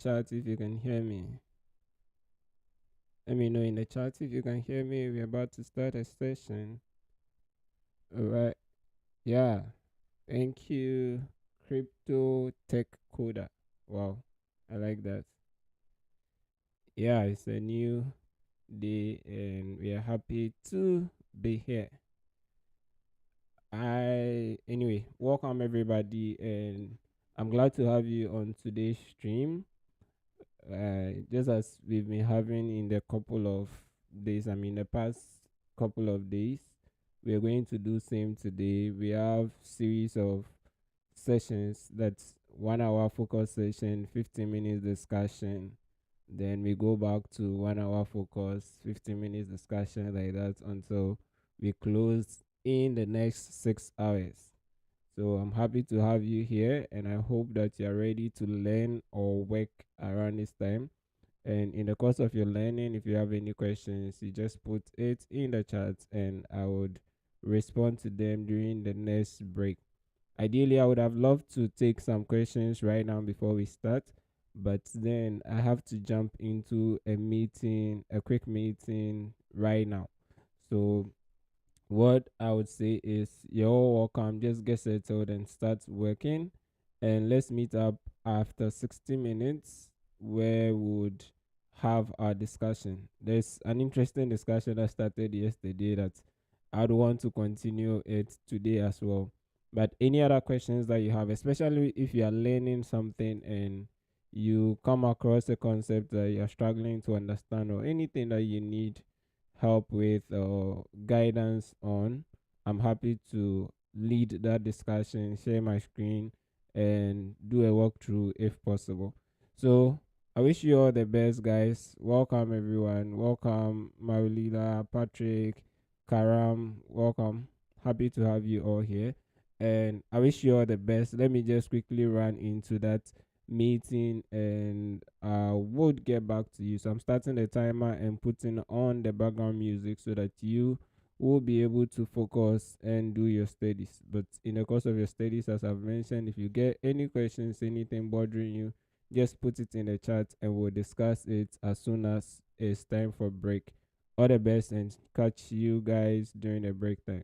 chat if you can hear me. Let me know in the chat if you can hear me. We're about to start a session. All right. Yeah. Thank you, Crypto Tech Coder. Wow. I like that. Yeah, it's a new day and we are happy to be here. Anyway, welcome everybody, and I'm glad to have you on today's stream. Just as we've been having in the couple of days, the past couple of days, we are going to do same today. We have series of sessions. That's 1 hour focus session, 15 minutes discussion. Then we go back to 1 hour focus, 15 minutes discussion, like that until we close in the next 6 hours. So I'm happy to have you here, and I hope that you're ready to learn or work around this time. And in the course of your learning, if you have any questions, you just put it in the chat and I would respond to them during the next break. Ideally, I would have loved to take some questions right now before we start, but then I have to jump into a meeting, a quick meeting right now. So what I would say is you're all welcome. Just get settled and start working. And let's meet up after 60 minutes where we would have our discussion. There's an interesting discussion that started yesterday that I'd want to continue it today as well. But any other questions that you have, especially if you are learning something and you come across a concept that you're struggling to understand or anything that you need help with or guidance on, I'm happy to lead that discussion, share my screen, and do a walkthrough if possible. So I wish you all the best, guys. Welcome, everyone. Welcome, Marilila, Patrick, Karam. Welcome. Happy to have you all here. And I wish you all the best. Let me just quickly run into that meeting and we'll get back to you. So I'm starting the timer and putting on the background music so that you will be able to focus and do your studies. But in the course of your studies, as I've mentioned, if you get any questions, anything bothering you, just put it in the chat and we'll discuss it as soon as it's time for break. All the best and catch you guys during the break time.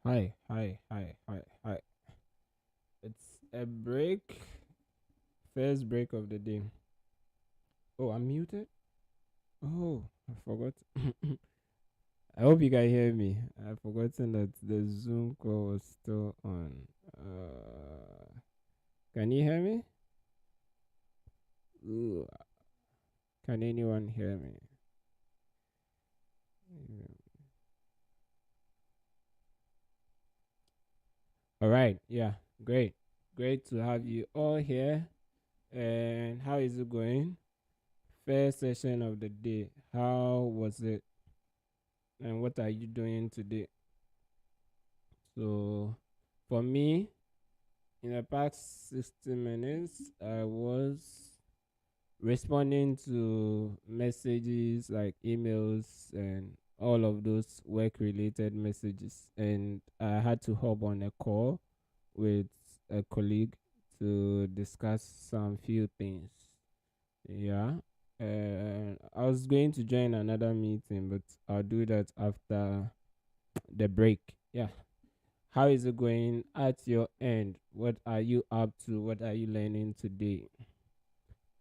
Hi, hi, hi, hi, hi. It's a break. First break of the day. Oh, I'm muted? Oh, I forgot. I hope you can hear me. I've forgotten that the Zoom call was still on. Can you hear me? Ooh, can anyone hear me? All right. Yeah. Great. Great to have you all here. And how is it going? First session of the day. How was it? And what are you doing today? So, for me, in the past 60 minutes, I was responding to messages like emails and all of those work related messages. And I had to hop on a call with a colleague to discuss some few things. Yeah. I was going to join another meeting, but I'll do that after the break. Yeah. How is it going at your end? What are you up to? What are you learning today?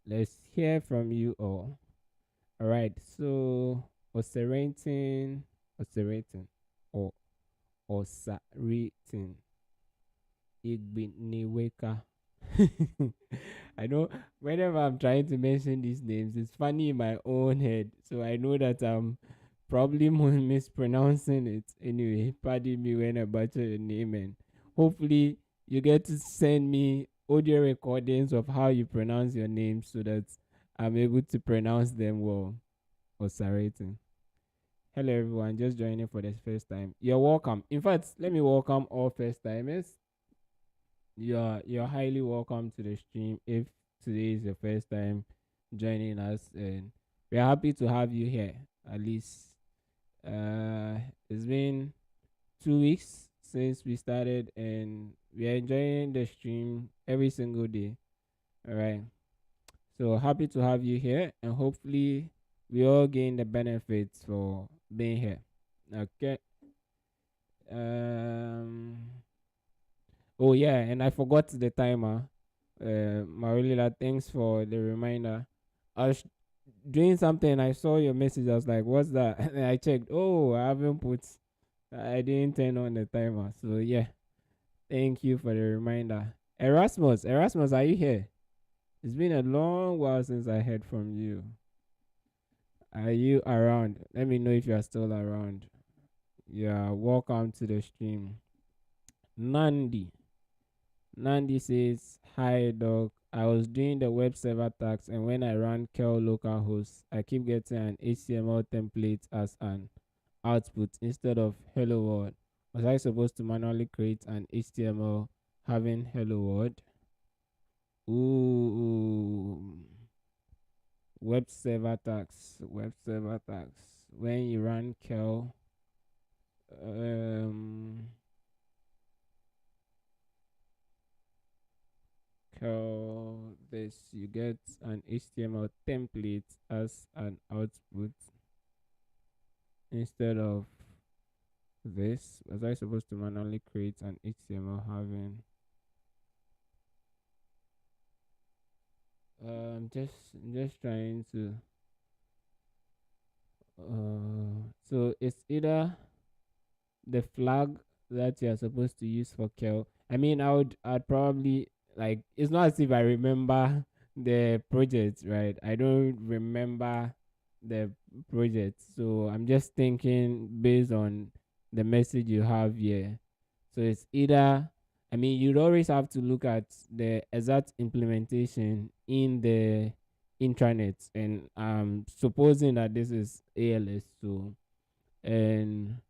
Let's hear from you all. All right. So, oserating, or osarating, Igbineweka. I know whenever I'm trying to mention these names, it's funny in my own head. So I know that I'm probably mispronouncing it. Anyway, pardon me when I butcher your name, and hopefully you get to send me audio recordings of how you pronounce your name so that I'm able to pronounce them well. Osarating. Hello everyone, just joining for the first time. You're welcome. In fact, let me welcome all first timers. You're highly welcome to the stream if today is your first time joining us, and we're happy to have you here. At least it's been 2 weeks since we started, and we are enjoying the stream every single day. All right. So happy to have you here, and hopefully we all gain the benefits for being here. Okay. Um Oh yeah, and I forgot the timer. Marilila, thanks for the reminder. I was doing something. I saw your message. I was like, "What's that?" And I checked. Oh, I haven't put. I didn't turn on the timer. So yeah, thank you for the reminder. Erasmus, are you here? It's been a long while since I heard from you. Are you around? Let me know if you are still around. Yeah, welcome to the stream. Nandi. Nandi says, "Hi, dog. I was doing the web server task, and when I ran curl localhost, I keep getting an HTML template as an output instead of hello world. Was I supposed to manually create an HTML having hello world?" Ooh, web server tax. When you run curl, um, this, you get an HTML template as an output instead of this. Was I supposed to manually create an HTML having just trying to so it's either the flag that you're supposed to use for kill. I mean, I'd probably, like, it's not as if I remember the project, right? I don't remember the project, so I'm just thinking based on the message you have here. So it's either, I mean, you'd always have to look at the exact implementation in the intranet, and supposing that this is ALS, so, and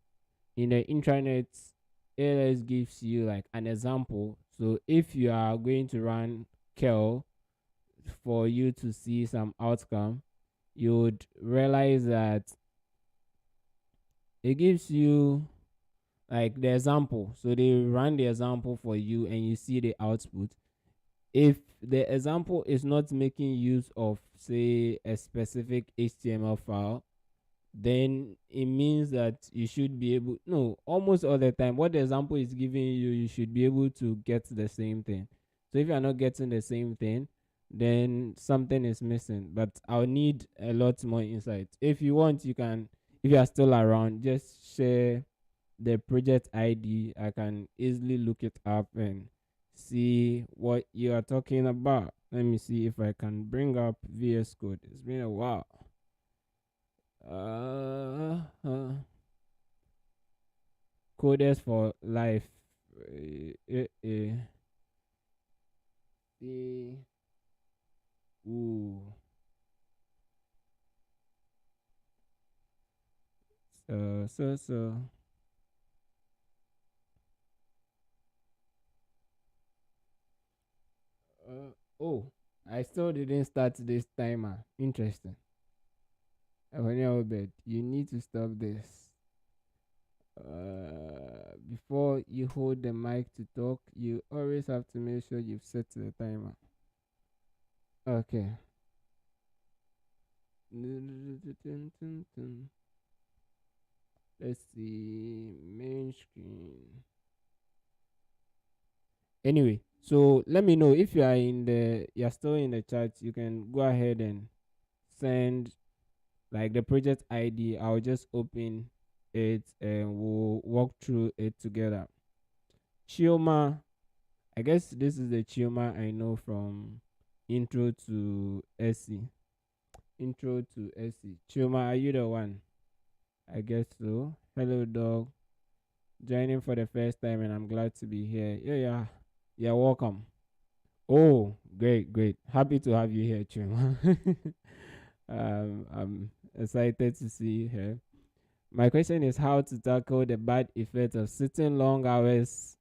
in the intranet, ALS gives you like an example. So if you are going to run curl for you to see some outcome, you would realize that it gives you like the example. So they run the example for you and you see the output. If the example is not making use of, say, a specific HTML file, then it means that you should be able, no, almost all the time what the example is giving you, you should be able to get the same thing. So if you're not getting the same thing, then something is missing. But I'll need a lot more insight. If you want, you can, if you are still around, just share the project ID. I can easily look it up and see what you are talking about. Let me see if I can bring up VS Code. It's been a while. Uh, uh, Coders for life. Eh, ooh. So. Oh, I still didn't start this timer. Interesting. Bed. You need to stop this. Before you hold the mic to talk, you always have to make sure you've set the timer. Okay. Let's see. Main screen. Anyway, so let me know if you're still in the chat. You can go ahead and send like the project ID. I'll just open it and we'll walk through it together. Chioma, I guess this is the Chioma I know from Intro to SC. Intro to SC. Chioma, are you the one? I guess so. Hello, dog. Joining for the first time, and I'm glad to be here. Yeah. You're welcome. Oh, great, great. Happy to have you here, Chioma. I'm excited to see you here. My question is how to tackle the bad effect of sitting long hours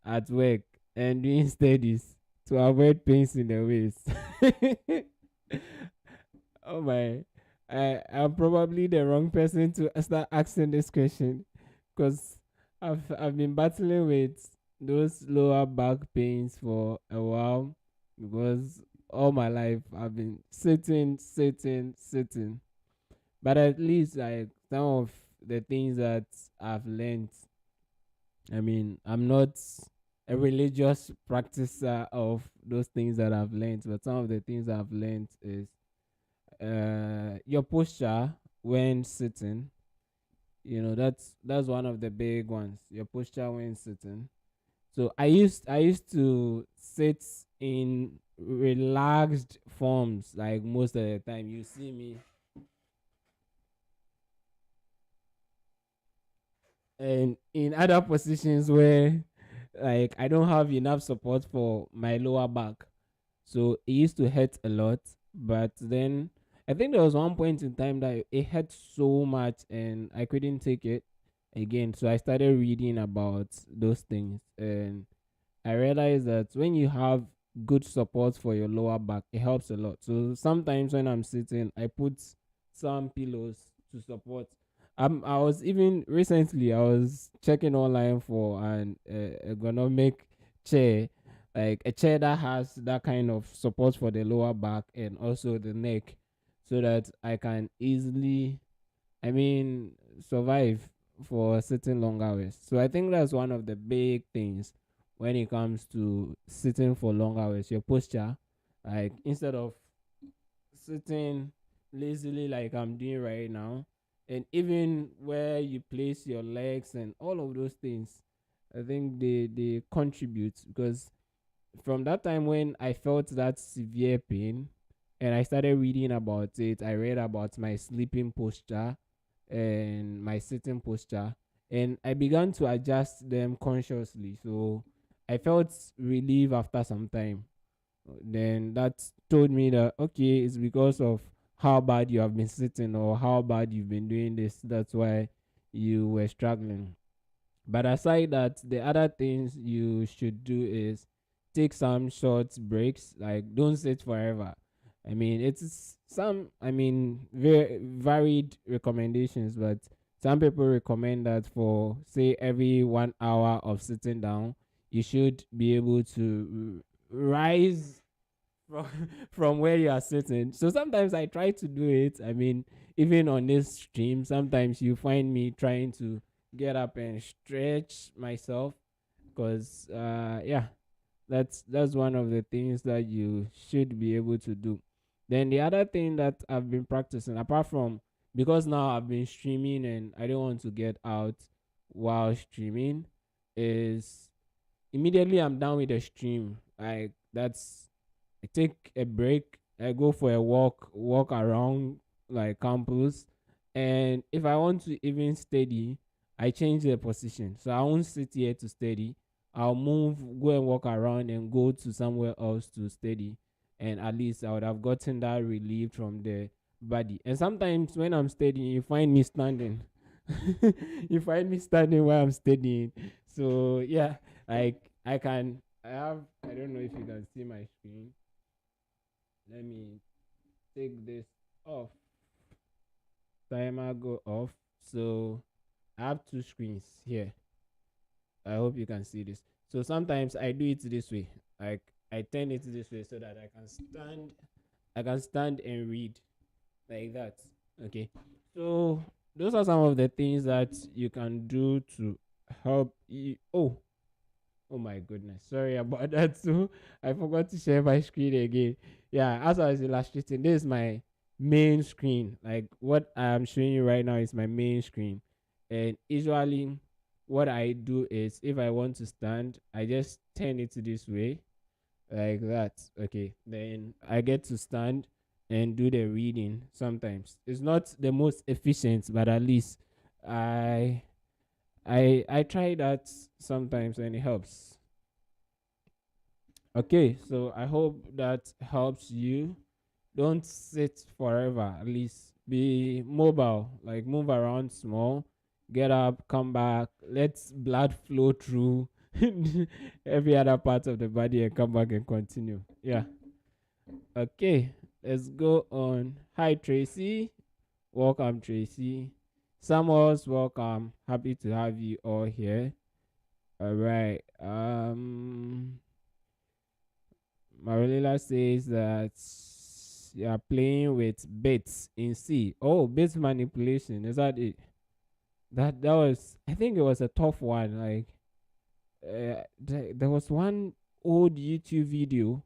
at work and doing studies to avoid pains in the waist. Oh my, I'm probably the wrong person to start asking this question because I've been battling with those lower back pains for a while because all my life I've been sitting. But at least like some of the things that I've learned, I mean, I'm not a religious practicer of those things that I've learned, but some of the things I've learned is your posture when sitting. That's one of the big ones. Your posture when sitting. So I used to sit in relaxed forms like most of the time. You see me, and in other positions where like I don't have enough support for my lower back. So it used to hurt a lot. But then I think there was one point in time that it hurt so much and I couldn't take it again. So I started reading about those things and I realized that when you have good support for your lower back, it helps a lot. So sometimes when I'm sitting, I put some pillows to support. I was even recently I was checking online for an ergonomic chair, like a chair that has that kind of support for the lower back and also the neck, so that I can easily, I mean, survive for sitting long hours. So I think that's one of the big things when it comes to sitting for long hours. Your posture, like instead of sitting lazily like I'm doing right now, and even where you place your legs and all of those things, I think they contribute because from that time when I felt that severe pain and I started reading about it, I read about my sleeping posture and my sitting posture, and I began to adjust them consciously. So I felt relief after some time. Then that told me that okay, it's because of how bad you have been sitting or how bad you've been doing this. That's why you were struggling. But aside that, the other things you should do is take some short breaks. Like don't sit forever. I mean, it's some. I mean, very varied recommendations, but some people recommend that for say every 1 hour of sitting down, you should be able to rise from from where you are sitting. So sometimes I try to do it. I mean, even on this stream, sometimes you find me trying to get up and stretch myself because yeah, that's one of the things that you should be able to do. Then the other thing that I've been practicing, apart from, because now I've been streaming and I don't want to get out while streaming, is immediately I'm done with the stream. I take a break, I go for a walk around like campus, and if I want to even study, I change the position. So I won't sit here to study. I'll move, go and walk around and go to somewhere else to study. And at least I would have gotten that relief from the body. And sometimes when I'm studying, you find me standing. You find me standing while I'm studying. So yeah, like I don't know if you can see my screen. Let me take this off. Timer go off. So I have two screens here. I hope you can see this. So sometimes I do it this way. Like I turn it this way so that I can stand and read like that. Okay. So those are some of the things that you can do to help you. Oh my goodness. Sorry about that. So I forgot to share my screen again. Yeah, as I was illustrating, this is my main screen. Like what I'm showing you right now is my main screen. And usually what I do is if I want to stand, I just turn it this way, like that. Okay. Then I get to stand and do the reading sometimes. It's not the most efficient, but at least I I try that sometimes and it helps. Okay, so I hope that helps you. Don't sit forever. At least be mobile, like move around small, get up, come back, let blood flow through every other part of the body and come back and continue. Yeah. Okay, let's go on. Hi, Tracy. Welcome, Tracy. Samuels, welcome. Happy to have you all here. All right. Marilila says that you are playing with bits in C. Oh, bits manipulation. Is that it? That was, I think it was a tough one. Like there was one old YouTube video.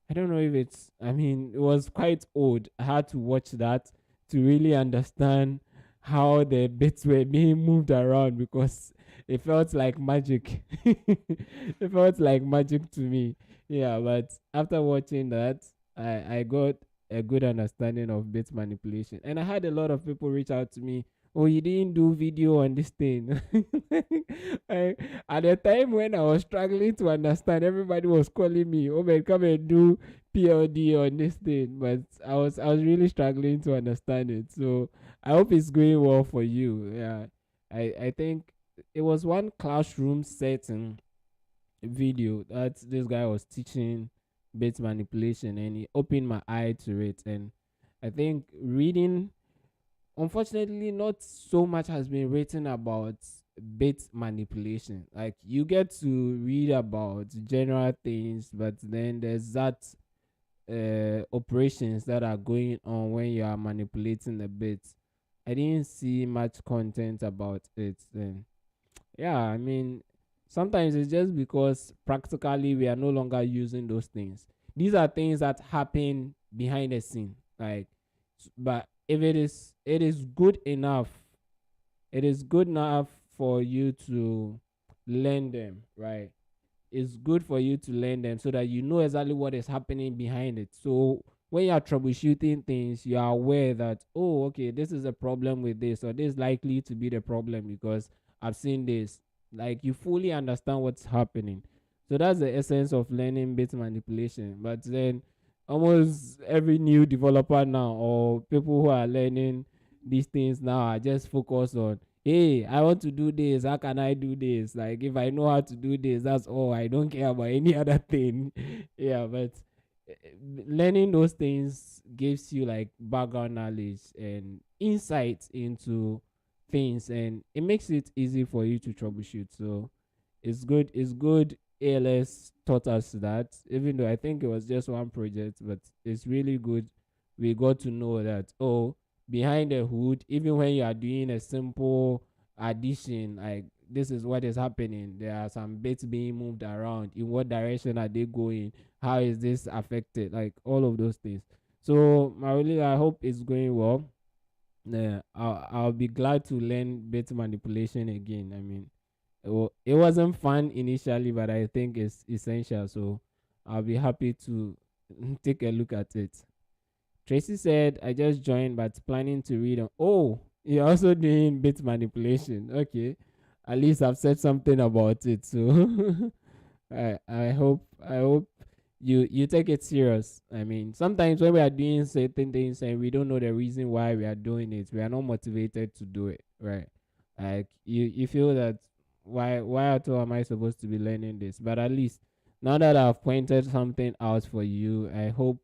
I don't know if it's, I mean, it was quite old. I had to watch that to really understand how the bits were being moved around because it felt like magic. It felt like magic to me. Yeah, but after watching that, I got a good understanding of bit manipulation. And I had a lot of people reach out to me. Oh, you didn't do video on this thing. I, at the time when I was struggling to understand, everybody was calling me, "Oh man, come and do PLD on this thing." But I was really struggling to understand it. So I hope it's going well for you. Yeah, I think it was one classroom setting video that this guy was teaching bit manipulation, and he opened my eye to it. And I think reading, unfortunately, not so much has been written about bit manipulation. Like you get to read about general things, but then there's that operations that are going on when you are manipulating the bits. I didn't see much content about it then. Yeah, I mean, sometimes it's just because practically we are no longer using those things. These are things that happen behind the scene. Like, but if it is good enough, it is good enough for you to learn them, right? It's good for you to learn them so that you know exactly what is happening behind it. So when you are troubleshooting things, you are aware that, oh, okay, this is a problem with this, or this is likely to be the problem because I've seen this. Like you fully understand what's happening. So that's the essence of learning bit manipulation. But then almost every new developer now or people who are learning these things now are just focused on, hey, I want to do this, how can I do this? Like if I know how to do this, that's all. I don't care about any other thing. Yeah, but eh, learning those things gives you like background knowledge and insight into things, and it makes it easy for you to troubleshoot. So it's good ALS taught us that, even though I think it was just one project, but it's really good. We got to know that, oh, behind the hood, even when you are doing a simple addition, like this is what is happening. There are some bits being moved around. In what direction are they going? How is this affected? Like all of those things. So I hope it's going well. Yeah, I'll be glad to learn bit manipulation again. I mean, it wasn't fun initially, but I think it's essential. So I'll be happy to take a look at it. Tracy said, I just joined, but planning to read on. Oh, you're also doing bit manipulation. Okay. At least I've said something about it. So I hope you take it serious. I mean, sometimes when we are doing certain things and we don't know the reason why we are doing it, we are not motivated to do it, right? Like you feel that why at all am I supposed to be learning this? But at least now that I've pointed something out for you, I hope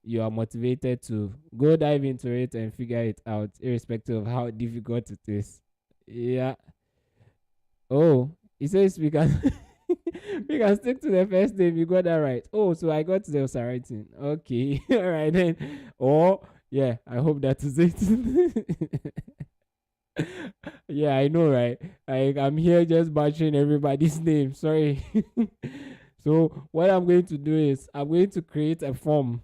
you are motivated to go dive into it and figure it out, irrespective of how difficult it is. Yeah. Oh, it says we can we can stick to the first name. You got that right. Oh, so I got the writing. Okay. All right then. Oh, yeah. I hope that is it. Yeah, I know, right? I'm here just butchering everybody's name. Sorry. So what I'm going to do is I'm going to create a form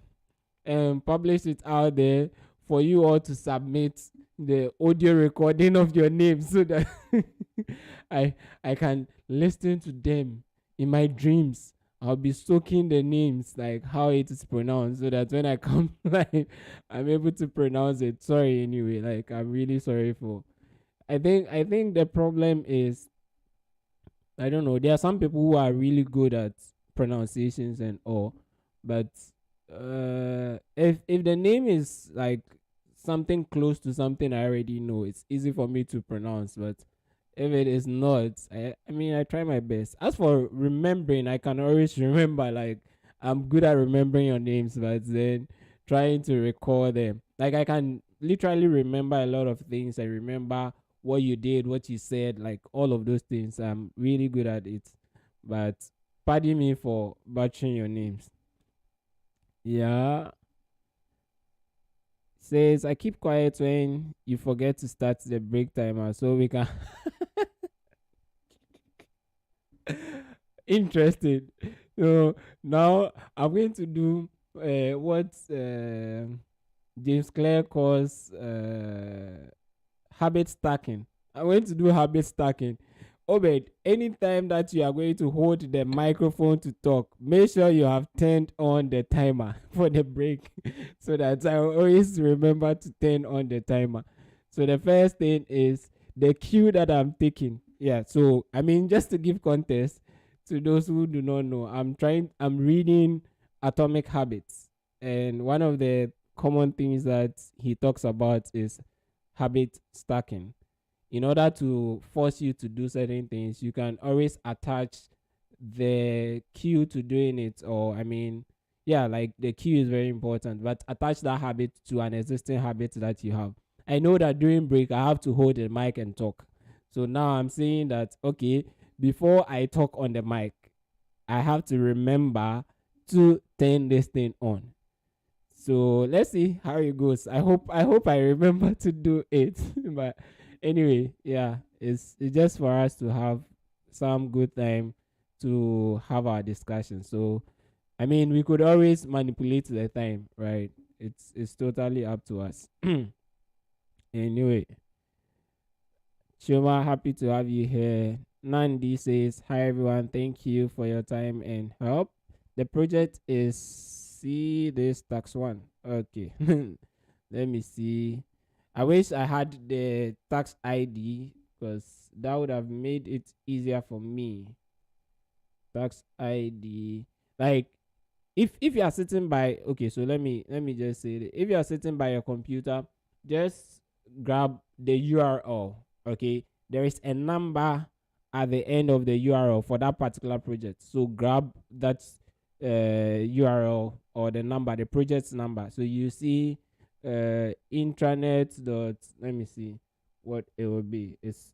and publish it out there for you all to submit the audio recording of your name so that I I can listen to them in my dreams. I'll be soaking the names like how it is pronounced so that when I come live, I'm able to pronounce it. Sorry anyway, like I'm really sorry for. I think the problem is, I don't know. There are some people who are really good at pronunciations and all, but if the name is like something close to something I already know, it's easy for me to pronounce. But if it is not, I mean, I try my best. As for remembering, I can always remember. Like I'm good at remembering your names, but then trying to recall them, like I can literally remember a lot of things. I remember what you did, what you said, like all of those things. I'm really good at it. But pardon me for butchering your names. Yeah. Says I keep quiet when you forget to start the break timer so we can. Interested. So now I'm going to do what James Clear calls habit stacking. I'm going to do habit stacking. Obed, anytime that you are going to hold the microphone to talk, make sure you have turned on the timer for the break so that I will always remember to turn on the timer. So the first thing is the cue that I'm taking. Yeah, so I mean, just to give context to those who do not know, I'm reading Atomic Habits, and one of the common things that he talks about is habit stacking. In order to force you to do certain things, you can always attach the cue to doing it, or I mean, yeah, like the cue is very important, but attach that habit to an existing habit that you have. I know that during break I have to hold the mic and talk. So now I'm saying that, okay, before I talk on the mic, I have to remember to turn this thing on. So let's see how it goes. I hope I remember to do it. But anyway, yeah, it's just for us to have some good time to have our discussion. So I mean, we could always manipulate the time, right? It's totally up to us. Anyway, Shoma, happy to have you here. Nandi says, hi everyone, thank you for your time and help. The project is see this tax one. Okay. Let me see. I wish I had the tax ID because that would have made it easier for me. Tax ID. Like if you are sitting by, okay, so let me just say that if you are sitting by your computer, just grab the URL. Okay, there is a number at the end of the URL for that particular project, so grab that URL or the number, the project's number. So you see intranet dot, let me see what it will be. It's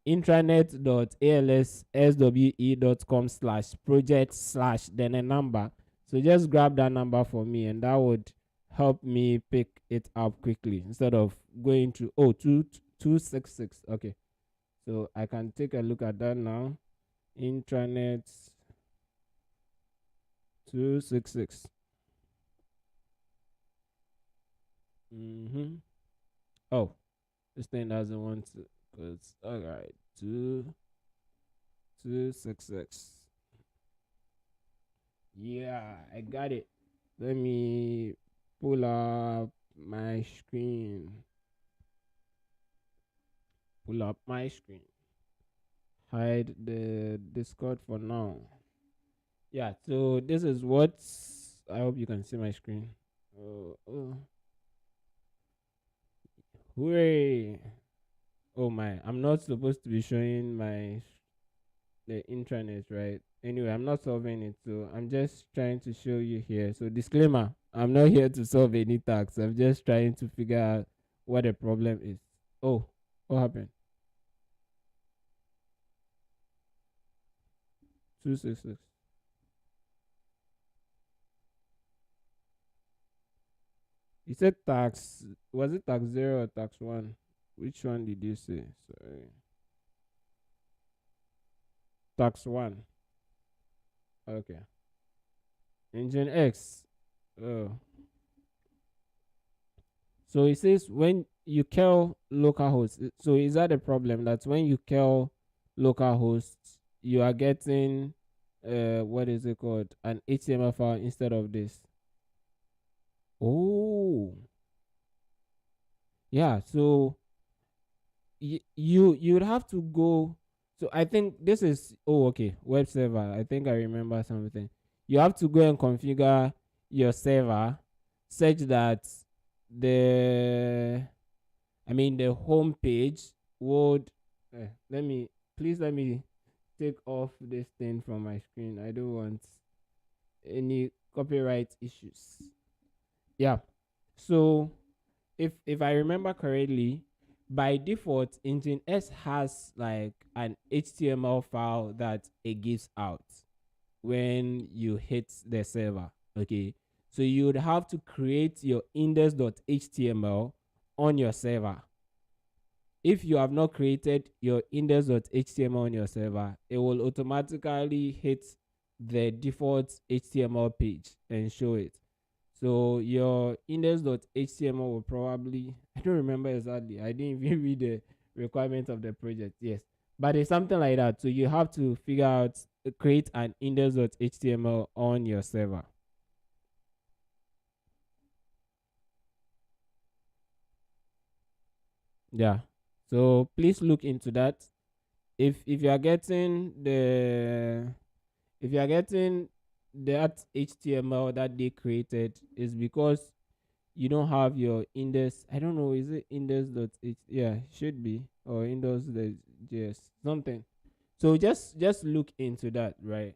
intranet.alsswe.com/project/ then a number. So just grab that number for me, and that would help me pick it up quickly instead of going to 266. Okay, so I can take a look at that now. Intranet 266. Oh, this thing doesn't want to. Cause all right, 266. Yeah, I got it. Let me pull up my screen. Pull up my screen. Hide the Discord for now. Yeah, so this is what I hope you can see my screen. Oh. Hooray! Oh my, I'm not supposed to be showing the intranet, right? Anyway, I'm not solving it, so I'm just trying to show you here. So disclaimer, I'm not here to solve any tasks. I'm just trying to figure out what the problem is. Oh, what happened? 266. You said tax. Was it tax 0 or tax 1? Which one did you say? Sorry. Tax 1. Okay. Engine X. Oh. So it says when you kill localhost. So is that a problem? That when you kill localhost, you are getting what is it called? An HTML file instead of this. Oh. Yeah, so you'd have to go. So I think this is, oh, okay, web server. I think I remember something. You have to go and configure your server such that the the home page would let me take off this thing from my screen. I don't want any copyright issues. Yeah, so if I remember correctly, by default, Engine S has like an HTML file that it gives out when you hit the server. Okay, so you would have to create your index.html on your server. If you have not created your index.html on your server, it will automatically hit the default HTML page and show it. So your index.html will probably, I don't remember exactly. I didn't even read the requirements of the project. Yes. But it's something like that. So you have to figure out, create an index.html on your server. Yeah. So please look into that. If you are getting that HTML that they created, is because you don't have your index. I don't know, is it index.h? Yeah, should be, or index.js something. So just look into that, right?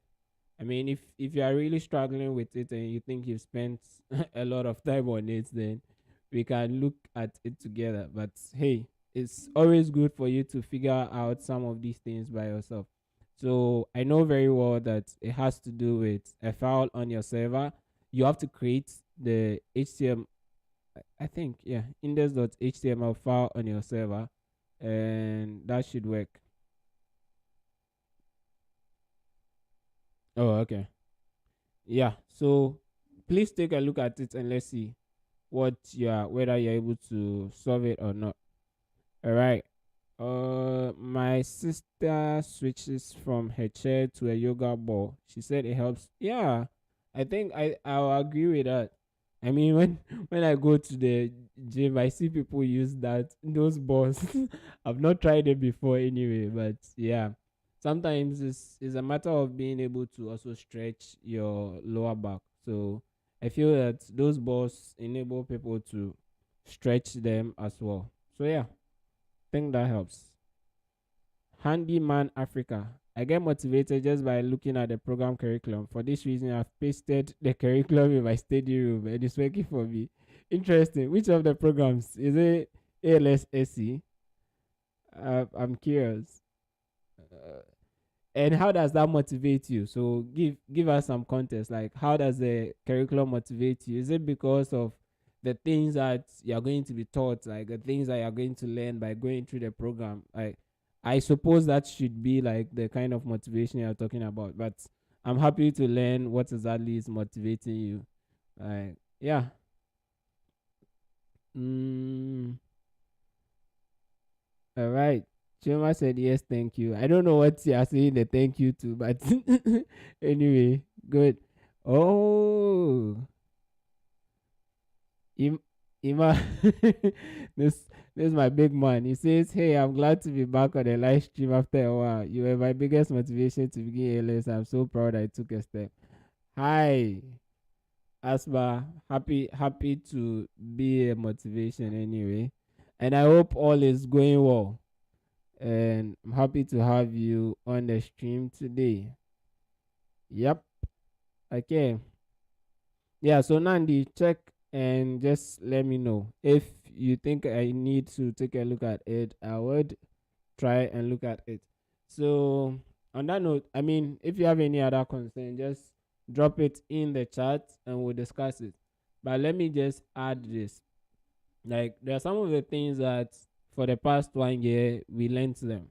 If you are really struggling with it and you think you've spent a lot of time on it, then we can look at it together. But hey, it's always good for you to figure out some of these things by yourself. So I know very well that it has to do with a file on your server. You have to create the HTML, I think, yeah, index.html file on your server, and that should work. Oh, okay. Yeah. So please take a look at it and let's see whether you're able to solve it or not. All right. My sister switches from her chair to a yoga ball. She said it helps. Yeah, I think I'll agree with that. When when I go to the gym, I see people use those balls. I've not tried it before anyway, but yeah, sometimes it's a matter of being able to also stretch your lower back. So I feel that those balls enable people to stretch them as well. So yeah, think that helps. Handyman Africa. I get motivated just by looking at the program curriculum. For this reason, I've pasted the curriculum in my study room and it's working for me. Interesting. Which of the programs? Is it ALS SE? I'm curious. And how does that motivate you? So give us some context. Like, how does the curriculum motivate you? Is it because of the things that you're going to be taught, like the things that you're going to learn by going through the program? I suppose that should be like the kind of motivation you're talking about. But I'm happy to learn what exactly is motivating you. Yeah. Mm, all right. Chima said yes, thank you. I don't know what you are saying the thank you to, but anyway, good. Oh, Im- Ima, this this is my big man. He says, "Hey, I'm glad to be back on the live stream after a while. You were my biggest motivation to begin ALS. I'm so proud I took a step." Hi, Asma. Happy to be a motivation anyway, and I hope all is going well. And I'm happy to have you on the stream today. Yep. Okay. Yeah, so Nandi, check and just let me know. If you think I need to take a look at it, I would try and look at it. So, on that note, I mean, if you have any other concern, just drop it in the chat and we'll discuss it. But let me just add this. Like, there are some of the things that for the past 1 year we learned them.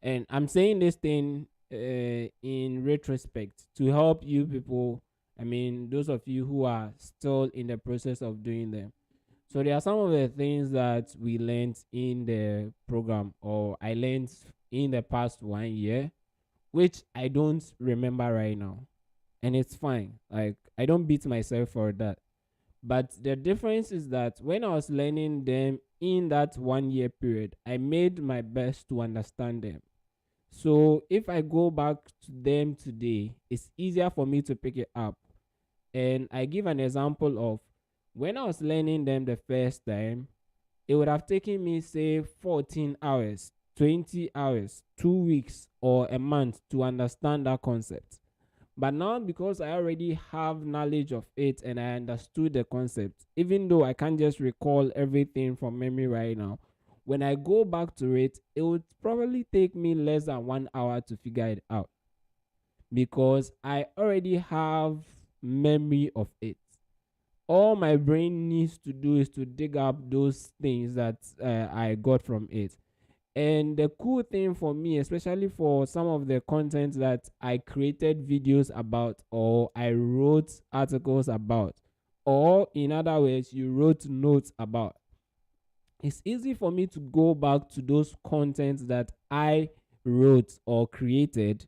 And I'm saying this thing in retrospect to help you people. I mean, those of you who are still in the process of doing them. So there are some of the things that we learned in the program, or I learned in the past 1 year, which I don't remember right now. And it's fine. Like, I don't beat myself for that. But the difference is that when I was learning them in that 1 year period, I made my best to understand them. So if I go back to them today, it's easier for me to pick it up. And I give an example of when I was learning them the first time, it would have taken me, say, 14 hours, 20 hours, 2 weeks, or a month to understand that concept. But now, because I already have knowledge of it and I understood the concept, even though I can't just recall everything from memory right now, when I go back to it, it would probably take me less than 1 hour to figure it out because I already have memory of it. All my brain needs to do is to dig up those things that I got from it. And the cool thing for me, especially for some of the content that I created videos about, or I wrote articles about, or in other words, you wrote notes about, it's easy for me to go back to those contents that I wrote or created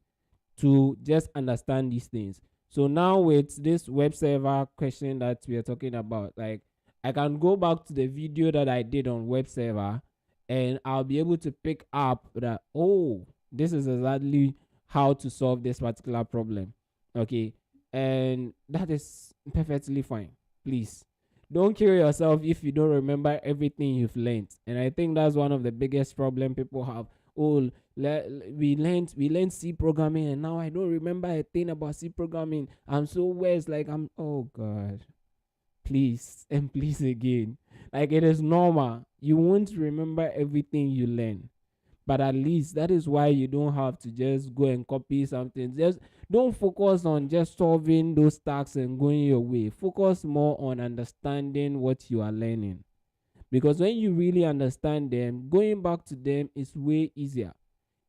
to just understand these things. So now with this web server question that we are talking about, like, I can go back to the video that I did on web server and I'll be able to pick up that, oh, this is exactly how to solve this particular problem. Okay. And that is perfectly fine. Please don't kill yourself if you don't remember everything you've learned. And I think that's one of the biggest problem people have. Oh, we learned C programming and now I don't remember a thing about C programming. I'm so worse. Like, I'm, oh God. Please and please again. Like, it is normal. You won't remember everything you learn. But at least that is why you don't have to just go and copy something. Just don't focus on just solving those tasks and going your way. Focus more on understanding what you are learning. Because when you really understand them, going back to them is way easier.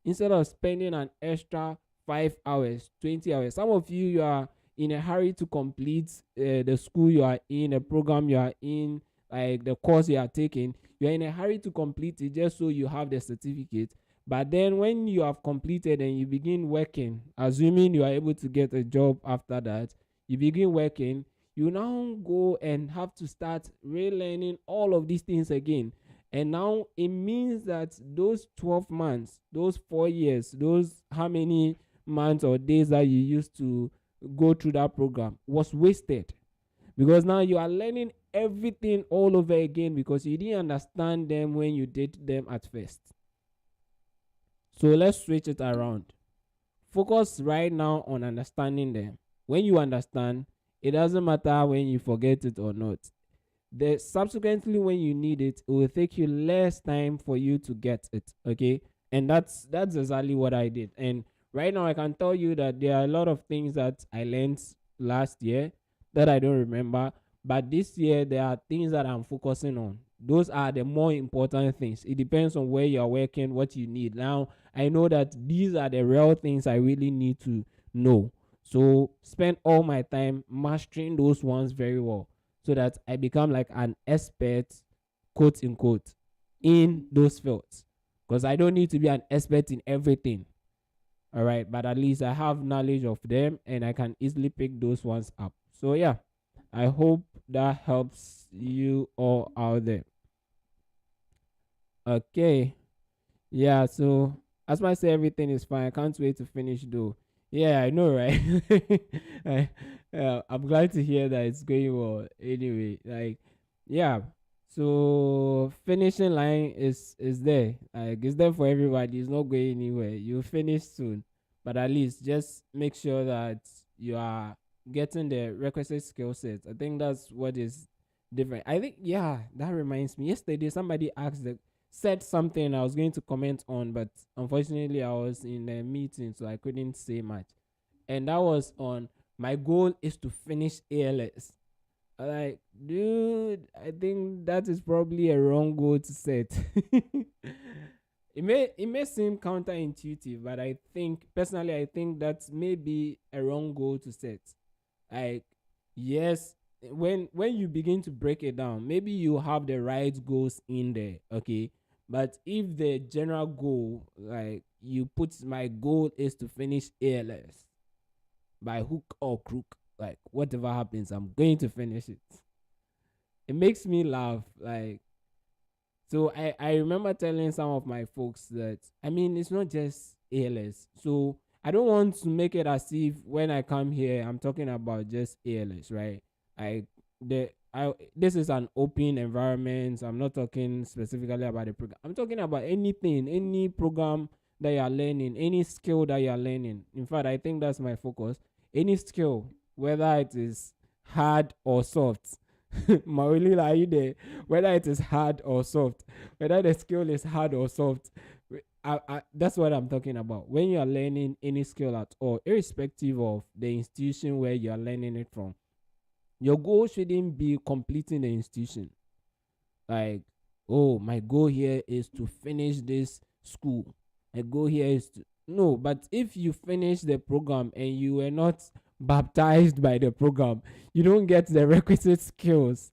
Instead of spending an extra 5 hours, 20 hours, some of you are in a hurry to complete the school you are in, the program you are in, like the course you are taking. You are in a hurry to complete it just so you have the certificate. But then when you have completed and you begin working, assuming you are able to get a job after that, you begin working, you now go and have to start relearning all of these things again. And now it means that those 12 months, those 4 years, those how many months or days that you used to go through that program was wasted. Because now you are learning everything all over again because you didn't understand them when you did them at first. So let's switch it around. Focus right now on understanding them. When you understand, it doesn't matter when you forget it or not. Subsequently, when you need it, it will take you less time for you to get it. Okay. And that's exactly what I did. And Right now, I can tell you that there are a lot of things that I learned last year that I don't remember. But this year, there are things that I'm focusing on. Those are the more important things. It depends on where you're working, what you need. Now, I know that these are the real things I really need to know. So, spend all my time mastering those ones very well so that I become like an expert, quote unquote, in those fields. Because I don't need to be an expert in everything. All right, but at least I have knowledge of them and I can easily pick those ones up. So yeah, I hope that helps you all out there. Okay. Yeah, so as I say, everything is fine. I can't wait to finish though. Yeah, I know, right? I, I'm glad to hear that it's going well. Anyway, like, yeah. So finishing line is there. Like, it's there for everybody. It's not going anywhere. You'll finish soon, but at least just make sure that you are getting the requisite skill sets. I think that's what is different. I think, yeah, that reminds me. Yesterday, somebody asked the said something I was going to comment on, but unfortunately, I was in a meeting, so I couldn't say much. And that was on my goal is to finish ALS. I'm like, dude, I think that is probably a wrong goal to set. It may seem counterintuitive, but I think personally, I think that may be a wrong goal to set. Like, yes, when you begin to break it down, maybe you have the right goals in there, okay, but if the general goal, like you put my goal is to finish ALS by hook or crook, like whatever happens, I'm going to finish it. It makes me laugh. Like, so I remember telling some of my folks that, I mean, it's not just ALS. So I don't want to make it as if when I come here I'm talking about just ALS, right? I this is an open environment. I'm not talking specifically about the program. I'm talking about anything, any program that you're learning, any skill that you're learning. In fact, I think that's my focus. Any skill, whether it is hard or soft. Marilyn, are you there? Whether it is hard or soft, whether the skill is hard or soft, that's what I'm talking about. When you are learning any skill at all, irrespective of the institution where you are learning it from, your goal shouldn't be completing the institution. Like, oh, my goal here is to finish this school. My goal here is to, no, but if you finish the program and you were not baptized by the program, you don't get the requisite skills,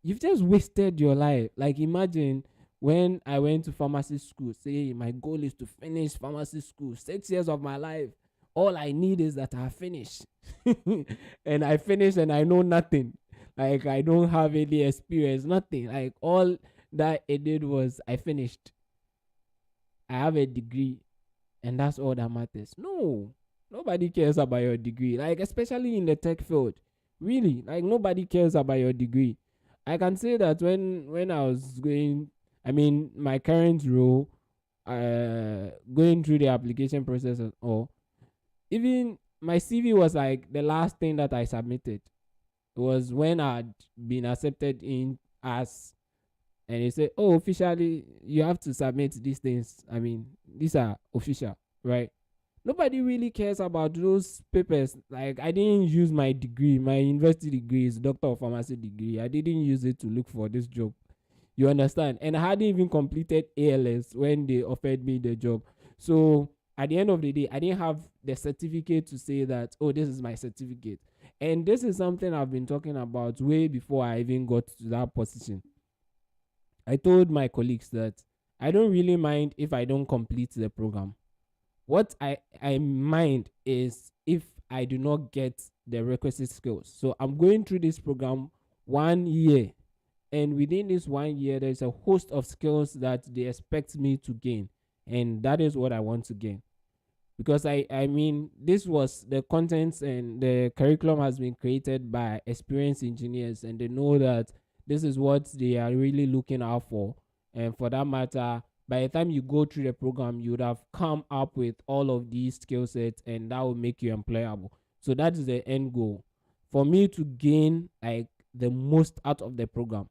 you've just wasted your life. Like, imagine when I went to pharmacy school, say my goal is to finish pharmacy school, 6 years of my life. All I need is that I finish. And I finish and I know nothing. Like, I don't have any experience, nothing. Like, all that it did was I finished. I have a degree, and that's all that matters. No, nobody cares about your degree. Like, especially in the tech field, really, like nobody cares about your degree. I can say that when I was going, I mean, my current role, going through the application process and all, even my CV was like the last thing that I submitted. It was when I'd been accepted in as, and they say, oh, officially you have to submit these things. I mean, these are official, right? Nobody really cares about those papers. Like, I didn't use my degree, my university degree is doctor of pharmacy degree. I didn't use it to look for this job. You understand? And I hadn't even completed ALS when they offered me the job. So at the end of the day, I didn't have the certificate to say that, oh, this is my certificate. And this is something I've been talking about way before I even got to that position. I told my colleagues that I don't really mind if I don't complete the program. What I mind is if I do not get the requisite skills. So I'm going through this program 1 year, and within this 1 year, there's a host of skills that they expect me to gain, and that is what I want to gain. Because I mean, this was the contents and the curriculum has been created by experienced engineers, and they know that this is what they are really looking out for. And for that matter, by the time you go through the program, you would have come up with all of these skill sets, and that will make you employable. So that is the end goal for me to gain like the most out of the program.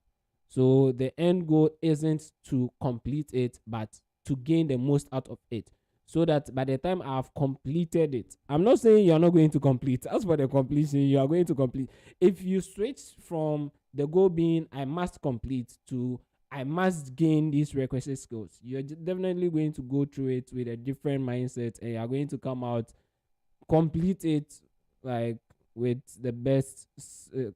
So the end goal isn't to complete it, but to gain the most out of it. so that by the time I've completed it, I'm not saying you're not going to complete. As for the completion, you are going to complete. If you switch from the goal being I must complete to I must gain these requisite skills, you're definitely going to go through it with a different mindset, and you're going to come out complete it like with the best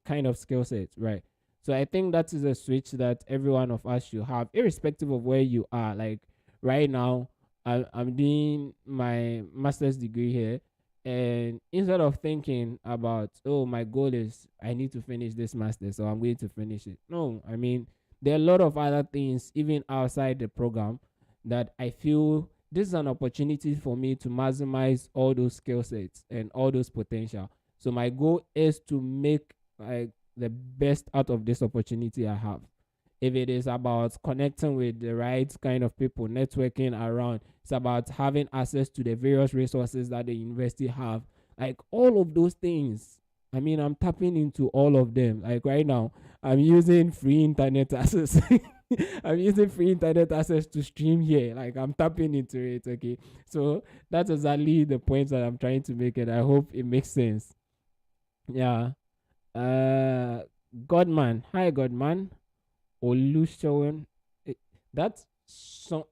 kind of skill set, right? So I think that is a switch that every one of us should have, irrespective of where you are. Like right now, I'm doing my master's degree here, and instead of thinking about, oh, my goal is I need to finish this master, so I'm going to finish it. No, I mean, there are a lot of other things even outside the program that I feel this is an opportunity for me to maximize all those skill sets and all those potential. So my goal is to make like the best out of this opportunity I have. If it is about connecting with the right kind of people, networking around, it's about having access to the various resources that the university have, like all of those things. I mean, I'm tapping into all of them. Like right now, I'm using free internet access. I'm using free internet access to stream here. Like I'm tapping into it. Okay. So that's exactly the point that I'm trying to make, and I hope it makes sense. Yeah. Uh Godman. Hi Godman. Olusegun. Eh, That's so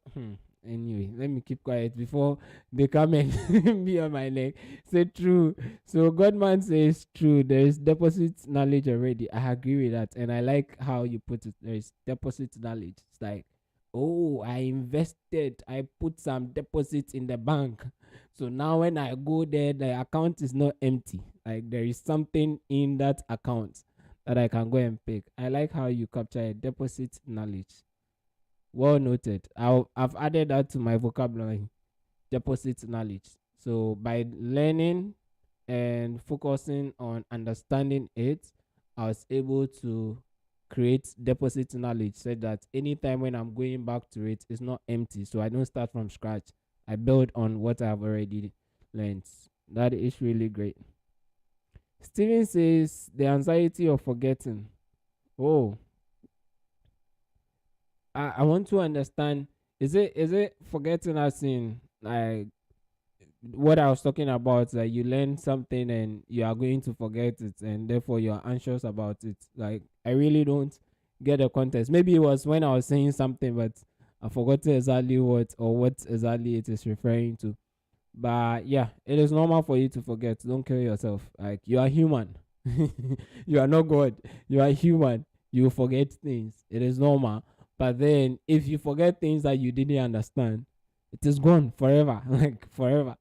anyway, let me keep quiet before they come and be on my neck. Say true. So Godman says true. There is deposit knowledge already. I agree with that. And I like how you put it. There is deposit knowledge. It's like, oh, I invested, I put some deposits in the bank. So now when I go there, the account is not empty. Like there is something in that account that I can go and pick. I like how you capture a deposit knowledge. Well noted. I've added that to my vocabulary. Deposit knowledge. So by learning and focusing on understanding it, I was able to create deposit knowledge so that anytime when I'm going back to it, it's not empty. So I don't start from scratch. I build on what I've already learned. That is really great. Steven says the anxiety of forgetting. Oh, I want to understand. Is it forgetting as in like what I was talking about? That you learn something and you are going to forget it, and therefore you are anxious about it. Like I really don't get the context. Maybe it was when I was saying something, but I forgot exactly what exactly it is referring to. But yeah, it is normal for you to forget. Don't kill yourself. Like you are human. You are not God. You are human. You forget things. It is normal. But then if you forget things that you didn't understand, it is gone forever. Like forever.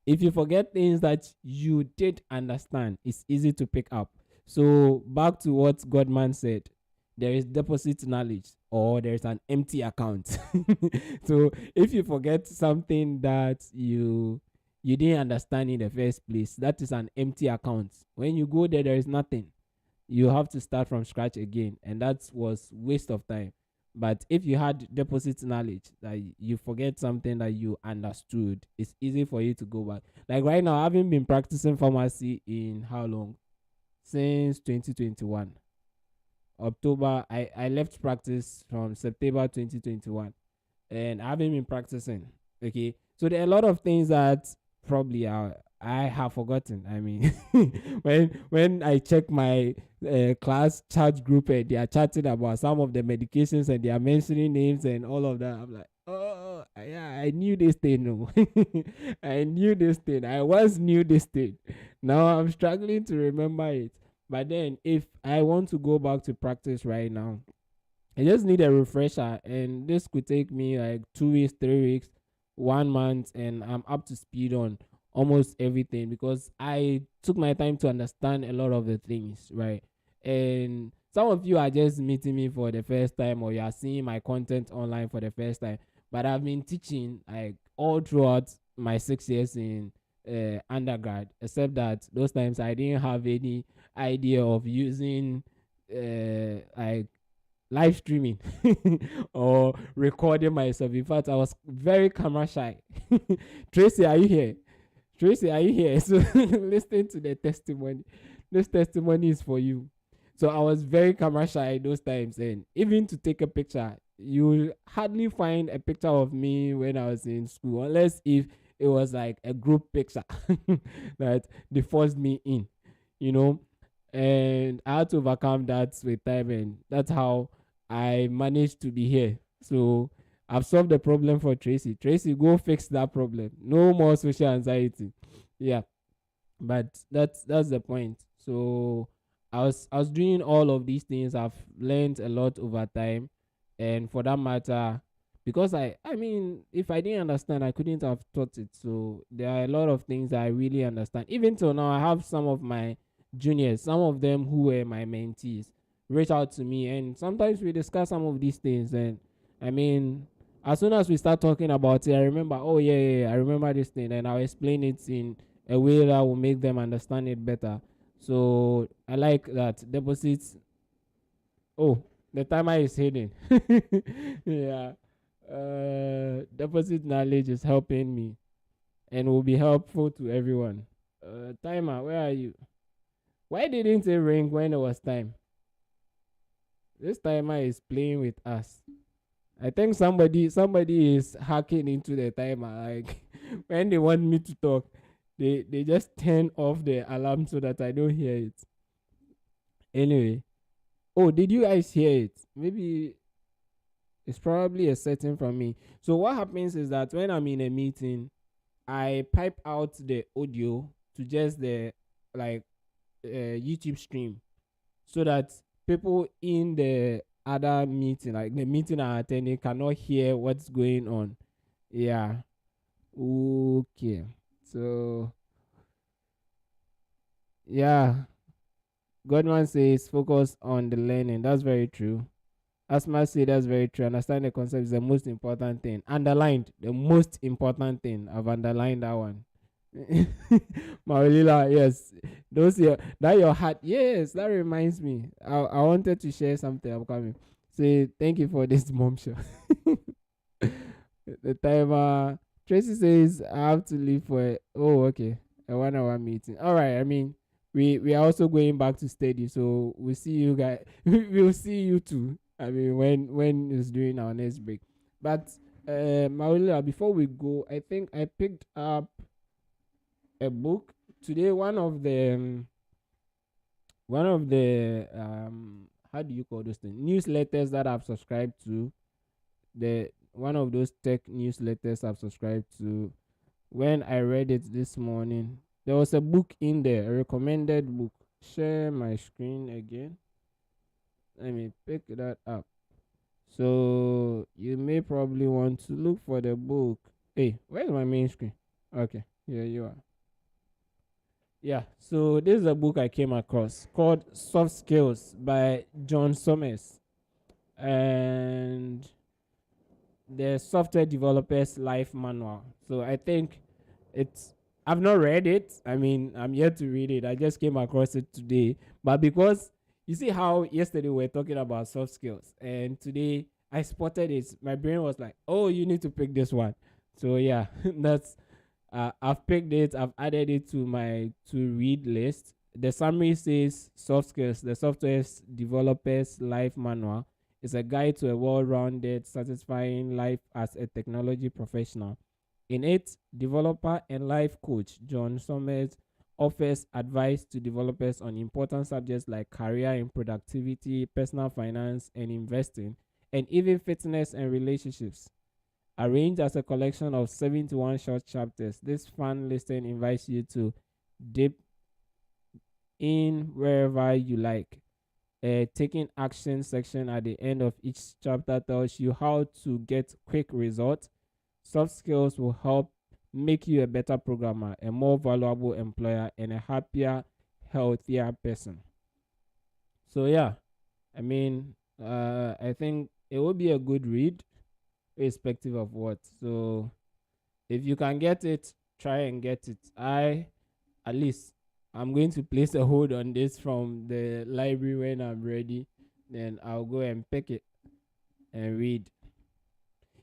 If you forget things that you did understand, it's easy to pick up. So back to what Godman said, there is deposit knowledge or there's an empty account. So if you forget something that you didn't understand in the first place, that is an empty account. When you go there, there is nothing. You have to start from scratch again, and that was waste of time. But if you had deposit knowledge that you forget something that you understood, it's easy for you to go back. Like right now, I haven't been practicing pharmacy in how long? Since 2021 October. I left practice from September 2021, and I haven't been practicing. Okay, so there are a lot of things that probably I have forgotten. I mean, when I check my class chat group and they are chatting about some of the medications and they are mentioning names and all of that, I'm like, oh yeah, I knew this thing. No, I knew this thing. I once knew this thing. Now I'm struggling to remember it. But then, if I want to go back to practice right now, I just need a refresher, and this could take me like 2 weeks, 3 weeks, 1 month, and I'm up to speed on almost everything because I took my time to understand a lot of the things, right? And some of you are just meeting me for the first time, or you are seeing my content online for the first time. But I've been teaching like all throughout my 6 years in undergrad, except that those times I didn't have any idea of using like live streaming or recording myself. In fact, I was very camera shy. Tracy, are you here? Tracy, are you here? So listening to the testimony. This testimony is for you. So I was very camera shy those times, and even to take a picture, you hardly find a picture of me when I was in school, unless if it was like a group picture that they forced me in, you know. And I had to overcome that with time, and that's how I managed to be here. So I've solved the problem for Tracy. Tracy, go fix that problem. No more social anxiety. Yeah, but that's the point. So I was doing all of these things. I've learned a lot over time, and for that matter, because I mean, if I didn't understand, I couldn't have taught it. So there are a lot of things I really understand. Even till now, I have some of my juniors, some of them who were my mentees, reach out to me, and sometimes we discuss some of these things. And I mean, as soon as we start talking about it, I remember, oh yeah, yeah, yeah, I remember this thing, and I'll explain it in a way that will make them understand it better. So I like that. Deposits. Oh, the timer is hidden. Yeah. Deposit knowledge is helping me and will be helpful to everyone. Timer, where are you? Why didn't it ring when it was time? This timer is playing with us. I think somebody is hacking into the timer. Like when they want me to talk, they just turn off the alarm so that I don't hear it. Anyway, oh, did you guys hear it? Maybe it's probably a setting from me. So what happens is that when I'm in a meeting, I pipe out the audio to just the like YouTube stream, so that people in the other meeting, like the meeting I'm attending, cannot hear what's going on. Yeah. Okay. So yeah, Godman says focus on the learning. That's very true. Asma said that's very true. Understand the concept is the most important thing. Underlined the most important thing. I've underlined that one. Marilila, yes. Those your heart. Yes, that reminds me. I wanted to share something. I'm coming. Say thank you for this mom show. The timer. Tracy says I have to leave for okay, a 1 hour meeting. All right. I mean, we are also going back to study, so we'll see you guys. We'll see you too. I mean, when it's during our next break. But Maulila, before we go, I think I picked up a book today. One of the how do you call those things, newsletters that I've subscribed to, the one of those tech newsletters I've subscribed to. When I read it this morning, there was a book in there, a recommended book. Share my screen again. Let me pick that up. So you may probably want to look for the book. Hey, where's my main screen? Okay, here you are. Yeah, so this is a book I came across called Soft Skills by John Summers. And the software developers life manual. So I think it's I've not read it. I mean, I'm yet to read it. I just came across it today. But because you see how yesterday we were talking about soft skills, and today I spotted it, my brain was like, "Oh, you need to pick this one." So yeah, that's I've picked it. I've added it to my to read list. The summary says soft skills, the software developers life manual is a guide to a well-rounded, satisfying life as a technology professional. In it, developer and life coach John Summers offers advice to developers on important subjects like career and productivity, personal finance and investing, and even fitness and relationships. Arranged as a collection of 71 short chapters, this fun listen invites you to dip in wherever you like. A taking action section at the end of each chapter tells you how to get quick results. Soft skills will help make you a better programmer, a more valuable employer, and a happier, healthier person. So yeah, I mean, I think it will be a good read, irrespective of what. So if you can get it, try and get it. At least I'm going to place a hold on this from the library when I'm ready. Then I'll go and pick it and read.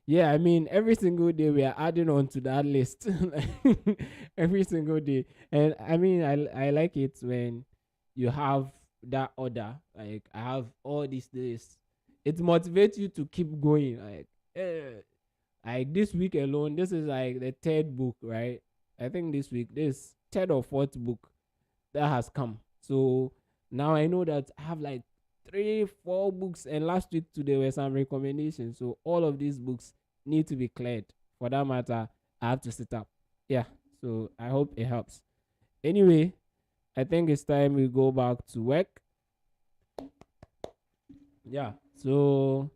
Yeah, I mean, every single day we are adding on to that list. Every single day. And I mean, I like it when you have that order. Like, I have all these days. it motivates you to keep going. Like this week alone, this is like the third book, right? I think this week, this third or fourth book that has come. So now I know that I have like 3 4 books, and last week too there were some recommendations. So all of these books need to be cleared. For that matter, I have to sit up. Yeah. So I hope it helps. Anyway, I think it's time we go back to work. Yeah. So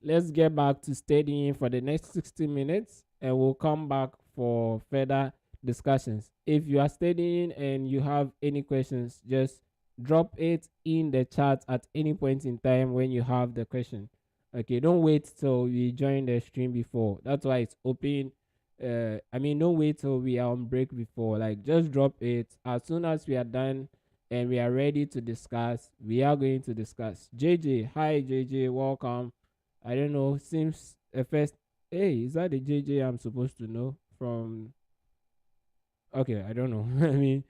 let's get back to studying for the next 60 minutes, and we'll come back for further discussions. If you are studying and you have any questions, just drop it in the chat at any point in time when you have the question. Okay, don't wait till we join the stream before. That's why it's open. Don't wait till we are on break before. Like, just drop it as soon as we are done and we are ready to discuss. We are going to discuss. JJ, hi JJ, welcome. I don't know. Seems first. Hey, is that the JJ I'm supposed to know from? Okay, I don't know.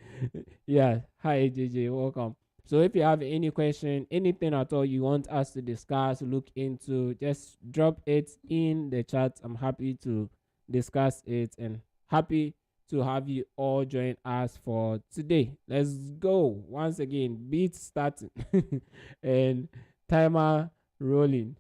Yeah. Hi JJ, welcome. So if you have any question, anything at all you want us to discuss, look into, just drop it in the chat. I'm happy to discuss it and happy to have you all join us for today. Let's go. Once again, beat starting and timer rolling.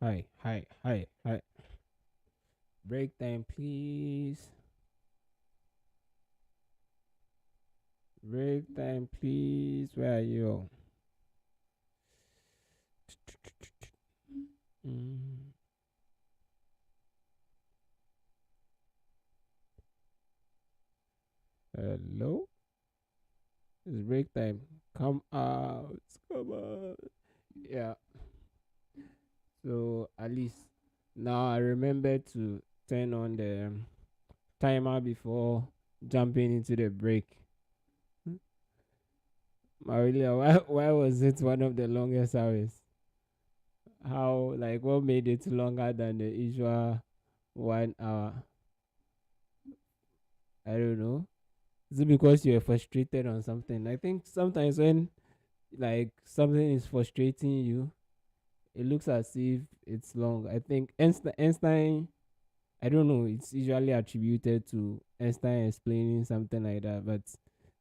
Hi, hi, hi, hi. Break time, please. Break time, please. Where are you? Mm. Hello? It's break time. Come out. Come out. Yeah. So at least now I remember to turn on the timer before jumping into the break. Marilia, why was it one of the longest hours? How, like, what made it longer than the usual 1 hour? I don't know. Is it because you're frustrated on something? I think sometimes when like something is frustrating you, it looks as if it's long. I think Einstein, I don't know, it's usually attributed to Einstein explaining something like that, but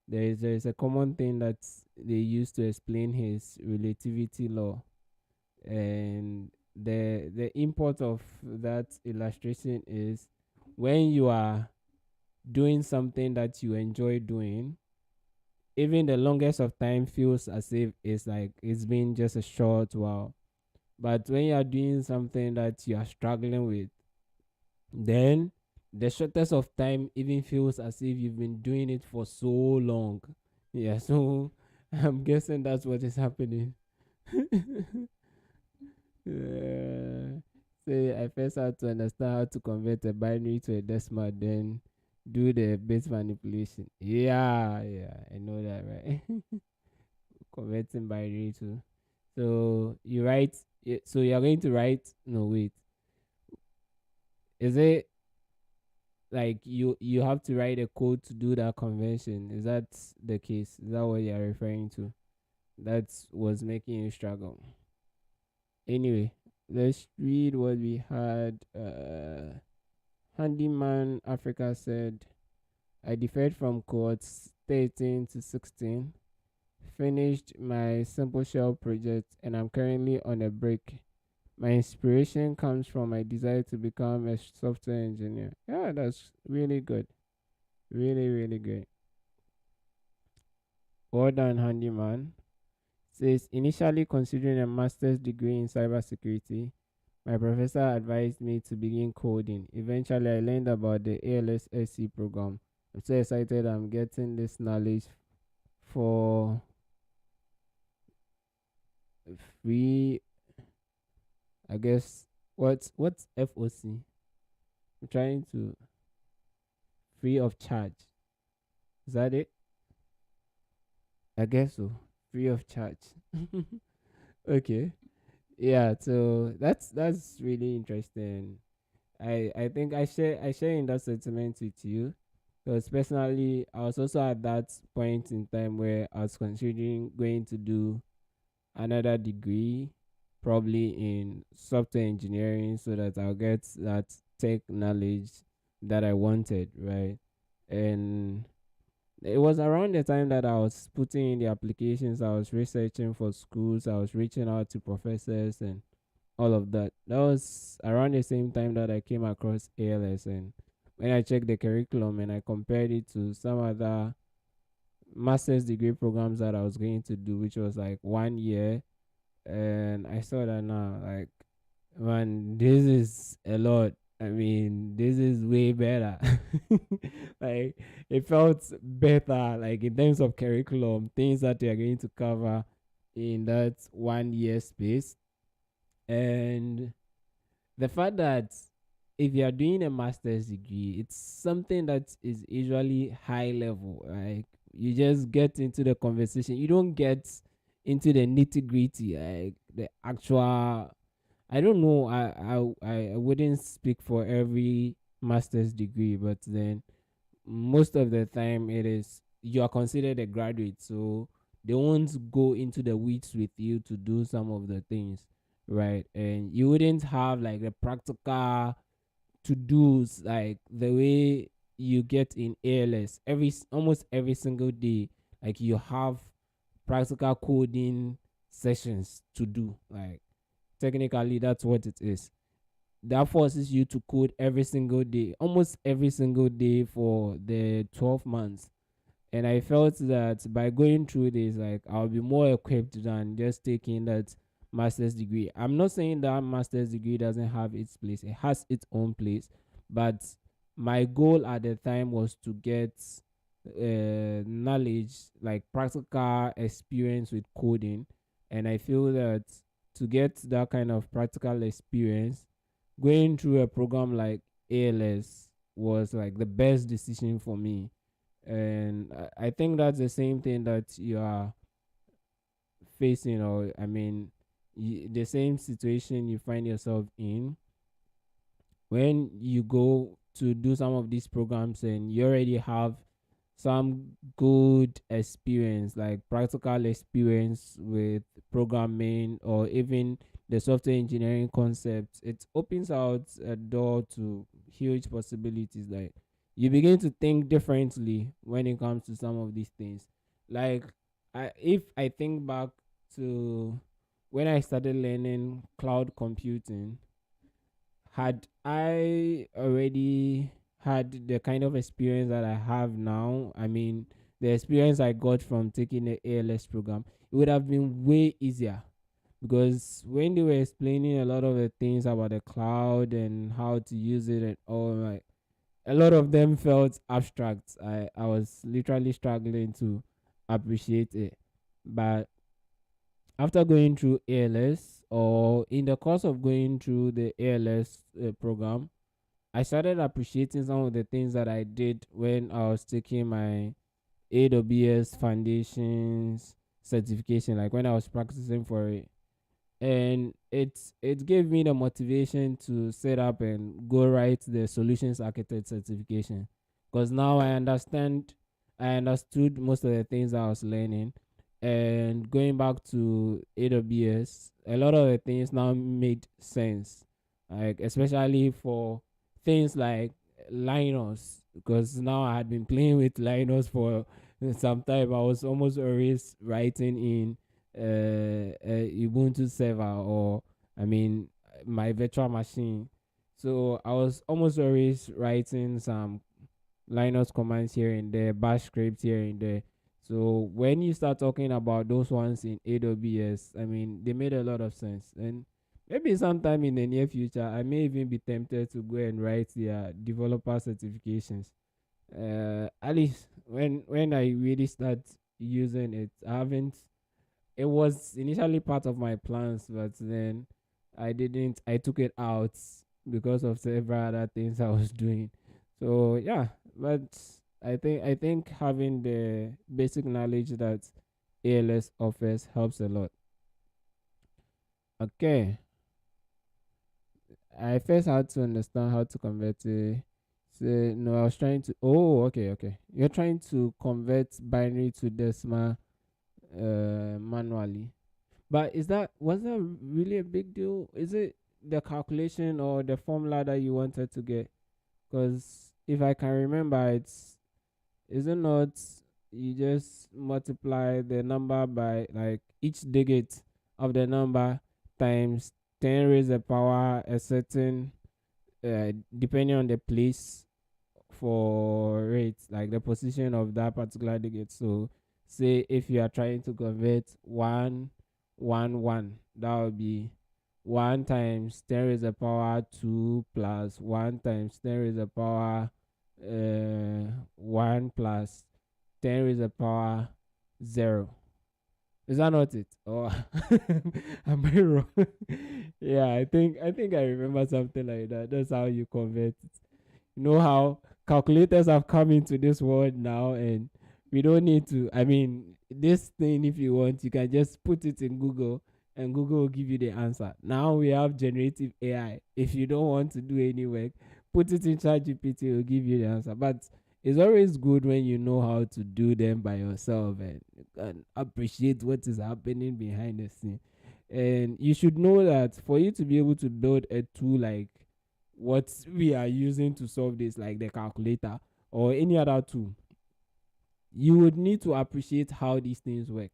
there is a common thing that they use to explain his relativity law, and the import of that illustration is when you are doing something that you enjoy doing, even the longest of time feels as if it's like it's been just a short while. But when you are doing something that you are struggling with, then the shortest of time even feels as if you've been doing it for so long. Yeah, so I'm guessing that's what is happening. Yeah. So I first had to understand how to convert a binary to a decimal, then do the base manipulation. Yeah, yeah, I know that, right? Converting binary to. So you write. So you're going to write. No, wait. Is it like you have to write a code to do that conversion? Is that the case? Is that what you're referring to? That was making you struggle. Anyway, let's read what we had. Handyman Africa said, I deferred from cohorts 13 to 16, finished my simple shell project, and I'm currently on a break. My inspiration comes from my desire to become a software engineer. Yeah, that's really good. Really, really great. Well done, Handyman. Says, initially considering a master's degree in cybersecurity, my professor advised me to begin coding. Eventually, I learned about the ALSSC program. I'm so excited I'm getting this knowledge for free. I guess what's FOC? I'm trying to free of charge. Is that it? I guess so. Free of charge. Okay. Yeah, so that's really interesting. I think I share in that sentiment with you, because personally I was also at that point in time where I was considering going to do another degree, probably in software engineering, so that I'll get that tech knowledge that I wanted, right? And it was around the time that I was putting in the applications, I was researching for schools, I was reaching out to professors and all of that. That was around the same time that I came across ALS, and when I checked the curriculum and I compared it to some other master's degree programs that I was going to do, which was like 1 year, and I saw that now, like, man, this is a lot. I mean, this is way better. Like, it felt better, like in terms of curriculum, things that they are going to cover in that 1 year space. And the fact that if you are doing a master's degree, it's something that is usually high level. Like, you just get into the conversation. You don't get into the nitty gritty, like the actual. I don't know. I wouldn't speak for every master's degree, but then most of the time it is you are considered a graduate, so they won't go into the weeds with you to do some of the things, right? And you wouldn't have like the practical to do's like the way you get in ALS almost every single day. Like, you have practical coding sessions to do, like technically that's what it is. That forces you to code every single day, almost every single day for the 12 months. And I felt that by going through this, like, I'll be more equipped than just taking that master's degree. I'm not saying that master's degree doesn't have its place, it has its own place. But my goal at the time was to get knowledge, like practical experience with coding. And I feel that to get that kind of practical experience, going through a program like ALS was like the best decision for me. And I think that's the same thing that you are facing, or I mean, the same situation you find yourself in when you go to do some of these programs and you already have some good experience, like practical experience with programming or even the software engineering concepts. It opens out a door to huge possibilities. Like, you begin to think differently when it comes to some of these things. Like, if I think back to when I started learning cloud computing, had I already had the kind of experience that I have now, I mean, the experience I got from taking the ALS program, it would have been way easier. Because when they were explaining a lot of the things about the cloud and how to use it and all, like, a lot of them felt abstract. I was literally struggling to appreciate it. But after going through ALS, or in the course of going through the ALS program, I started appreciating some of the things that I did when I was taking my AWS Foundations certification, like when I was practicing for it. And it gave me the motivation to set up and go write the solutions architect certification, because now I understood most of the things I was learning. And going back to AWS, a lot of the things now made sense, like especially for things like Linux, because now I had been playing with Linux for some time. I was almost always writing in Ubuntu server, or I mean my virtual machine. So I was almost always writing some Linux commands here and there, bash scripts here and there. So when you start talking about those ones in AWS, I mean, they made a lot of sense. And maybe sometime in the near future, I may even be tempted to go and write their developer certifications. At least when I really start using it, I haven't. It was initially part of my plans, but then I didn't. I took it out because of several other things I was doing. So yeah, but I think having the basic knowledge that ALS offers helps a lot. Okay, I first had to understand how to convert it. So no, I was trying to. Oh, okay, okay. You're trying to convert binary to decimal manually. But was that really a big deal? Is it the calculation or the formula that you wanted to get? Because if I can remember, is it not you just multiply the number by, like, each digit of the number times 10 raised the power a certain, depending on the place for it, like the position of that particular digit. So say if you are trying to convert 1 1 1, that would be 1 times 10 raised the power 2 plus 1 times 10 raised the power 1 plus 10 raised the power 0. Is that not it? Or am I wrong? Yeah, I think I remember something like that. That's how you convert it. You know how calculators have come into this world now, and we don't need to. I mean, this thing, if you want, you can just put it in Google, and Google will give you the answer. Now we have generative AI. If you don't want to do any work, put it in ChatGPT, it will give you the answer. But it's always good when you know how to do them by yourself, and you can appreciate what is happening behind the scene. And you should know that for you to be able to build a tool like what we are using to solve this, like the calculator or any other tool, you would need to appreciate how these things work.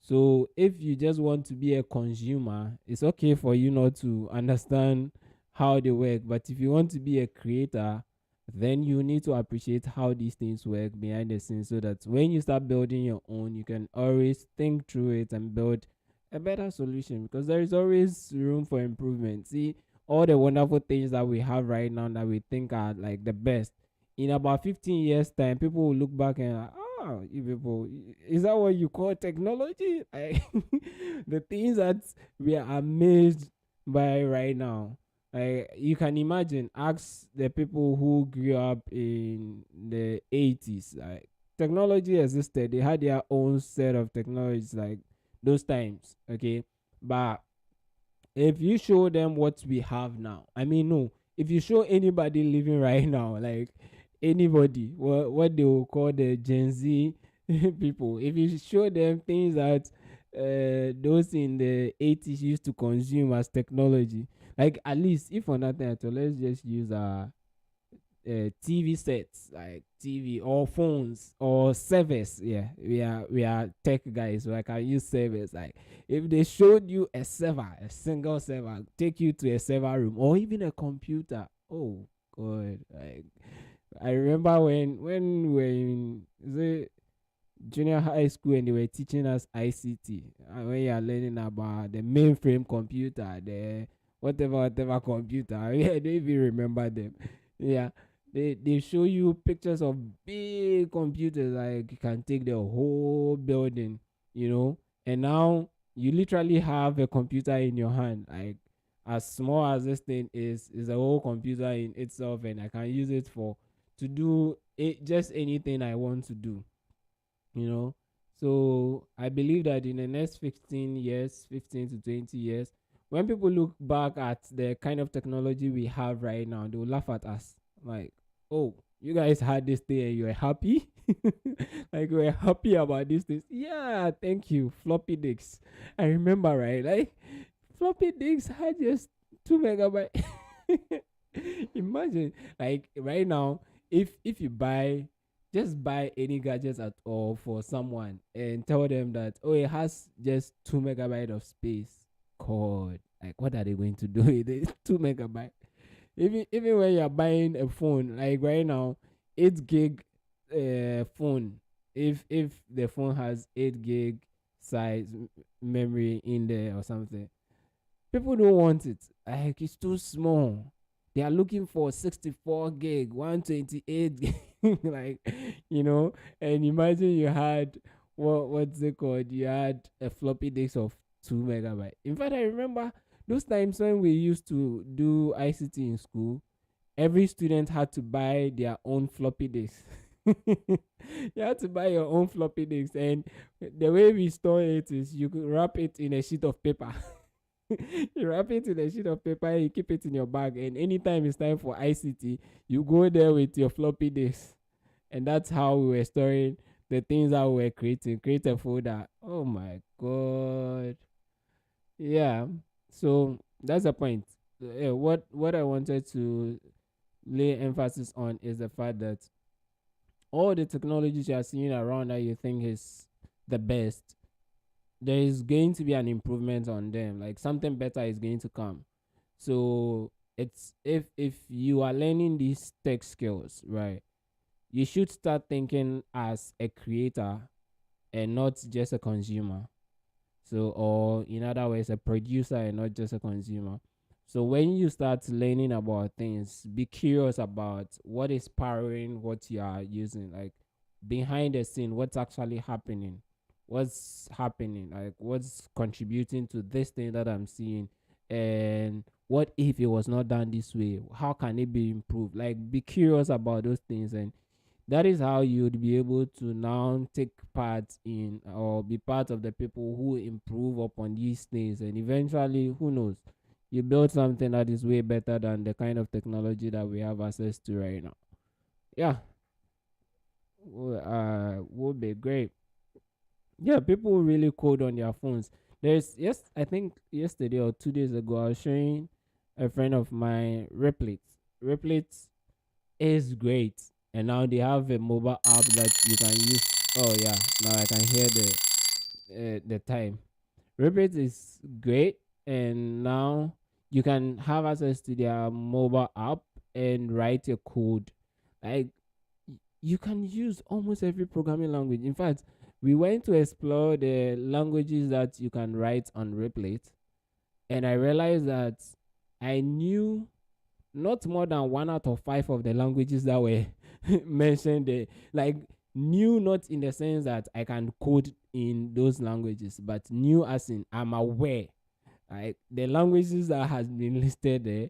So if you just want to be a consumer, it's okay for you not to understand how they work. But if you want to be a creator, then you need to appreciate how these things work behind the scenes, so that when you start building your own, you can always think through it and build a better solution, because there is always room for improvement. See, all the wonderful things that we have right now that we think are like the best, in about 15 years time, people will look back and like, oh, you people, is that what you call technology? The things that we are amazed by right now, like you can imagine, ask the people who grew up in the 80s, like technology existed, they had their own set of technologies like those times, okay? But if you show them what we have now, I mean, no, if you show anybody living right now, like anybody, what they will call the Gen Z people, if you show them things that those in the 80s used to consume as technology, like at least if for nothing at all, let's just use TV sets, like TV or phones or servers. Yeah, we are tech guys, so I can use servers. Like if they showed you a server, a single server, take you to a server room or even a computer. Oh god, like I remember when we were in the junior high school and they were teaching us ICT. And when you are learning about the mainframe computer, the whatever computer, I don't even remember them. Yeah, they show you pictures of big computers, like you can take the whole building, you know. And now you literally have a computer in your hand, like as small as this thing is a whole computer in itself, and I can use it for to do it, just anything I want to do, you know. So I believe that in the next 15 years, 15 to 20 years, when people look back at the kind of technology we have right now, they will laugh at us like, oh, you guys had this thing and you were happy. Like we were happy about this thing. Yeah, thank you. Floppy disks, I remember, right? Like floppy disks had just 2 megabyte. Imagine, like right now, if you buy, just buy any gadgets at all for someone and tell them that, oh, it has just 2 megabyte of space. God, like what are they going to do with it? 2 megabyte. Even when you're buying a phone, like right now, 8 gig phone. If the phone has 8 gig size memory in there or something, people don't want it. Like it's too small. They are looking for 64 gig, 128 gig. Like, you know, and imagine you had what's it called? You had a floppy disk of 2 megabyte. In fact, I remember those times when we used to do ICT in school, every student had to buy their own floppy disk. You had to buy your own floppy disk, and the way we store it is you could wrap it in a sheet of paper. You wrap it in a sheet of paper, you keep it in your bag, and anytime it's time for ICT, you go there with your floppy disk. And that's how we were storing the things that we were creating. Create a folder. Oh my god. Yeah. So that's the point. What I wanted to lay emphasis on is the fact that all the technologies you are seeing around that you think is the best, there is going to be an improvement on them. Like something better is going to come. So it's, if you are learning these tech skills, right, you should start thinking as a creator and not just a consumer. So, or in other words, a producer and not just a consumer. So when you start learning about things, be curious about what is powering what you are using, like behind the scene, what's actually happening, what's happening, like what's contributing to this thing that I'm seeing, and what if it was not done this way? How can it be improved? Like be curious about those things, and that is how you'd be able to now take part in or be part of the people who improve upon these things, and eventually, who knows, you build something that is way better than the kind of technology that we have access to right now. Yeah, would be great. Yeah, people really code on their phones. There's, yes, I think yesterday or 2 days ago, I was showing a friend of mine Replit. Replit is great, and now they have a mobile app that you can use. Oh yeah, now I can hear the time. Repeat is great, and now you can have access to their mobile app and write a code. Like you can use almost every programming language. In fact, we went to explore the languages that you can write on Replit, and I realized that I knew not more than 1 out of 5 of the languages that were mentioned there. Like, new not in the sense that I can code in those languages, but new as in I'm aware. Like the languages that has been listed there,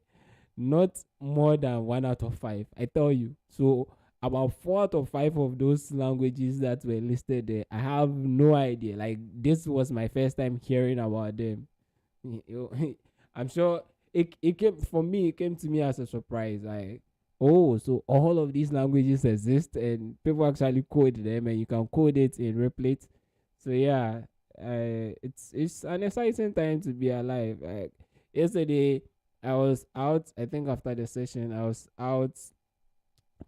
not more than 1 out of 5. I tell you. So about 4 out of 5 of those languages that were listed there, I have no idea. Like this was my first time hearing about them. I'm sure it came for me. It came to me as a surprise. Like, oh, so all of these languages exist, and people actually code them, and you can code it in Replit. So yeah, it's an exciting time to be alive. Like yesterday, I was out. I think after the session, I was out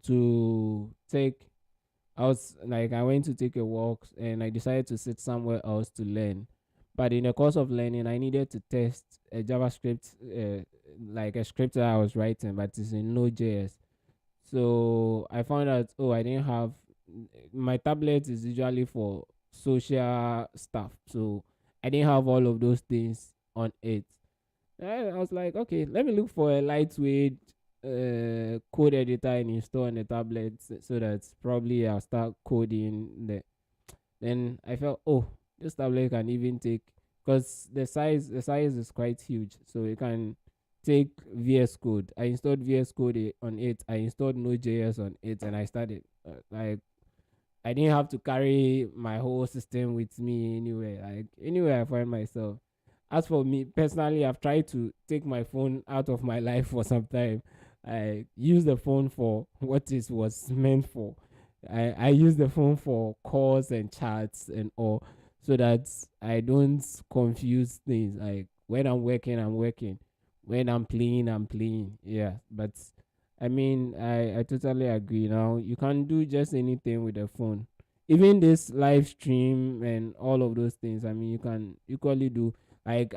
to take. I went to take a walk, and I decided to sit somewhere else to learn. But in the course of learning, I needed to test a JavaScript, like a script that I was writing, but it's in Node.js. So I found out, oh, I didn't have my tablet is usually for social stuff. So I didn't have all of those things on it. I was like, okay, let me look for a lightweight code editor and install on the tablet so that probably I'll start coding the. Then I felt, oh, this tablet can even take, because the size is quite huge, so it can take VS Code. I installed VS Code on it. I installed Node.js on it, and I started. Like I didn't have to carry my whole system with me anywhere. Like anywhere I find myself. As for me personally, I've tried to take my phone out of my life for some time. I use the phone for what it was meant for. I use the phone for calls and chats and all, so that I don't confuse things. Like when I'm working, I'm working. When I'm playing, I'm playing. Yeah. But I mean, I totally agree. Now you can do just anything with the phone. Even this live stream and all of those things. I mean, you can equally do. Like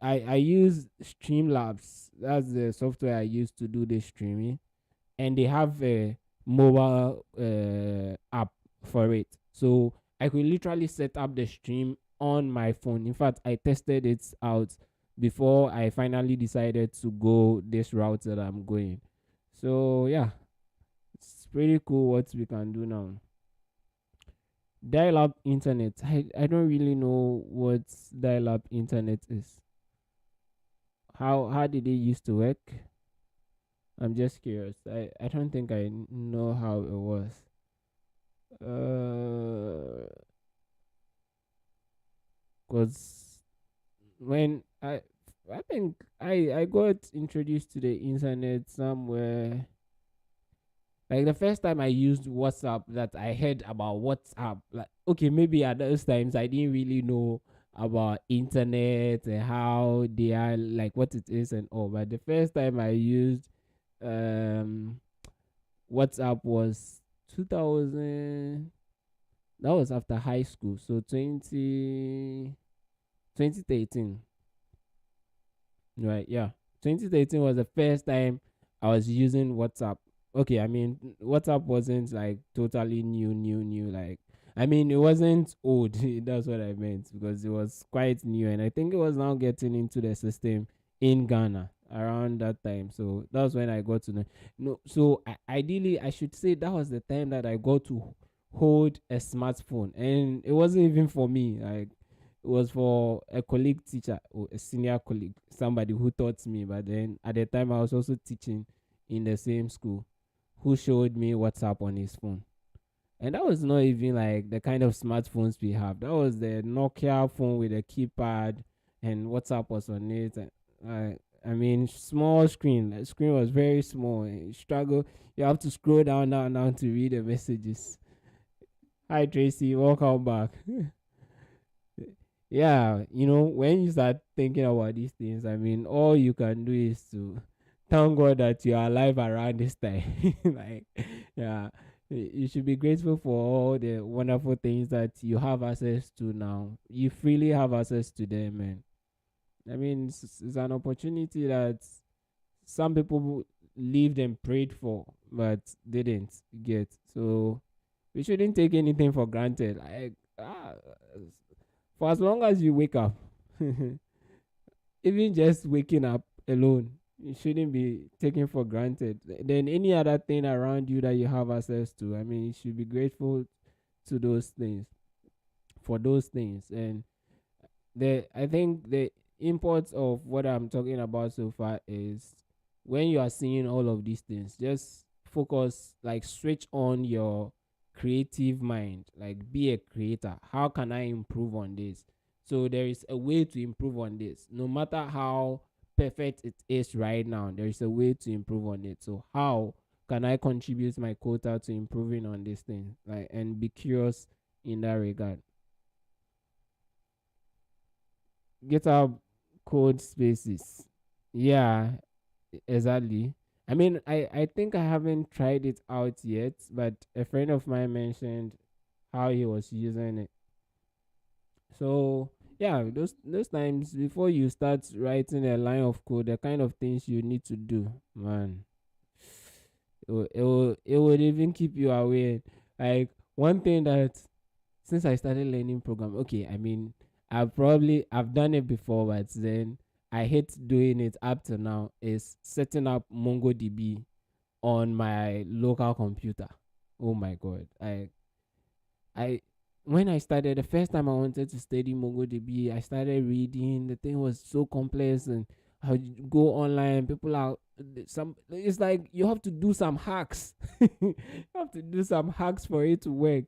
I use Streamlabs. That's the software I use to do the streaming, and they have a mobile app for it. So I could literally set up the stream on my phone. In fact, I tested it out before I finally decided to go this route that I'm going. So yeah, it's pretty cool what we can do now. Dial up internet. I don't really know what dial up internet is. How did it used to work? I'm just curious. I don't think I know how it was. Cause when I think I got introduced to the internet somewhere. Like the first time I used WhatsApp, that I heard about WhatsApp. Like okay, maybe at those times I didn't really know about internet and how they are, like what it is and all. But the first time I used um WhatsApp was 2000. That was after high school, so 2013. Right, yeah. 2013 was the first time I was using WhatsApp. Okay, I mean, WhatsApp wasn't like totally new. Like, I mean, it wasn't old. That's what I meant, because it was quite new, and I think it was now getting into the system in Ghana around that time. So that was when I got to know. No, so ideally, I should say that was the time that I got to hold a smartphone, and it wasn't even for me. Like, it was for a colleague teacher, or a senior colleague, somebody who taught me. But then at the time, I was also teaching in the same school, who showed me WhatsApp on his phone. And that was not even like the kind of smartphones we have. That was the Nokia phone with a keypad, and WhatsApp was on it. And I mean, small screen. The screen was very small. And you struggle. You have to scroll down to read the messages. Hi Tracy, welcome back. Yeah, when you start thinking about these things, I mean, all you can do is to thank God that you are alive around this time. Like, yeah, You should be grateful for all the wonderful things that you have access to now. You freely have access to them, man. I mean, it's an opportunity that some people lived and prayed for, but didn't get. So we shouldn't take anything for granted. Like, for as long as you wake up, even just waking up alone, it shouldn't be taken for granted. Then any other thing around you that you have access to, I mean, you should be grateful to those things, for those things. And I think the import of what I'm talking about so far is when you are seeing all of these things, just focus, like switch on your creative mind, like be a creator. How can I improve on this? So there is a way to improve on this. No matter how perfect it is right now, there is a way to improve on it. So how can I contribute my quota to improving on this thing? Like, and be curious in that regard. GitHub code spaces. Yeah, exactly. I mean, I think I haven't tried it out yet, but a friend of mine mentioned how he was using it. So yeah, those times before you start writing a line of code, the kind of things you need to do, man, it would even keep you away. Like one thing that since I started learning program, okay, I mean, I've done it before, but then I hate doing it up to now. Is setting up MongoDB on my local computer. Oh my god, I when I started the first time I wanted to study MongoDB, I started reading. The thing was so complex, and I would go online. People are some. It's like you have to do some hacks. You have to do some hacks for it to work.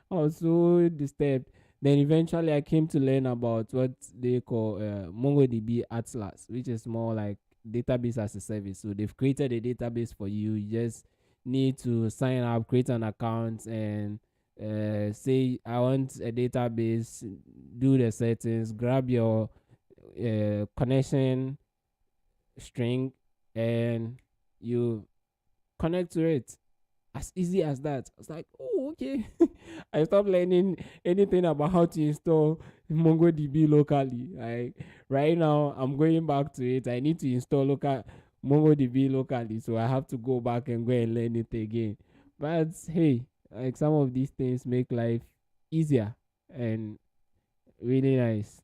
I was so disturbed. Then eventually I came to learn about what they call MongoDB Atlas, which is more like database as a service. So they've created a database for you. You just need to sign up, create an account, and say I want a database, do the settings, grab your connection string, and you connect to it. As easy as that. I was like, oh, okay. I stopped learning anything about how to install MongoDB locally. Like right now, I'm going back to it. I need to install local MongoDB locally, so I have to go back and go and learn it again. But hey, like some of these things make life easier and really nice.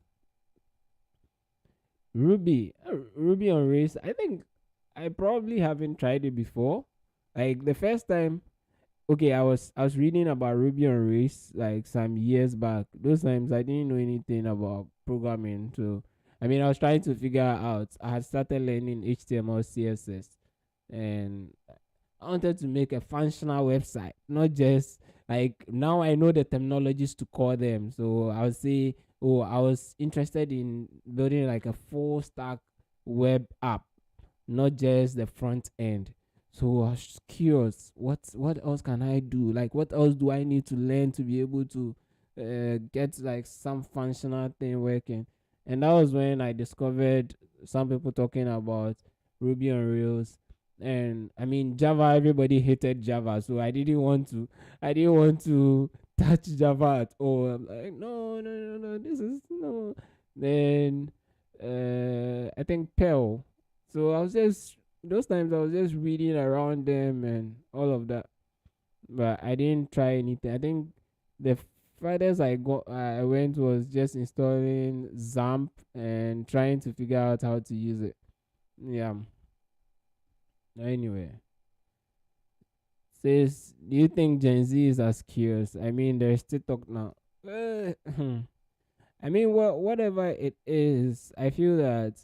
Ruby on Rails. I think I probably haven't tried it before. Like the first time, okay, I was reading about Ruby on Rails like some years back. Those times I didn't know anything about programming, so I mean I was trying to figure out. I had started learning HTML, CSS, and I wanted to make a functional website, not just like now I know the terminologies to call them. So I would say, oh, I was interested in building like a full stack web app, not just the front end. So I was curious, what else can I do? Like, what else do I need to learn to be able to get like some functional thing working? And that was when I discovered some people talking about Ruby on Rails. And I mean Java, everybody hated Java, so I didn't want to touch Java at all. I'm like, no, no, no, no, this is no. Then I think Perl. So I was just those times I was just reading around them and all of that, but I didn't try anything. I think the farthest I went was just installing Zamp and trying to figure out how to use it. Yeah. Anyway, says, do you think Gen Z is as curious? I mean, there's TikTok now. I mean, whatever it is, I feel that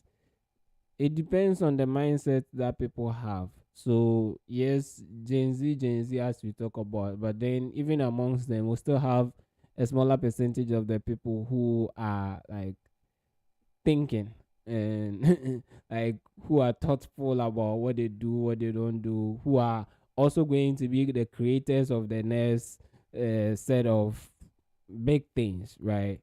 it depends on the mindset that people have. So yes, Gen Z as we talk about, but then even amongst them, we still have a smaller percentage of the people who are like thinking and like who are thoughtful about what they do, what they don't do, who are also going to be the creators of the next set of big things, right?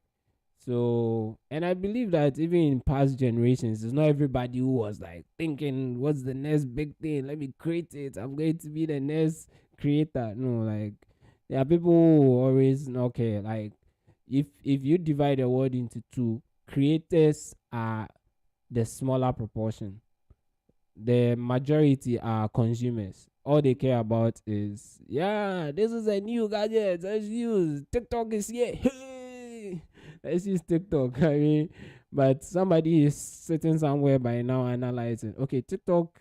So, and I believe that even in past generations, it's not everybody who was like thinking, what's the next big thing? Let me create it. I'm going to be the next creator. No, like there are people who always okay. Like if you divide the world into two, creators are the smaller proportion. The majority are consumers. All they care about is, yeah, this is a new gadget. Let's use TikTok is here. Hey, let's use TikTok. I mean, but somebody is sitting somewhere by now analyzing. Okay, TikTok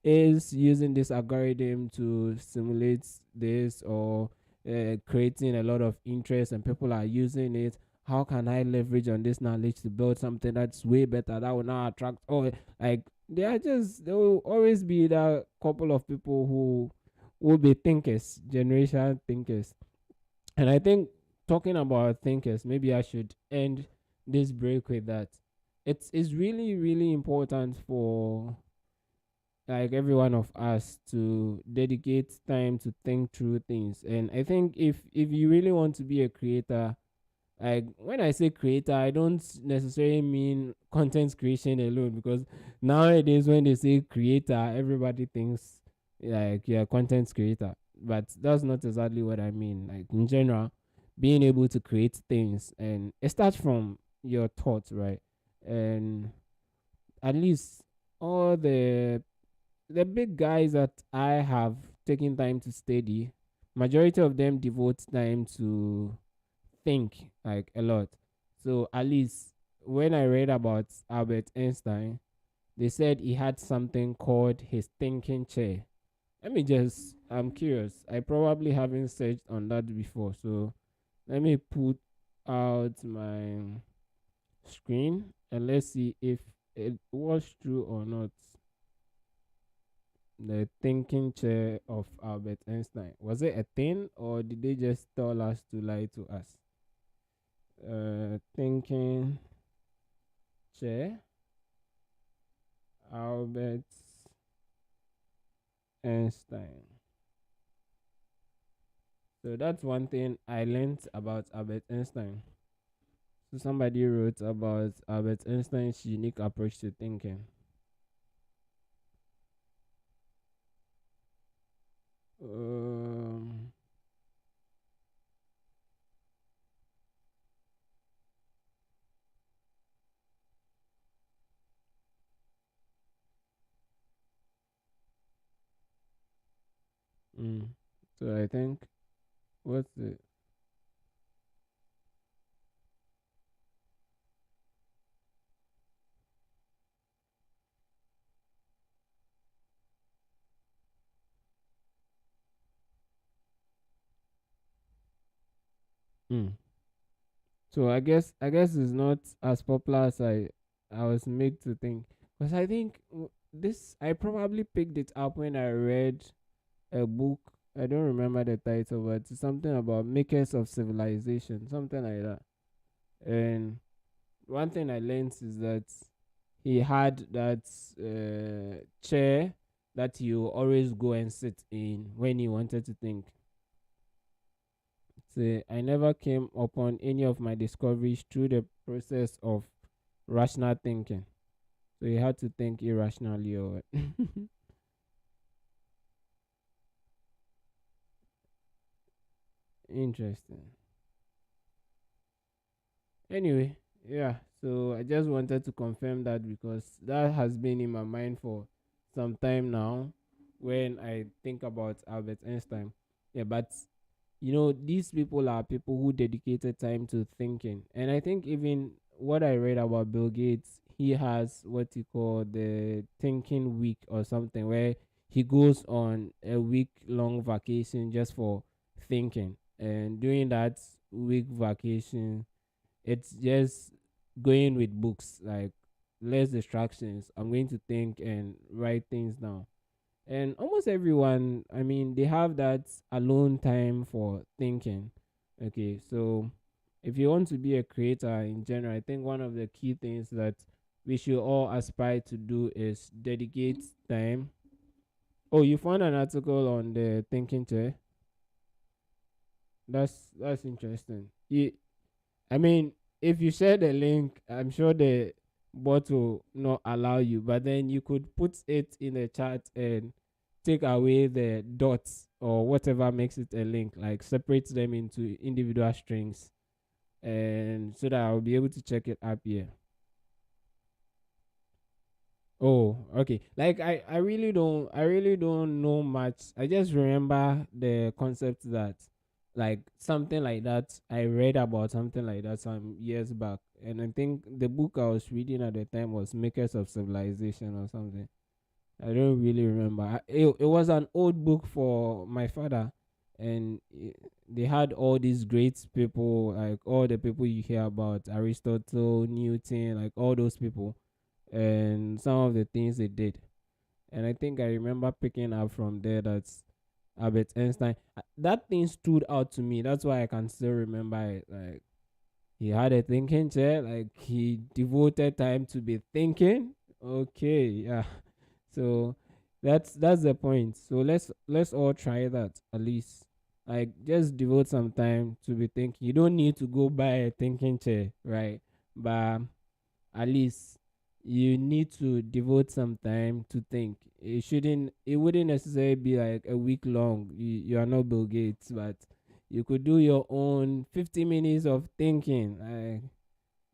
is using this algorithm to simulate this or creating a lot of interest, and people are using it. How can I leverage on this knowledge to build something that's way better that will now attract? Oh, like there will always be that couple of people who will be thinkers, generation thinkers. And I think, talking about thinkers, maybe I should end this break with that. It's really really important for like every one of us to dedicate time to think through things. And I think if you really want to be a creator, like when I say creator, I don't necessarily mean content creation alone, because nowadays when they say creator, everybody thinks like you're a content creator, but that's not exactly what I mean. Like in general, being able to create things, and it starts from your thoughts, right? And at least all the big guys that I have taken time to study, majority of them devote time to think like a lot. So at least when I read about Albert Einstein, they said he had something called his thinking chair. I'm curious. I probably haven't searched on that before. So let me put out my screen and let's see if it was true or not. The thinking chair of Albert Einstein. Was it a thing, or did they just tell us to lie to us? Thinking chair, Albert Einstein. So that's one thing I learned about Albert Einstein. So somebody wrote about Albert Einstein's unique approach to thinking. Um, mm, so I think what's the mm. So I guess it's not as popular as I was made to think. Because I think this I probably picked it up when I read a book. I don't remember the title, but it's something about makers of civilization, something like that. And one thing I learned is that he had that chair that you always go and sit in when he wanted to think. So I never came upon any of my discoveries through the process of rational thinking. So you had to think irrationally or what? Interesting. Anyway, yeah. So I just wanted to confirm that because that has been in my mind for some time now when I think about Albert Einstein. Yeah, but these people are people who dedicated time to thinking. And I think even what I read about Bill Gates, he has what he call the thinking week or something, where he goes on a week long vacation just for thinking. And during that week vacation, it's just going with books, like less distractions. I'm going to think and write things down. And almost everyone, I mean, they have that alone time for thinking. Okay, so if you want to be a creator in general, I think one of the key things that we should all aspire to do is dedicate time. Oh, you found an article on the thinking chair. That's interesting. I mean, if you share the link, I'm sure the bot will not allow you, but then you could put it in the chat and take away the dots or whatever makes it a link, like separate them into individual strings, and so that I'll be able to check it up here. Oh, okay. Like I really don't know much. I just remember the concept that, like, something like that I read about something like that some years back, and I think the book I was reading at the time was Makers of Civilization or something. I don't really remember. It was an old book for my father, and they had all these great people, like all the people you hear about, Aristotle, Newton, like all those people, and some of the things they did. And I think I remember picking up from there that Albert Einstein, that thing stood out to me. That's why I can still remember it. Like, he had a thinking chair, like he devoted time to be thinking. Okay, yeah. So that's the point. So let's all try that at least. Like, just devote some time to be thinking. You don't need to go buy a thinking chair, right? But at least you need to devote some time to think. It wouldn't necessarily be like a week long. You are not Bill Gates, but you could do your own 50 minutes of thinking.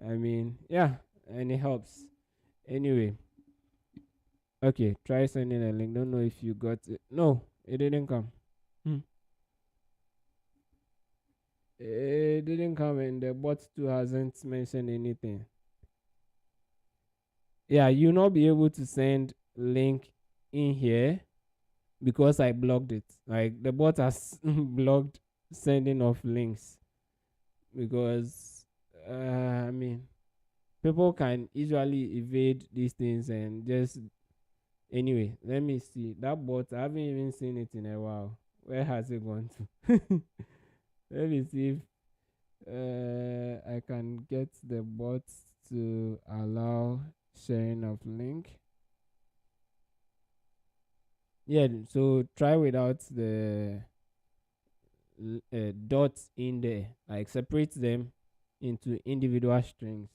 I mean, yeah, and it helps. Anyway, okay, try sending a link. Don't know if you got it. No, it didn't come. Hmm. It didn't come, and the bot too hasn't mentioned anything. Yeah, you'll not be able to send link in here because I blocked it. Like, the bot has blocked sending of links because I mean, people can usually evade these things and just, anyway. Let me see that bot. I haven't even seen it in a while. Where has it gone to? Let me see if I can get the bot to allow sharing of link. Yeah, so try without the dots in there, like separate them into individual strings.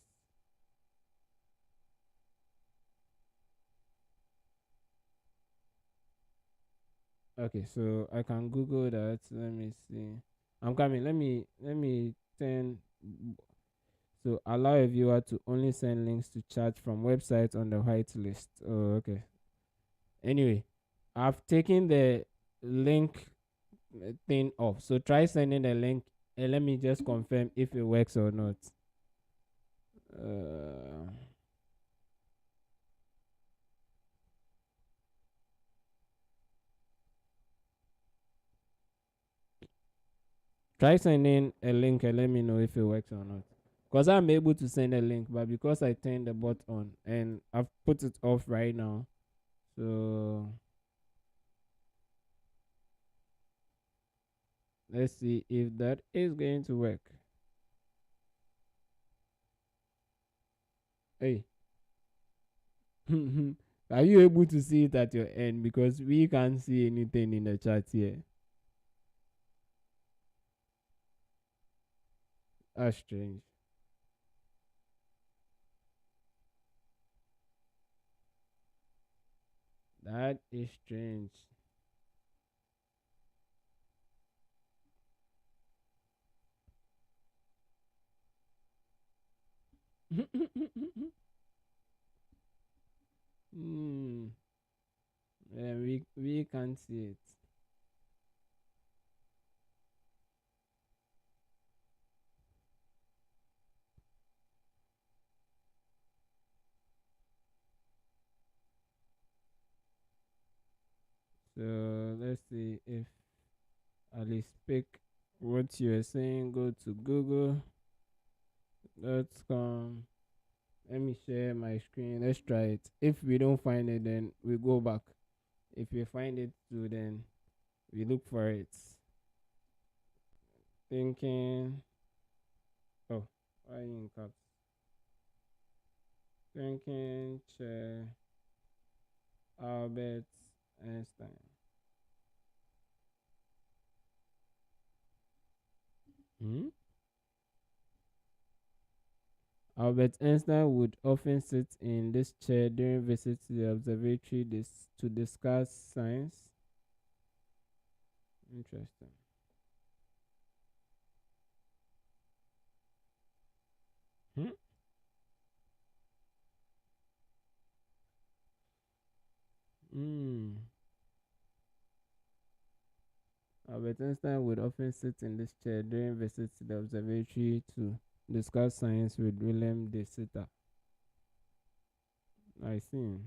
Okay, so I can Google that. Let me see. I'm coming. Let me turn. So allow a viewer to only send links to chat from websites on the whitelist. Oh, okay. Anyway, I've taken the link thing off. So try sending the link and let me just confirm if it works or not. Uh, Try sending a link and let me know if it works or not. Because I'm able to send a link, but because I turned the bot on and I've put it off right now. So let's see if that is going to work. Hey, are you able to see it at your end? Because we can't see anything in the chat here. That's strange. That is strange. Hmm. Yeah, we can't see it. So let's see if at least pick what you are saying. Go to google.com. Let me share my screen. Let's try it. If we don't find it, then we go back. If we find it too, then we look for it. Thinking. Oh, why in caps? Thinking chair Albert Einstein. Hmm? Albert Einstein would often sit in this chair during visits to the observatory to discuss science. Interesting. Hmm? Mm. Albert Einstein would often sit in this chair during visits to the observatory to discuss science with William de Sitter. I see.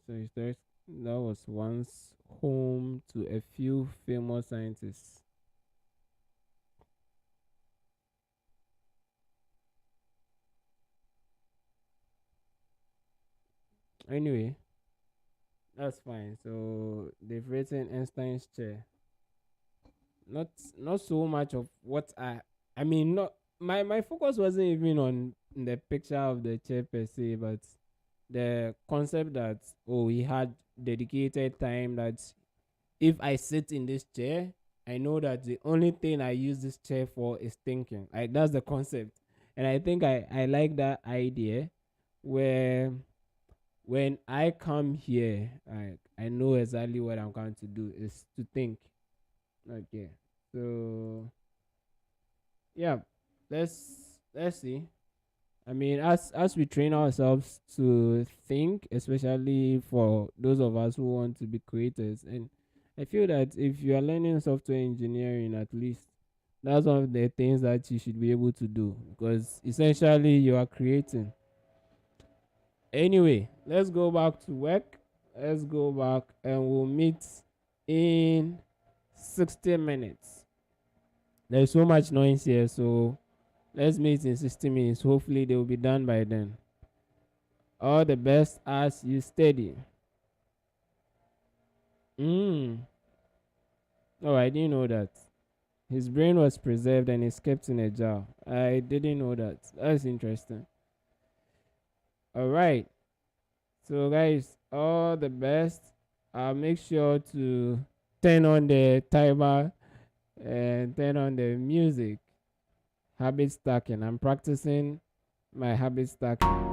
So that was once home to a few famous scientists. Anyway, that's fine. So they've written Einstein's chair. Not not so much of what I mean not my focus wasn't even on the picture of the chair per se, but the concept that, oh, he had dedicated time, that if I sit in this chair, I know that the only thing I use this chair for is thinking. Like, that's the concept. And I think I like that idea where when I come here, I know exactly what I'm going to do is to think. Okay. So yeah, let's see. I mean, as we train ourselves to think, especially for those of us who want to be creators, and I feel that if you are learning software engineering, at least that's one of the things that you should be able to do, because essentially you are creating. Anyway, let's go back to work. Let's go back and we'll meet in 60 minutes. There's so much noise here, so let's meet in 60 minutes. Hopefully, they will be done by then. All the best as you study. Mm. Oh, I didn't know that. His brain was preserved and is kept in a jar. I didn't know that. That's interesting. All right. So, guys, all the best. Make sure to turn on the timer and turn on the music. Habit stacking. I'm practicing my habit stacking.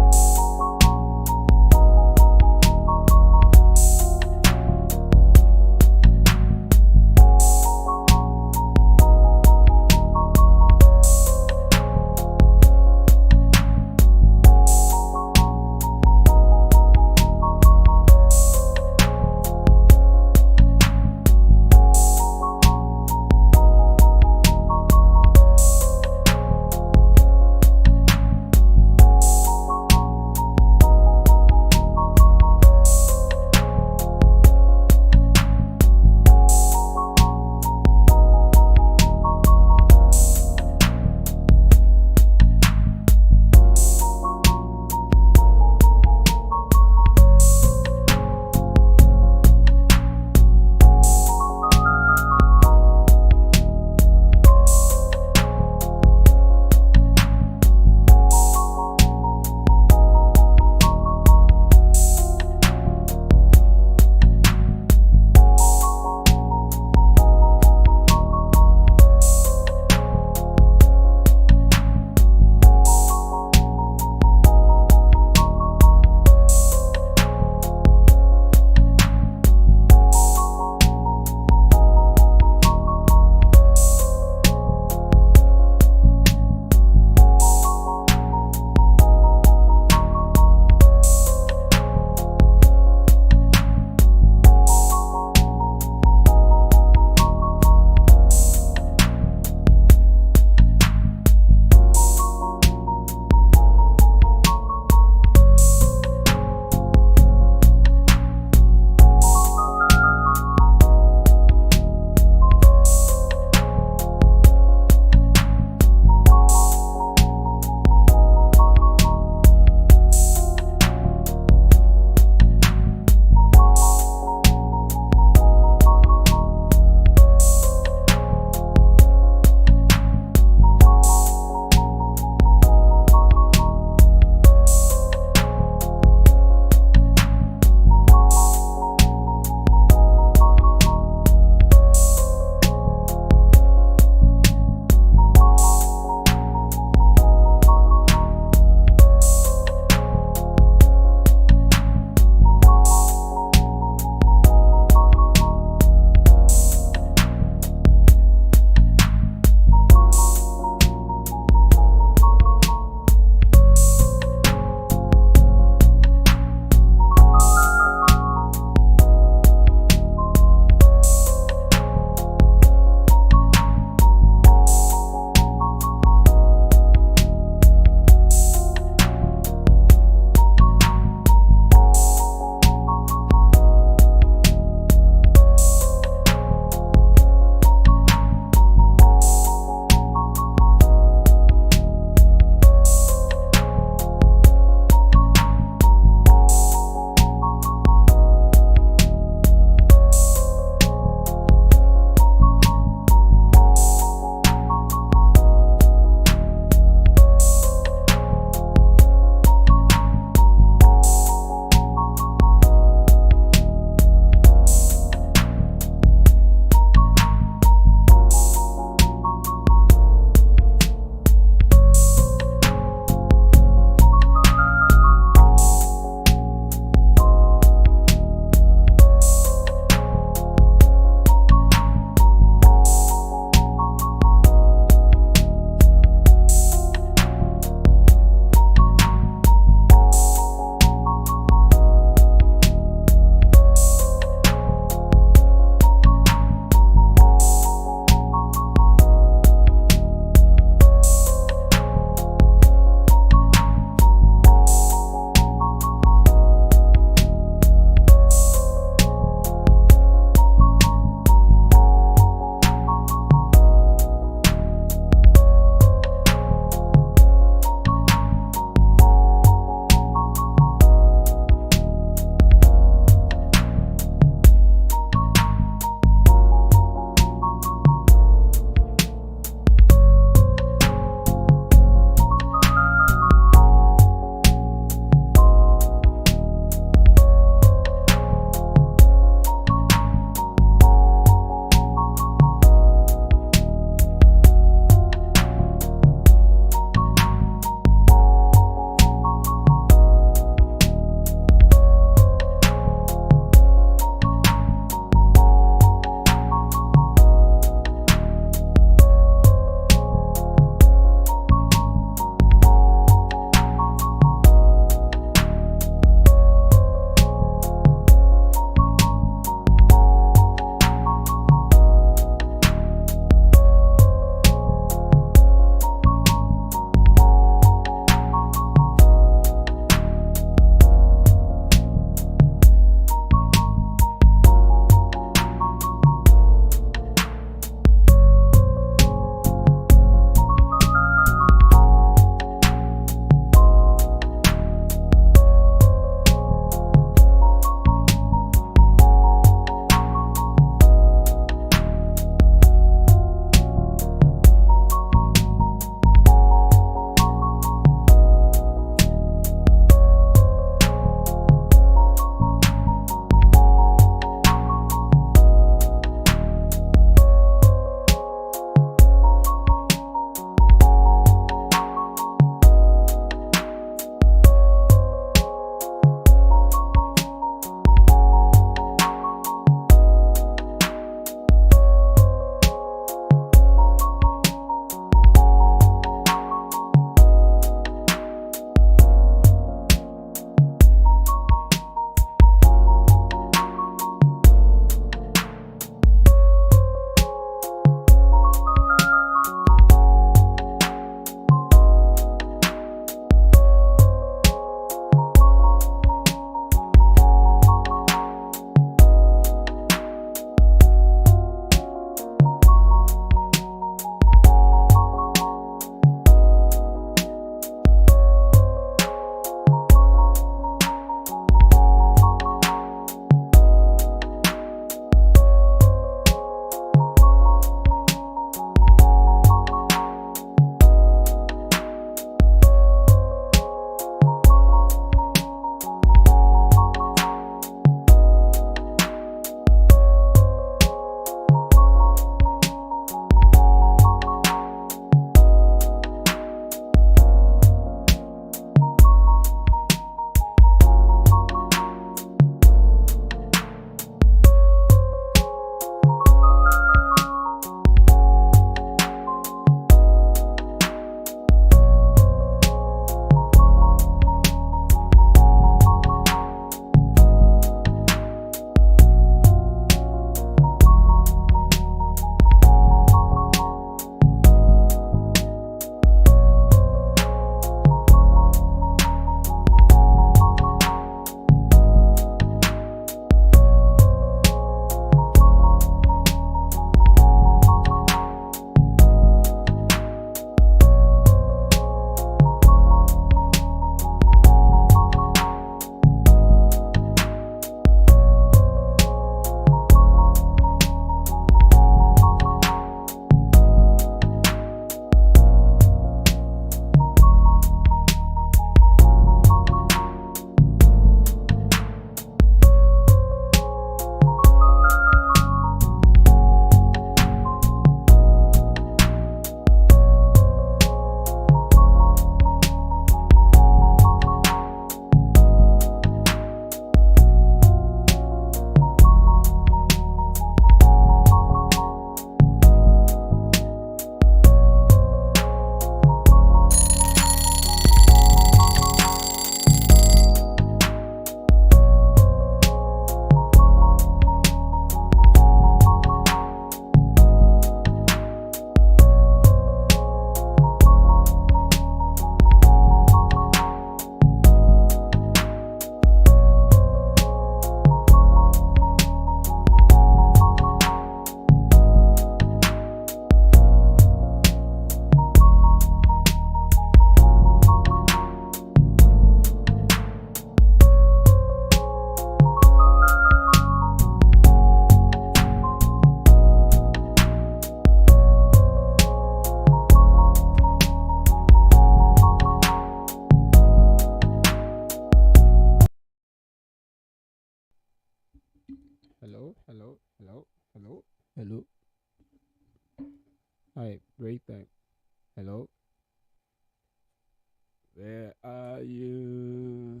Where are you?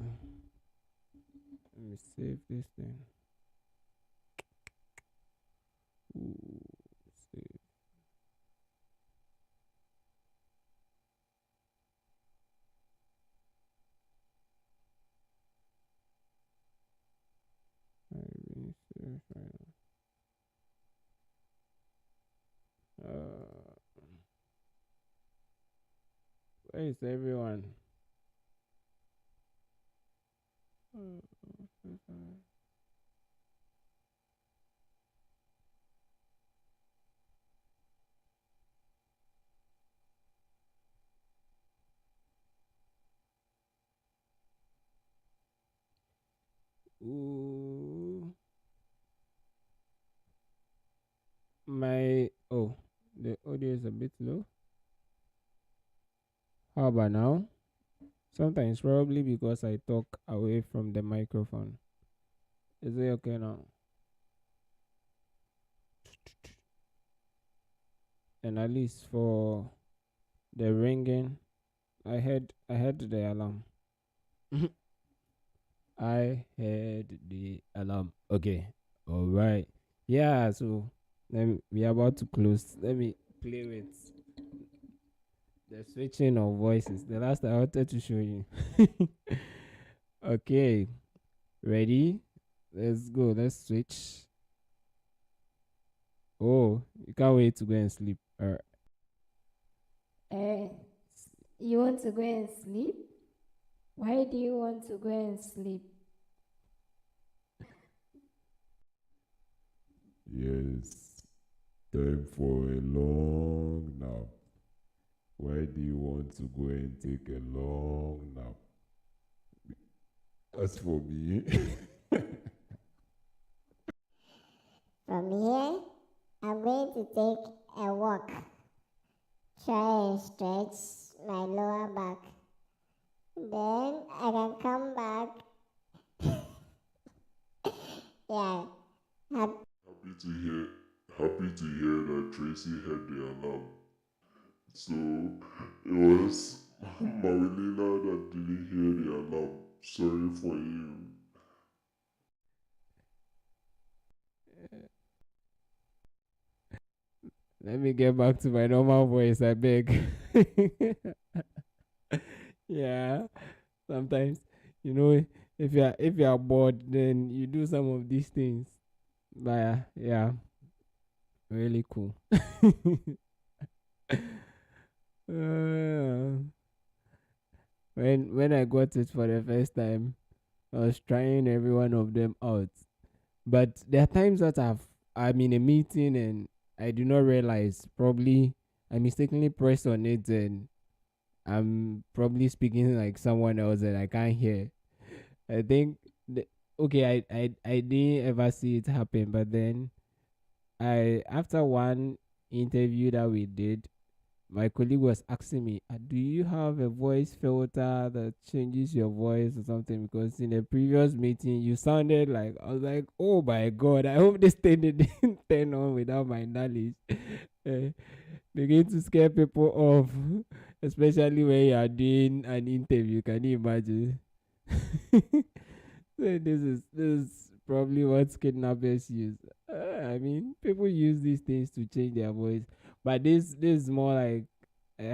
Let me save this thing. Ooh, save. I really save right now. Where is everyone? Uh, Ooh, the audio is a bit low. How about now? Sometimes probably because I talk away from the microphone. Is it okay now? And at least for the ringing, I heard the alarm. I heard the alarm. Okay. All right. Yeah, so then we are about to close. Let me play with the switching of voices. The last I wanted to show you. Okay. Ready? Let's go. Let's switch. Oh, you can't wait to go and sleep. All right. Uh, you want to go and sleep? Why do you want to go and sleep? Yes, time for a long nap. Why do you want to go and take a long nap? As for me, From here, I'm going to take a walk. Try and stretch my lower back. Then I can come back. Yeah, have happy to hear, happy to hear that Tracy had the alarm. So it was Mawilina that didn't hear the alarm. Sorry for you. Let me get back to my normal voice, I beg. Yeah. Sometimes, you know, if you are bored, then you do some of these things. But yeah, really cool. Uh, when I got it for the first time, I was trying every one of them out. But there are times that I'm in a meeting and I do not realize. Probably I mistakenly press on it and I'm probably speaking like someone else and I can't hear. I think the, okay, I didn't ever see it happen, but then I after one interview that we did, my colleague was asking me, "Do you have a voice filter that changes your voice or something?" Because in a previous meeting, you sounded like I was like, "Oh my god, I hope this thing didn't turn on without my knowledge." Eh, Begin to scare people off, especially when you are doing an interview. Can you imagine? So this is probably what kidnappers use. I mean, people use these things to change their voice, but this is more like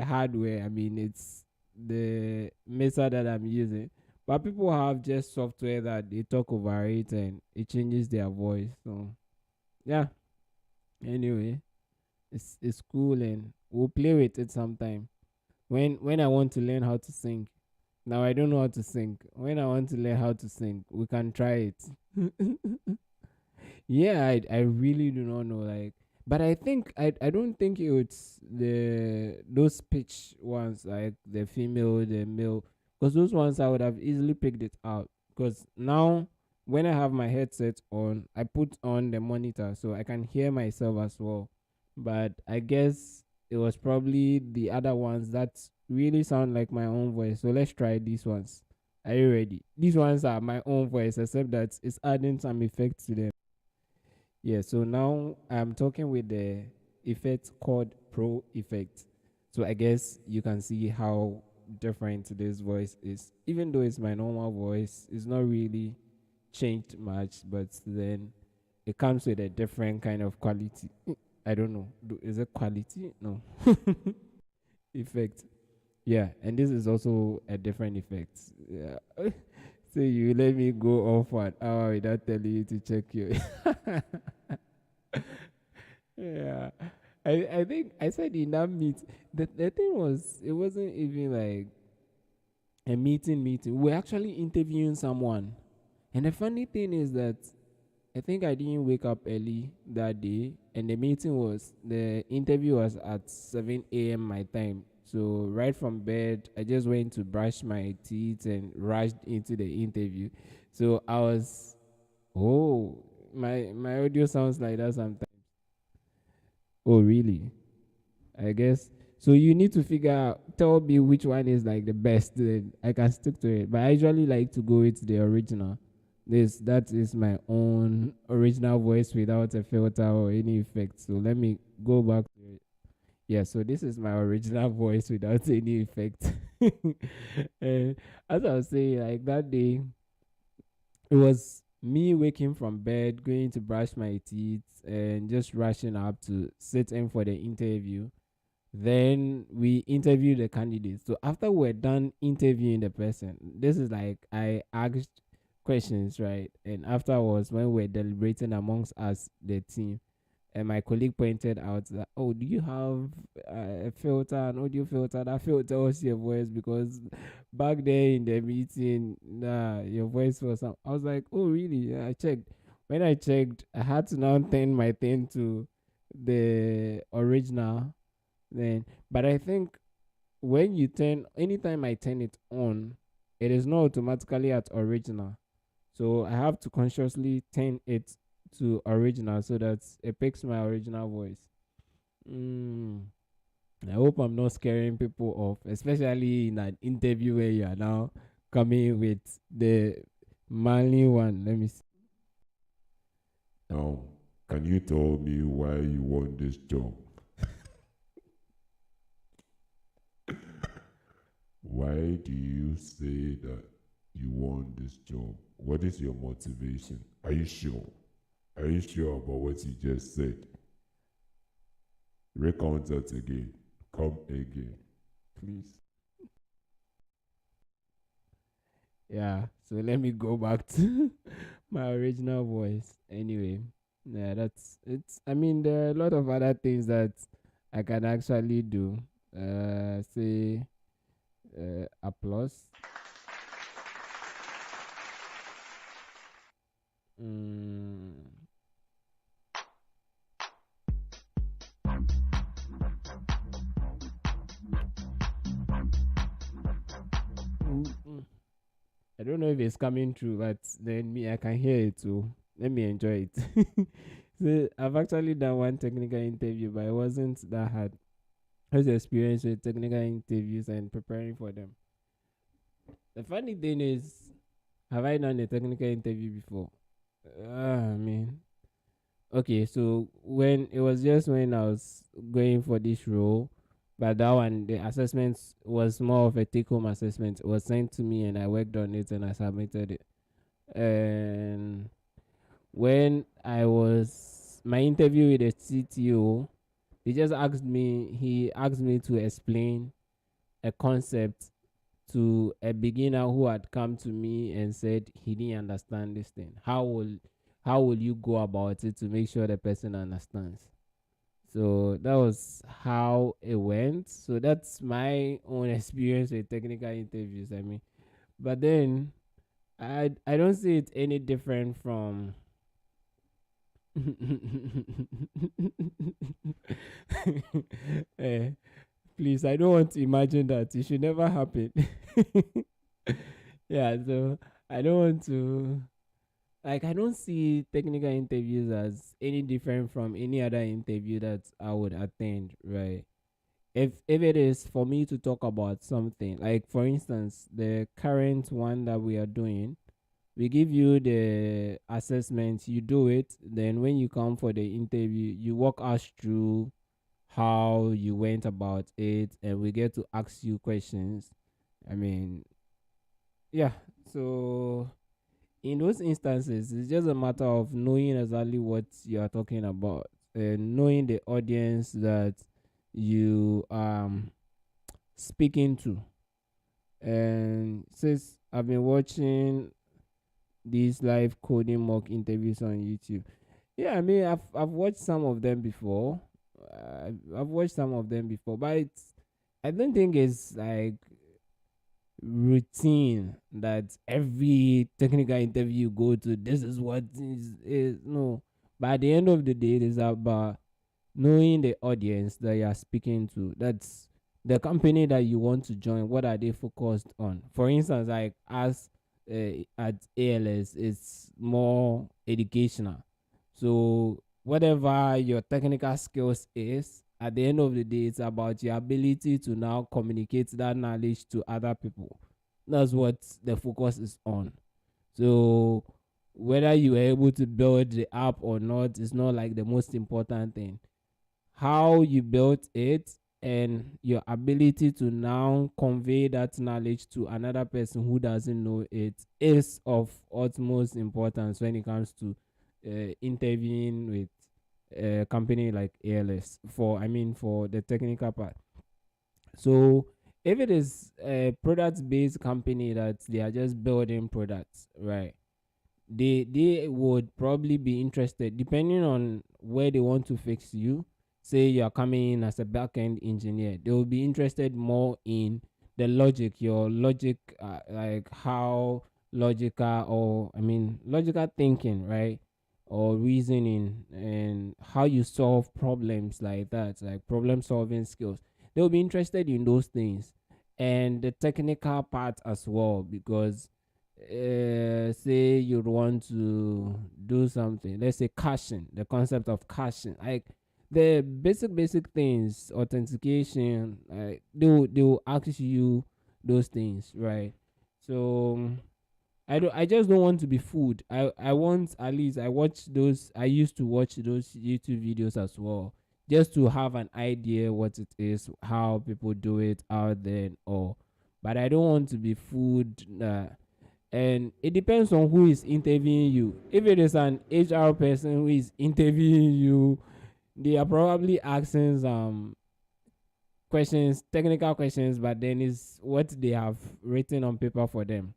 hardware. I mean, it's the method that I'm using. But people have just software that they talk over it and it changes their voice. So yeah. Anyway, it's cool and we'll play with it sometime. When I want to learn how to sing. Now I don't know how to sing. When I want to learn how to sing, we can try it. Yeah, I really do not know, like, but I think I don't think it's the those pitch ones, like the female, the male, because those ones I would have easily picked it out. Because now when I have my headset on, I put on the monitor so I can hear myself as well. But I guess it was probably the other ones that really sound like my own voice. So let's try these ones. Are you ready? These ones are my own voice, except that it's adding some effects to them. Yeah, so now I'm talking with the effect called Pro Effect. So I guess you can see how different this voice is. Even though it's my normal voice, it's not really changed much, but then it comes with a different kind of quality. I don't know. Is it quality? No. Effect. Yeah, and this is also a different effect. Yeah. So you let me go off 1 hour without telling you to check your. Yeah. I think I said in that meet the thing was it wasn't even like a meeting. We're actually interviewing someone. And the funny thing is that I think I didn't wake up early that day, and the interview was at 7 a.m. my time. So right from bed, I just went to brush my teeth and rushed into the interview. So I was, oh, my audio sounds like that sometimes. Oh, really? I guess. So you need to tell me which one is like the best. Then I can stick to it. But I usually like to go with the original. That is my own original voice without a filter or any effect. So let me go back to it. Yeah, so this is my original voice without any effect. And as I was saying, like that day, it was me waking from bed, going to brush my teeth, and just rushing up to sit in for the interview. Then we interview the candidates. So after we're done interviewing the person, this is like I asked questions, right? And afterwards, when we're deliberating amongst us, the team, and my colleague pointed out that, oh, do you have a filter, an audio filter that filters your voice? Because back there in the meeting, nah, your voice was some. I was like, oh, really? Yeah, I checked. When I checked, I had to now turn my thing to the original. Then, but I think when you anytime I turn it on, it is not automatically at original. So I have to consciously turn it to original so that it picks my original voice. Mm, I hope I'm not scaring people off, especially in an interview where you are now coming with the manly one. Let me see. Now, can you tell me why you want this job? Why do you say that you want this job? What is your motivation? Are you sure? Are you sure about what you just said? Recount that again. Come again, please. Yeah, so let me go back to my original voice. Anyway, yeah, that's it's. I mean, there are a lot of other things that I can actually do. Say, applause. Mm, mm. I don't know if it's coming through, but then me, I can hear it too. Let me enjoy it. So I've actually done one technical interview, but it wasn't that hard. I was experienced with technical interviews and preparing for them. The funny thing is, have I done a technical interview before? I mean, okay, so when it was just when I was going for this role, but that one, the assessment was more of a take home assessment. It was sent to me and I worked on it and I submitted it. And when I was my interview with the CTO, he asked me to explain a concept to a beginner who had come to me and said he didn't understand this thing. How will you go about it to make sure the person understands? So that was how it went. So that's my own experience with technical interviews. I mean, but then I don't see it any different from eh, please, I don't want to imagine that. It should never happen. Yeah, so I don't want to like I don't see technical interviews as any different from any other interview that I would attend, right? If it is for me to talk about something, like for instance, the current one that we are doing, we give you the assessment, you do it, then when you come for the interview, you walk us through how you went about it, and we get to ask you questions. I mean, yeah. So in those instances, it's just a matter of knowing exactly what you are talking about and knowing the audience that you speaking to. And since I've been watching these live coding mock interviews on YouTube, yeah, I mean, I've watched some of them before. I've watched some of them before, but I don't think it's like routine that every technical interview you go to, this is what is no. But at the end of the day, it is about knowing the audience that you are speaking to. That's the company that you want to join. What are they focused on? For instance, like us at ALS, it's more educational. So whatever your technical skills is, at the end of the day, it's about your ability to now communicate that knowledge to other people. That's what the focus is on. So whether you are able to build the app or not is not like the most important thing. How you built it and your ability to now convey that knowledge to another person who doesn't know it is of utmost importance when it comes to interviewing with a company like ALS for, I mean, for the technical part. So if it is a product based company that they are just building products, right? They would probably be interested depending on where they want to fix you. Say you are coming in as a back-end engineer, they will be interested more in the logic, your logic, like how logical, or I mean logical thinking, right? Or reasoning, and how you solve problems, like that, like problem solving skills. They'll be interested in those things, and the technical part as well, because say you want to do something, let's say caching, the concept of caching, like the basic things, authentication, like they will ask you those things, right? So I just don't want to be fooled. I want, at least I used to watch those YouTube videos as well, just to have an idea what it is, how people do it out there and all. But I don't want to be fooled. And it depends on who is interviewing you. If it is an HR person who is interviewing you, they are probably asking some questions, technical questions, but then it's what they have written on paper for them.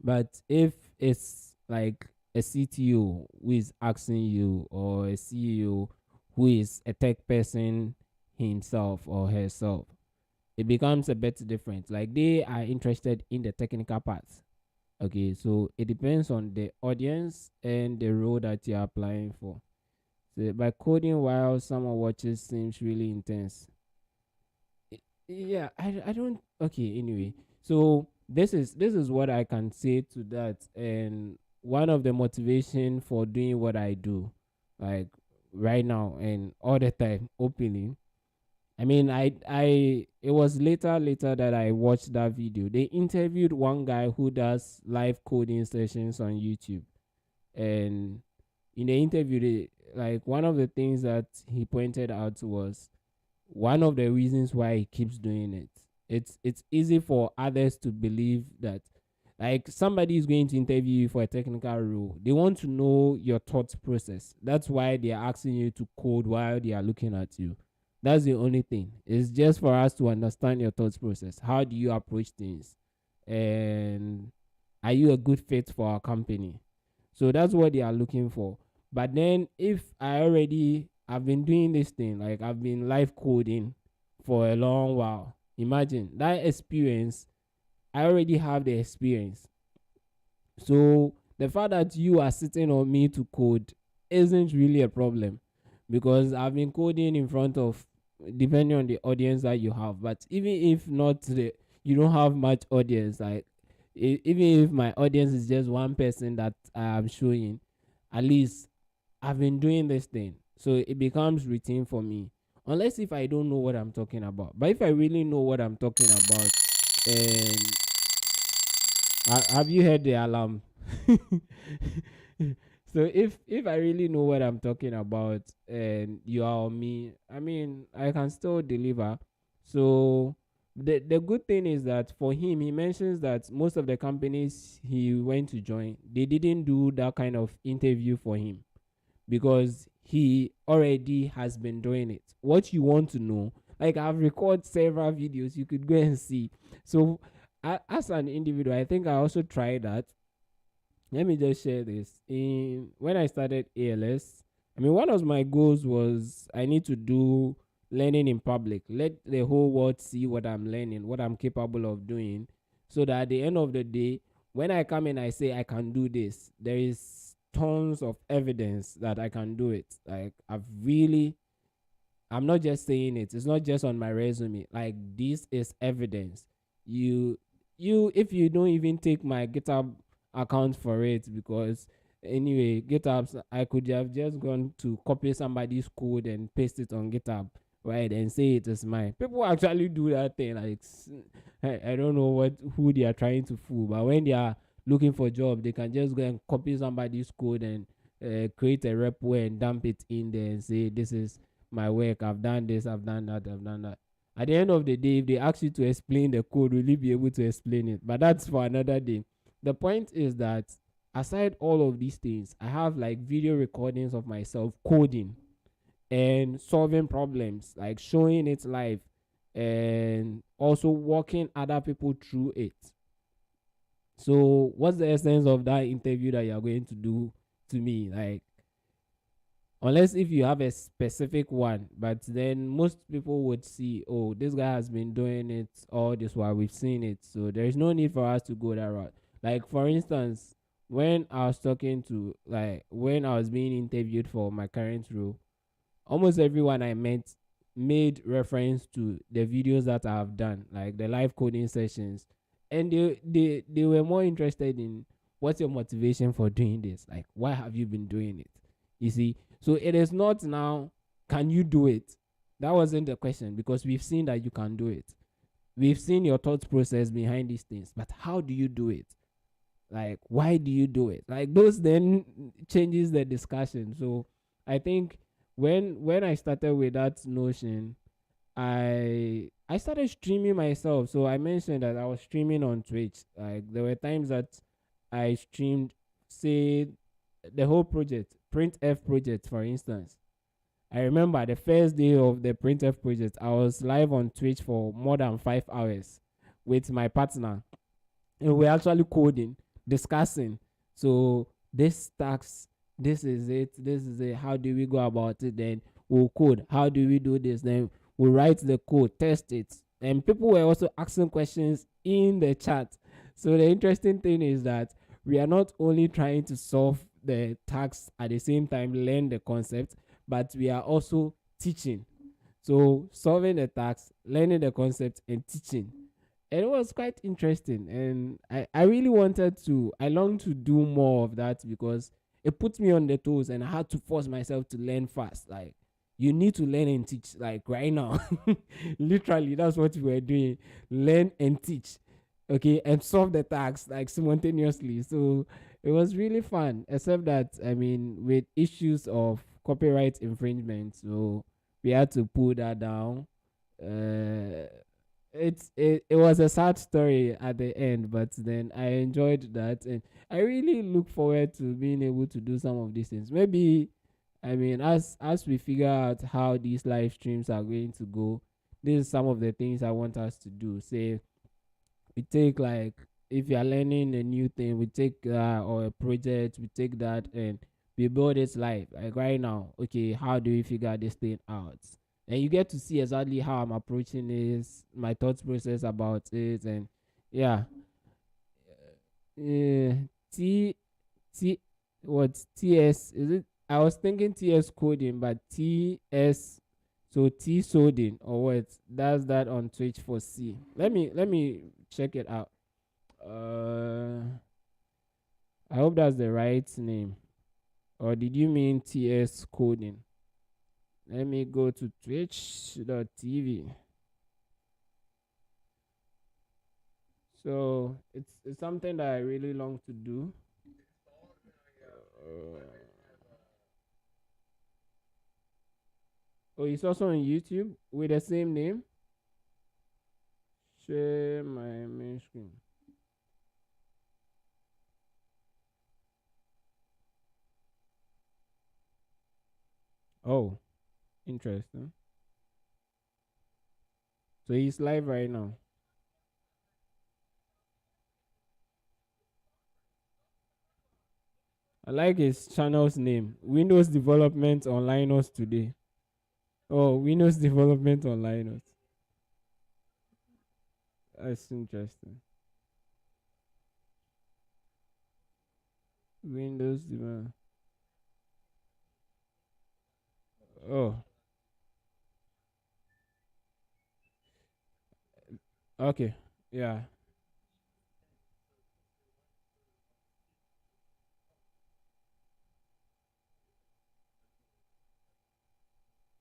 But if it's like a CTO who is asking you, or a CEO who is a tech person himself or herself, it becomes a bit different. Like they are interested in the technical parts. Okay, so it depends on the audience and the role that you're applying for. So by coding while someone watches seems really intense. Yeah, I don't. Okay, anyway, so this is what I can say to that, and one of the motivation for doing what I do, like right now and all the time openly. I mean, I it was later that I watched that video. They interviewed one guy who does live coding sessions on YouTube, and in the interview, like one of the things that he pointed out was one of the reasons why he keeps doing it. It's easy for others to believe that, like, somebody is going to interview you for a technical role. They want to know your thought process. That's why they are asking you to code while they are looking at you. That's the only thing. It's just for us to understand your thought process. How do you approach things? And are you a good fit for our company? So that's what they are looking for. But then if I've been doing this thing, like I've been live coding for a long while. Imagine that experience. I already have the experience. So the fact that you are sitting on me to code isn't really a problem, because I've been coding in front of, depending on the audience that you have. But even if not you don't have much audience, like even if my audience is just one person that I am showing, at least I've been doing this thing. So it becomes routine for me. Unless if I don't know what I'm talking about. But if I really know what I'm talking about, and have you heard the alarm? So if I really know what I'm talking about and you are on me, I mean I can still deliver. So The good thing is that for him, he mentions that most of the companies he went to join, they didn't do that kind of interview for him because he already has been doing it. What you want to know, like I've recorded several videos, you could go and see. So as an individual, I think I also tried that. Let me just share this. In when I started ALS, I mean, one of my goals was I need to do learning in public. Let the whole world see what I'm learning, what I'm capable of doing, so that at the end of the day, when I come in, I say I can do this. There is tons of evidence that I can do it. Like I'm not just saying it. It's not just on my resume. Like this is evidence. You if you don't even take my GitHub account for it, because anyway, GitHub, I could have just gone to copy somebody's code and paste it on GitHub, right, and say it is mine. People actually do that thing. Like I don't know who they are trying to fool, but when they are looking for a job, they can just go and copy somebody's code and create a repo and dump it in there and say this is my work. I've done this, I've done that, I've done that. At the end of the day, if they ask you to explain the code, will you be able to explain it? But that's for another day. The point is that aside all of these things, I have like video recordings of myself coding and solving problems, like showing it live and also walking other people through it. So what's the essence of that interview that you're going to do to me? Like, unless if you have a specific one, but then most people would see, oh, this guy has been doing it all this while, we've seen it, so there is no need for us to go that route. Like for instance, when I was talking to, like when I was being interviewed for my current role, almost everyone I met made reference to the videos that I have done, like the live coding sessions, and they were more interested in what's your motivation for doing this, like why have you been doing it, you see. So it is not now, can you do it? That wasn't the question, because we've seen that you can do it. We've seen your thought process behind these things, but how do you do it? Like why do you do it? Like those then changes the discussion. So I think when I started with that notion, I started streaming myself. So I mentioned that I was streaming on Twitch. Like there were times that I streamed, say, the whole project, Print F project, for instance. I remember the first day of the Print F project, I was live on Twitch for more than 5 hours with my partner, and we're actually coding, discussing. So this tax, this is it, this is it. How do we go about it? Then we'll code. How do we do this? Then we'll write the code, test it. And people were also asking questions in the chat. So the interesting thing is that we are not only trying to solve the tax at the same time, learn the concept, but we are also teaching. So solving the tax, learning the concept, and teaching. And it was quite interesting. And I really wanted to, I longed to do more of that, because it put me on the toes and I had to force myself to learn fast. Like, you need to learn and teach, like right now. Literally, that's what we were doing. Learn and teach. Okay, and solve the task like simultaneously. So it was really fun, except that, I mean, with issues of copyright infringement, so we had to pull that down. uh it was a sad story at the end, but then I enjoyed that, and I really look forward to being able to do some of these things. Maybe, I mean, as we figure out how these live streams are going to go, this is some of the things I want us to do. Say we take, like, if you are learning a new thing, we take or a project, we take that and we build it live. Like right now, okay, how do we figure this thing out? And you get to see exactly how I'm approaching this, my thought process about it, and yeah. uh, T T what TS is it? I was thinking TS coding, but TS, so T soding or what? That's that on Twitch for C. Let me check it out. I hope that's the right name. Or did you mean TS coding? Let me go to twitch.tv. So it's something that I really long to do. Uh, oh, it's also on YouTube with the same name. Share my main screen. Oh, interesting. So he's live right now. I like his channel's name. Windows Development on Linux today. Oh, Windows Development on Linux. That's interesting. Windows Development. Oh, okay. Yeah.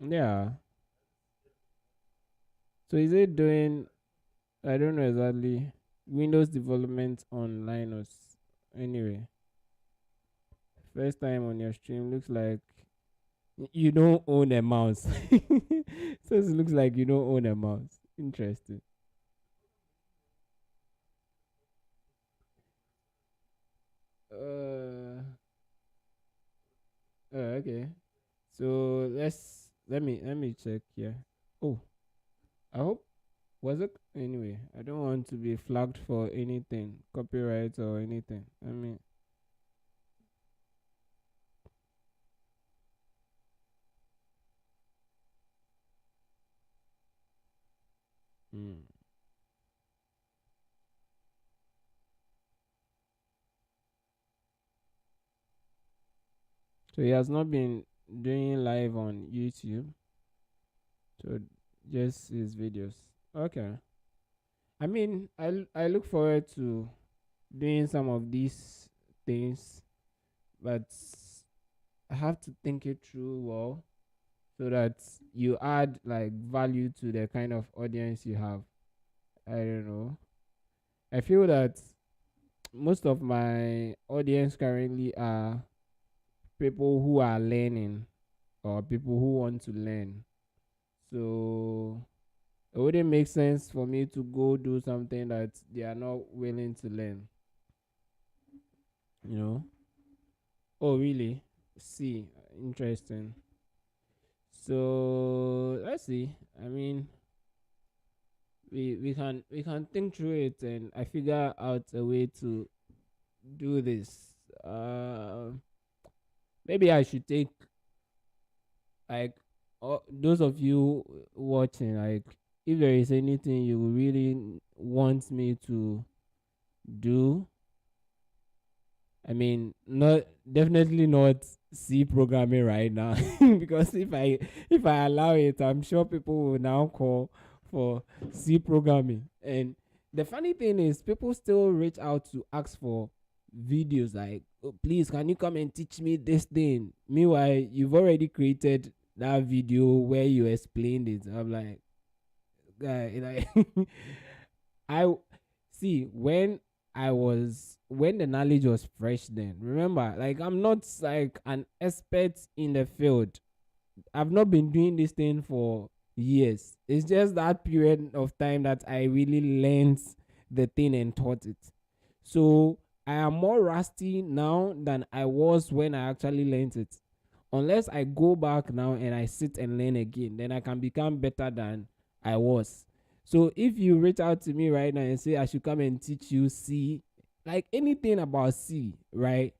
Yeah. So is it doing, I don't know exactly, Windows Development on Linux? Anyway, first time on your stream looks like you don't own a mouse. So it looks like you don't own a mouse. Interesting. Uh, okay. So let me check here. Oh, I hope was it anyway. I don't want to be flagged for anything, copyright or anything. I mean, mm. So he has not been doing live on YouTube. So just his videos. Okay. I mean, I look forward to doing some of these things, but I have to think it through well so that you add like value to the kind of audience you have. I don't know. I feel that most of my audience currently are people who are learning or people who want to learn. So it wouldn't make sense for me to go do something that they are not willing to learn, you know? Oh, really? See, interesting. So let's see. I mean, we can think through it, and I figure out a way to do this. Maybe I should take like those of you watching, like if there is anything you really want me to do. I mean, not definitely not C programming right now because if I allow it, I'm sure people will now call for C programming. And the funny thing is, people still reach out to ask for videos like, oh, please, can you come and teach me this thing? Meanwhile, you've already created that video where you explained it. I'm like, guy, like I see when the knowledge was fresh then. Remember, like I'm not like an expert in the field. I've not been doing this thing for years. It's just that period of time that I really learned the thing and taught it. So I am more rusty now than I was when I actually learned it. Unless I go back now and I sit and learn again, then I can become better than I was. So if you reach out to me right now and say I should come and teach you C, like anything about C, right?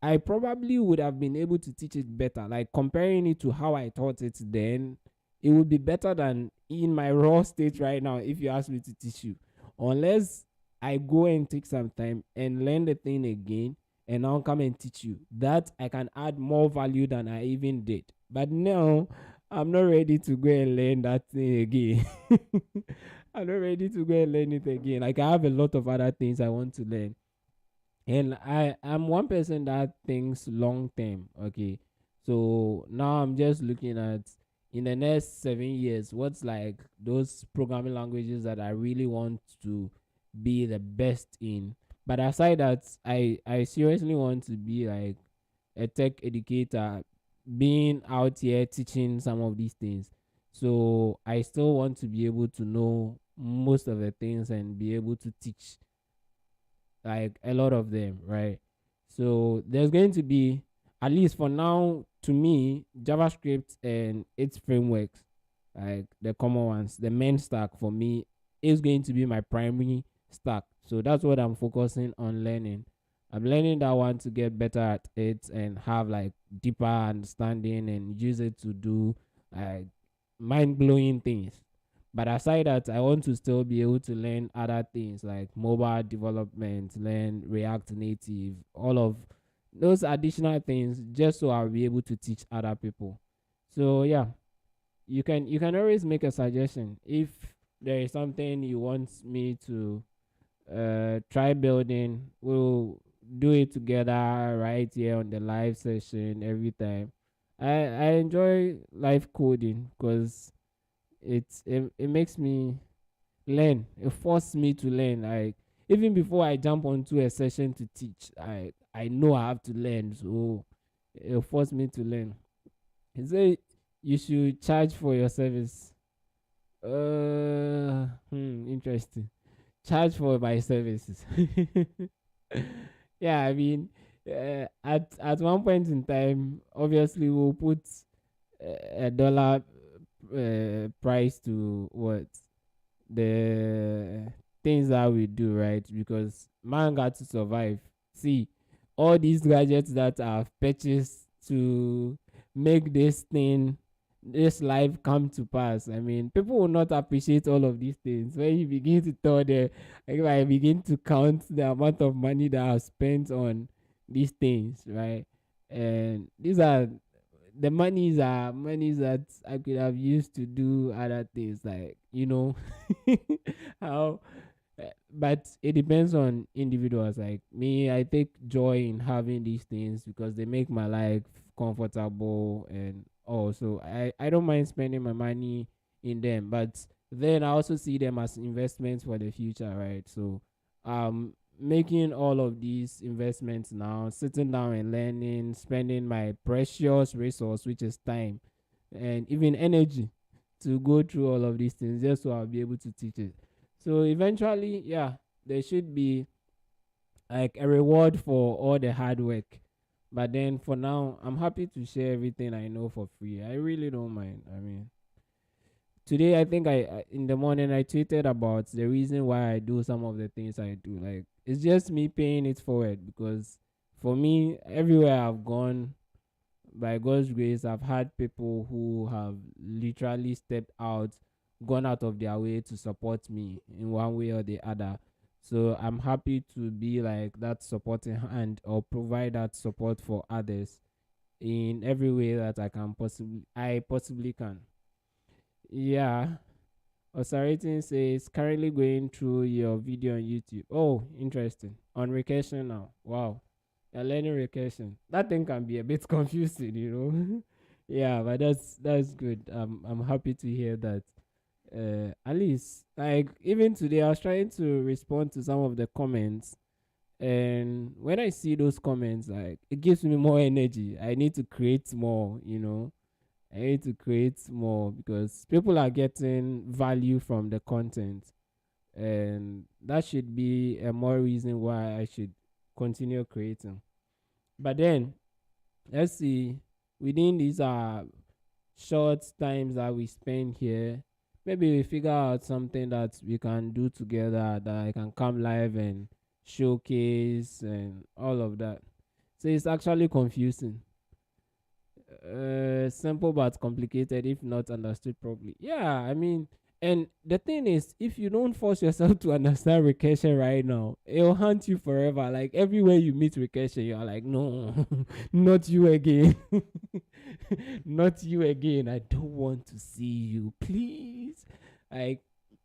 I probably would have been able to teach it better. Like comparing it to how I taught it then, it would be better than in my raw state right now if you ask me to teach you. Unless I go and take some time and learn the thing again and now come and teach you. That I can add more value than I even did. But now I'm not ready to go and learn that thing again. I'm not ready to go and learn it again. Like I have a lot of other things I want to learn, and I'm one person that thinks long term. Okay, so now I'm just looking at in the next 7 years what's like those programming languages that I really want to be the best in. But aside that, I seriously want to be like a tech educator, being out here teaching some of these things. So I still want to be able to know most of the things and be able to teach like a lot of them, right? So there's going to be, at least for now, to me, JavaScript and its frameworks, like the common ones, the main stack for me is going to be my primary stack. So that's what I'm focusing on learning. I'm learning that one to get better at it and have like deeper understanding and use it to do like mind blowing things. But aside that, I want to still be able to learn other things like mobile development, learn React Native, all of those additional things, just so I'll be able to teach other people. So yeah, you can always make a suggestion if there is something you want me to try building. We'll do it together right here on the live session every time. I enjoy live coding because it makes me learn. It forces me to learn. Like even before I jump onto a session to teach, I know I have to learn. So it forces me to learn. He say you should charge for your service. Interesting. Charge for my services. Yeah, I mean, at one point in time, obviously we'll put a dollar price to what the things that we do, right? Because man got to survive. See, all these gadgets that I've purchased to make this thing, this life come to pass. I mean, people will not appreciate all of these things when you begin to tell them, like, if I begin to count the amount of money that I've spent on these things, right? And these are the monies that I could have used to do other things, like how. But it depends on individuals. Like me, I take joy in having these things because they make my life comfortable, and also I don't mind spending my money in them. But then I also see them as investments for the future, right? So making all of these investments now, sitting down and learning, spending my precious resource, which is time and even energy, to go through all of these things just so I'll be able to teach it. So eventually, yeah, there should be like a reward for all the hard work. But then for now, I'm happy to share everything I know for free. I really don't mind. I mean, today I think in the morning I tweeted about the reason why I do some of the things I do. Like it's just me paying it forward because for me, everywhere I've gone, by God's grace, I've had people who have literally stepped out, gone out of their way to support me in one way or the other. So I'm happy to be like that supporting hand or provide that support for others in every way that I possibly can. Yeah. Osarating says currently going through your video on YouTube. Oh, interesting. On recursion now. Wow. You're learning recursion. That thing can be a bit confusing. Yeah, but that's good. I'm happy to hear that. At least like even today I was trying to respond to some of the comments, and when I see those comments, like it gives me more energy. I need to create more. I need to create more because people are getting value from the content, and that should be a more reason why I should continue creating. But then let's see, within these short times that we spend here, maybe we figure out something that we can do together that I can come live and showcase and all of that. So it's actually confusing. Simple but complicated if not understood properly. Yeah, I mean, and the thing is, if you don't force yourself to understand recursion right now, it'll haunt you forever. Like everywhere you meet recursion, you're like, no, not you again. Not you again. I don't want to see you, please. Like,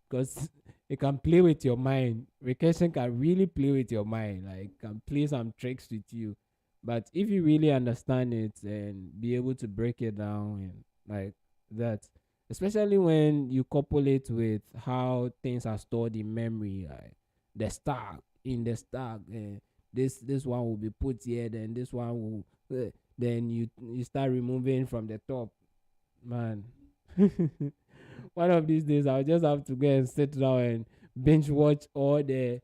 because it can play with your mind. Recursion can really play with your mind. Like, can play some tricks with you. But if you really understand it and be able to break it down and like that, especially when you couple it with how things are stored in memory, like the stack in the stack, this one will be put here, then this one will, then you start removing from the top, man. one of these days I'll just have to go and sit down and binge watch all the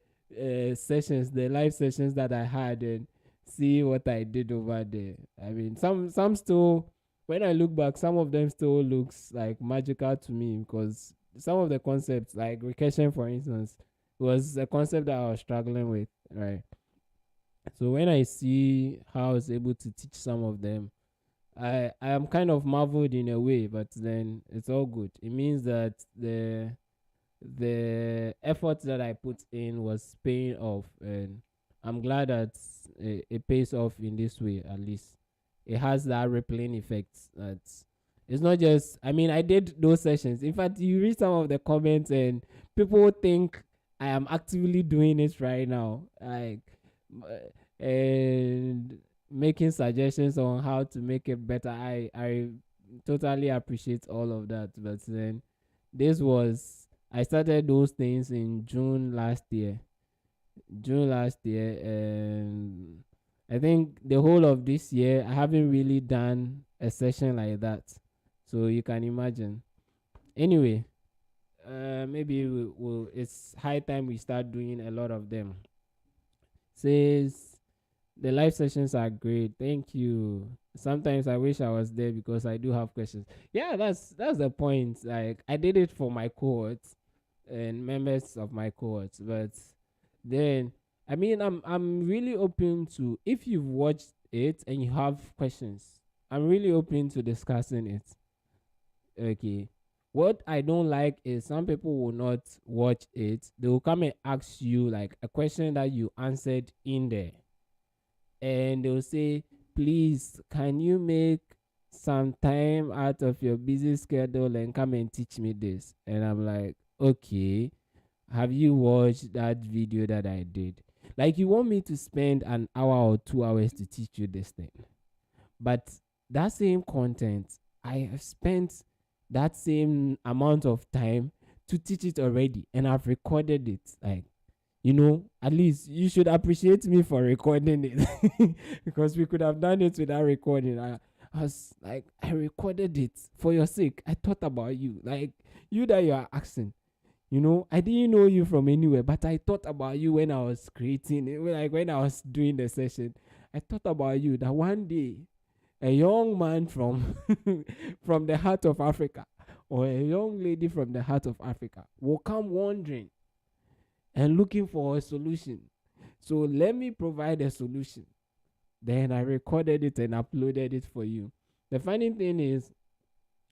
sessions, the live sessions that I had, and see what I did over there. I mean, some still, when I look back, some of them still looks like magical to me, because some of the concepts, like recursion, for instance, was a concept that I was struggling with, right? So when I see how I was able to teach some of them, I am kind of marveled in a way, but then it's all good. It means that the effort that I put in was paying off, and I'm glad that it pays off in this way. At least it has that rippling effect. That it's not just. I mean, I did those sessions. In fact, you read some of the comments, and people think I am actively doing it right now, like, and making suggestions on how to make it better. I totally appreciate all of that. But then this was, I started those things in June last year. And I think the whole of this year I haven't really done a session like that. So you can imagine. Anyway, maybe it's high time we start doing a lot of them. Says the live sessions are great. Thank you. Sometimes I wish I was there because I do have questions. Yeah, that's the point. Like, I did it for my cohorts and members of my cohorts, but then, I mean, I'm really open to, if you've watched it and you have questions, I'm really open to discussing it. Okay. What I don't like is some people will not watch it. They will come and ask you like a question that you answered in there, and they'll say, please, can you make some time out of your busy schedule and come and teach me this? And I'm like, okay, have you watched that video that I did? Like, you want me to spend an hour or 2 hours to teach you this thing, but that same content, I have spent that same amount of time to teach it already, and I've recorded it. Like, at least you should appreciate me for recording it because we could have done it without recording. I was like, I recorded it for your sake. I thought about you, like, you that you are asking. I didn't know you from anywhere, but I thought about you when I was creating it, like when I was doing the session. I thought about you, that one day a young man from from the heart of Africa, or a young lady from the heart of Africa, will come wandering and looking for a solution. So let me provide a solution. Then I recorded it and uploaded it for you. The funny thing is,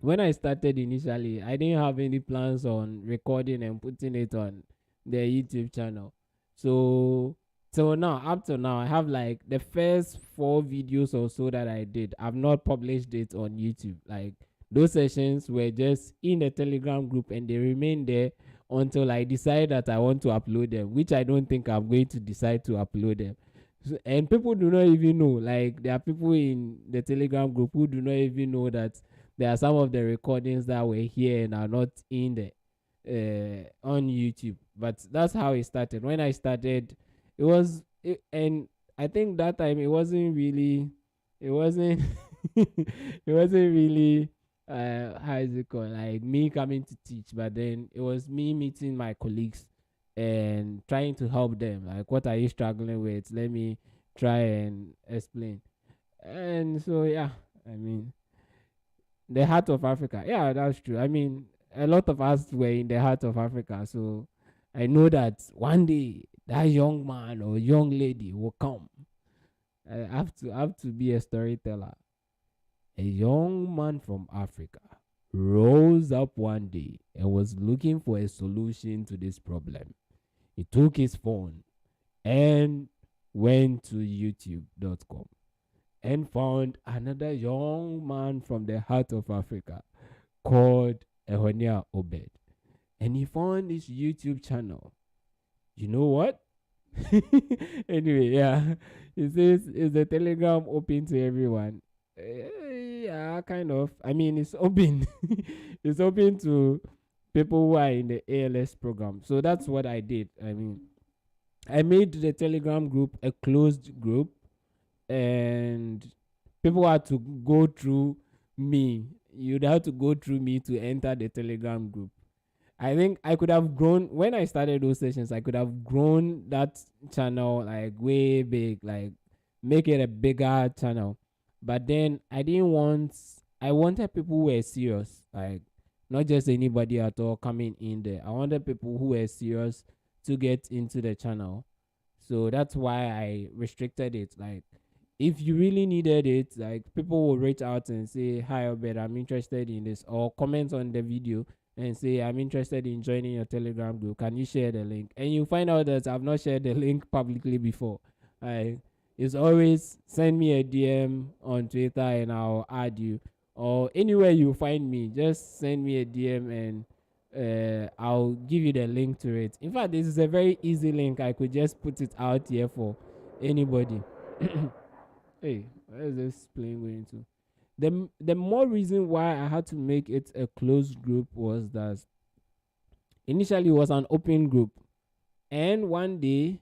when I started initially, I didn't have any plans on recording and putting it on the YouTube channel. So till now, up to now, I have like the first 4 videos or so that I did. I've not published it on YouTube. Like, those sessions were just in the Telegram group and they remain there until I decide that I want to upload them, which I don't think I'm going to decide to upload them. So, and people do not even know. Like, there are people in the Telegram group who do not even know that there are some of the recordings that were here and are not in the on YouTube. But that's how it started. When I started, and I think that time it wasn't really, it wasn't, it wasn't really, how is it called? Like, me coming to teach, but then it was me meeting my colleagues and trying to help them. Like, what are you struggling with? Let me try and explain. And so, yeah, I mean, the heart of Africa. Yeah, that's true. I mean, a lot of us were in the heart of Africa. So I know that one day that young man or young lady will come. I have to be a storyteller. A young man from Africa rose up one day and was looking for a solution to this problem. He took his phone and went to youtube.com and found another young man from the heart of Africa called Ehonia Obed. And he found this YouTube channel. You know what? Anyway, yeah. It says, is the Telegram open to everyone? Yeah, kind of. I mean, it's open. It's open to people who are in the ALS program. So that's what I did. I mean, I made the Telegram group a closed group, and people had to go through me, you'd have to go through me to enter the Telegram group. I think I could have grown when I started those sessions. I could have grown that channel like way big, like make it a bigger channel. But then I didn't want. I wanted people who were serious, like not just anybody at all coming in there. I wanted people who were serious to get into the channel. So that's why I restricted it. Like if you really needed it, like people will reach out and say, "Hi, Obed, I'm interested in this," or comment on the video and say, "I'm interested in joining your Telegram group. Can you share the link?" And you find out that I've not shared the link publicly before. Like it's always send me a DM on Twitter and I'll add you, or anywhere you find me, just send me a DM and I'll give you the link to it. In fact, this is a very easy link. I could just put it out here for anybody. Hey, where is this plane going to? The more reason why I had to make it a closed group was that initially it was an open group, and one day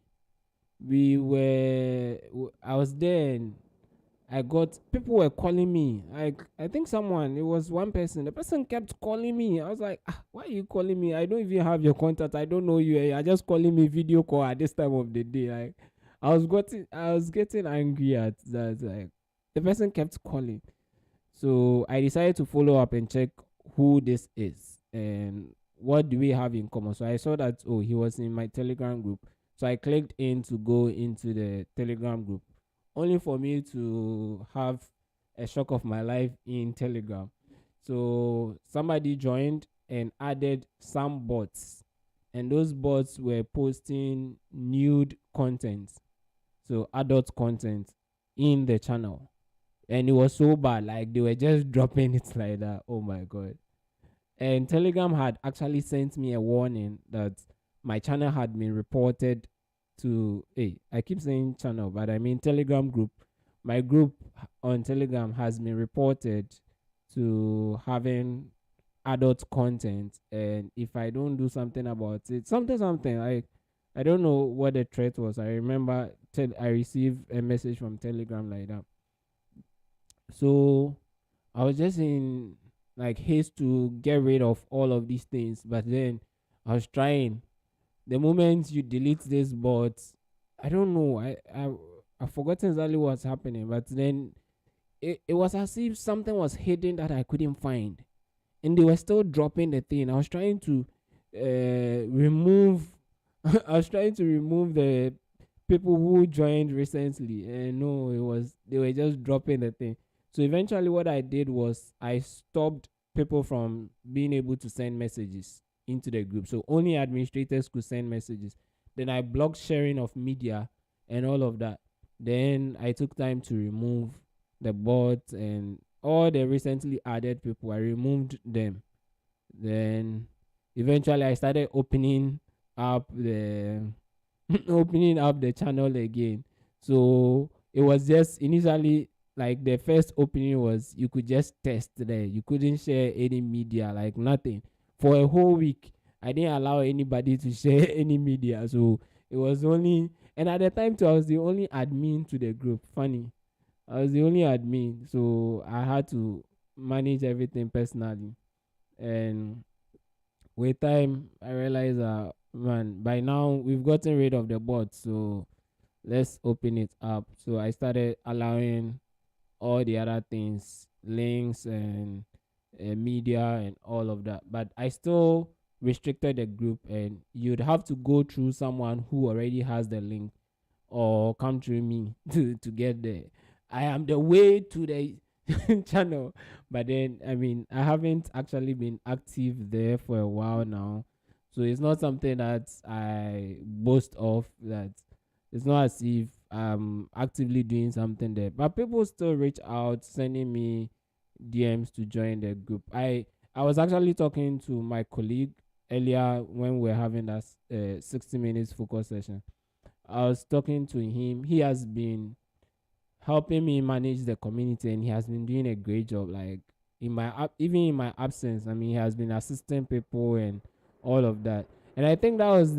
I was there and I got people were calling me. I think someone, it was one person. The person kept calling me. I was like, why are you calling me? I don't even have your contact. I don't know you. You're just calling me video call at this time of the day. Like I was getting angry at that. Like the person kept calling. So I decided to follow up and check who this is and what do we have in common. So I saw that he was in my Telegram group. So I clicked in to go into the Telegram group, only for me to have a shock of my life in Telegram. So somebody joined and added some bots, and those bots were posting nude content, so adult content in the channel. And it was so bad, like they were just dropping it like that. Oh my god. And Telegram had actually sent me a warning that my channel had been reported to, hey, I keep saying channel, but I mean Telegram group. My group on Telegram has been reported to having adult content, and if I don't do something about it, something, I don't know what the threat was. I remember I received a message from Telegram like that. So I was just in like haste to get rid of all of these things, but then I was trying. The moment you delete this bot, I don't know. I've forgotten exactly what's happening, but then it was as if something was hidden that I couldn't find, and they were still dropping the thing. I was trying to remove. I was trying to remove the people who joined recently, and no, it was they were just dropping the thing. So eventually, what I did was I stopped people from being able to send messages into the group. So only administrators could send messages. Then I blocked sharing of media and all of that. Then I took time to remove the bots and all the recently added people. I removed them. Then eventually I started opening up the opening up the channel again. So it was just initially like the first opening was you could just test there. You couldn't share any media, like nothing. For a whole week, I didn't allow anybody to share any media. So it was only, and at the time too, I was the only admin to the group. Funny. I was the only admin. So I had to manage everything personally. And with time, I realized that, man, by now we've gotten rid of the bots. So let's open it up. So I started allowing all the other things, links and media and all of that. But I still restricted the group, and you'd have to go through someone who already has the link or come through me to get there. I am the way to the channel, but then I mean I haven't actually been active there for a while now, so it's not something that I boast of. That it's not as if I'm actively doing something there, but people still reach out, sending me DMs to join the group. I was actually talking to my colleague earlier when we were having that 60 minutes focus session. I was talking to him. He has been helping me manage the community, and he has been doing a great job. Like in my even in my absence, I mean, he has been assisting people and all of that. And I think that was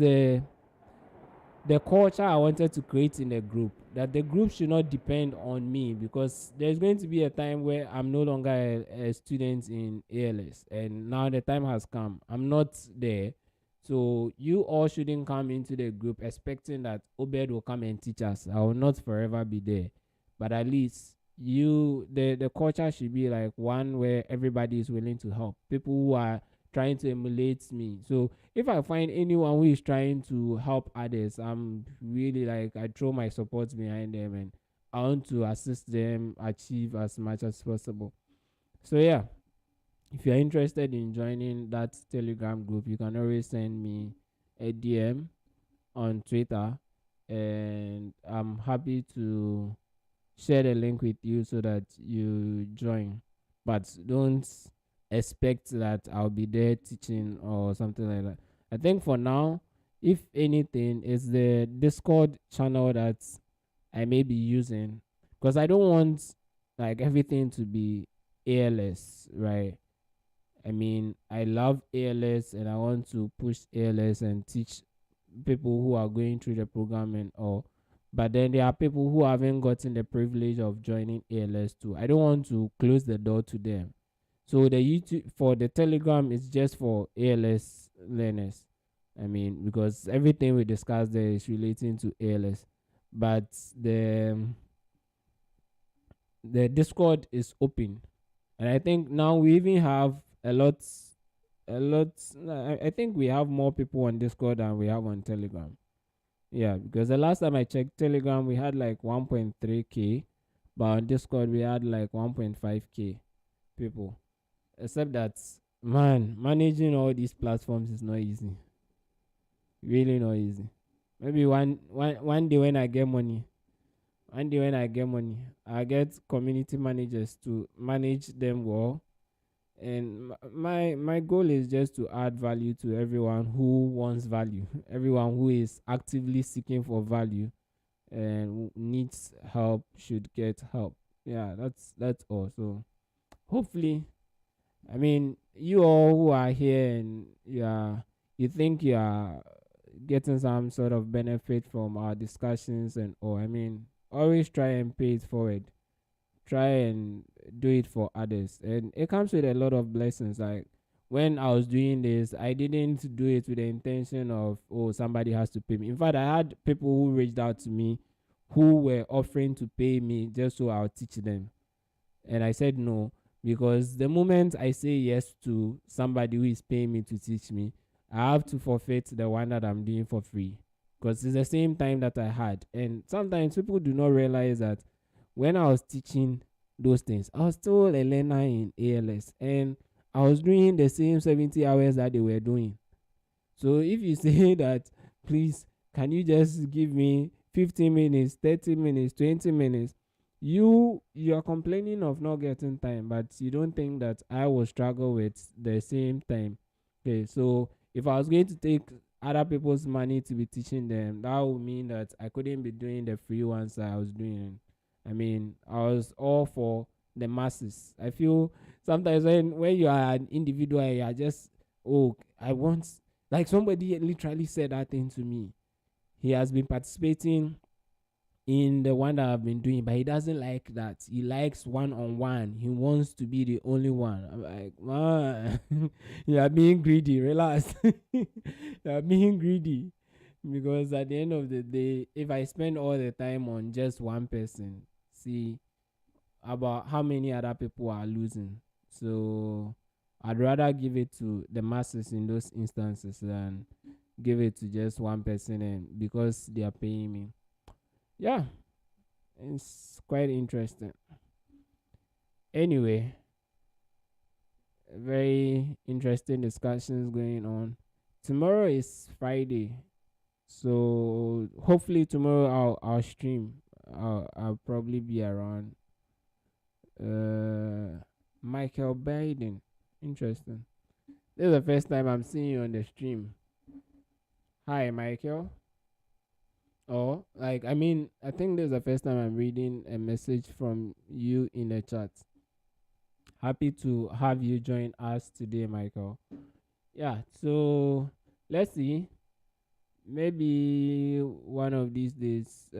the culture I wanted to create in the group, that the group should not depend on me, because there's going to be a time where I'm no longer a student in ALS, and now the time has come. I'm not there. So you all shouldn't come into the group expecting that Obed will come and teach us. I will not forever be there. But at least the culture should be like one where everybody is willing to help. People who are trying to emulate me. So if I find anyone who is trying to help others, I'm really like, I throw my support behind them, and I want to assist them achieve as much as possible. So yeah, if you're interested in joining that Telegram group, you can always send me a DM on Twitter, and I'm happy to share the link with you so that you join. But don't expect that I'll be there teaching or something like that. I think for now, if anything, is the Discord channel that I may be using, because I don't want like everything to be ALS, right? I mean, I love ALS and I want to push ALS and teach people who are going through the program and all. But then there are people who haven't gotten the privilege of joining ALS too. I don't want to close the door to them. So the YouTube for the Telegram is just for ALS learners. I mean, because everything we discuss there is relating to ALS. But the Discord is open. And I think now we even have a lot. I think we have more people on Discord than we have on Telegram. Yeah, because the last time I checked Telegram, we had like 1.3K, but on Discord, we had like 1.5K people. Except that, man, managing all these platforms is not easy. Really not easy. Maybe one day when I get money, I get community managers to manage them well. And my goal is just to add value to everyone who wants value, everyone who is actively seeking for value and needs help should get help. Yeah, that's all. So hopefully, I mean, you all who are here and you think you are getting some sort of benefit from our discussions and all. I mean, always try and pay it forward. Try and do it for others, and it comes with a lot of blessings. Like when I was doing this, I didn't do it with the intention of, oh, somebody has to pay me. In fact, I had people who reached out to me who were offering to pay me just so I'll teach them, and I said no, because the moment I say yes to somebody who is paying me to teach me, I have to forfeit the one that I'm doing for free, because it's the same time that I had. And sometimes people do not realize that when I was teaching those things, I was still a learner in ALS, and I was doing the same 70 hours that they were doing. So if you say that, please, can you just give me 15 minutes, 30 minutes, 20 minutes, you are complaining of not getting time, but you don't think that I will struggle with the same time. Okay, so if I was going to take other people's money to be teaching them, that would mean that I couldn't be doing the free ones that I was doing. I mean, I was all for the masses. I feel sometimes when you are an individual, you are just, oh, I want, like somebody literally said that thing to me. He has been participating in the one that I've been doing, but he doesn't like that. He likes one on one. He wants to be the only one. I'm like, man, you are being greedy. Relax. You are being greedy. Because at the end of the day, if I spend all the time on just one person, see about how many other people are losing. So I'd rather give it to the masses in those instances than give it to just one person, and because they are paying me. Yeah, it's quite interesting. Anyway, very interesting discussions going on. Tomorrow is Friday, so hopefully tomorrow I'll stream. I'll probably be around. Michael Biden, interesting. This is the first time I'm seeing you on the stream. Hi, Michael. Oh, like, I mean, I think this is the first time I'm reading a message from you in the chat. Happy to have you join us today, Michael. Yeah, so let's see. maybe one of these days.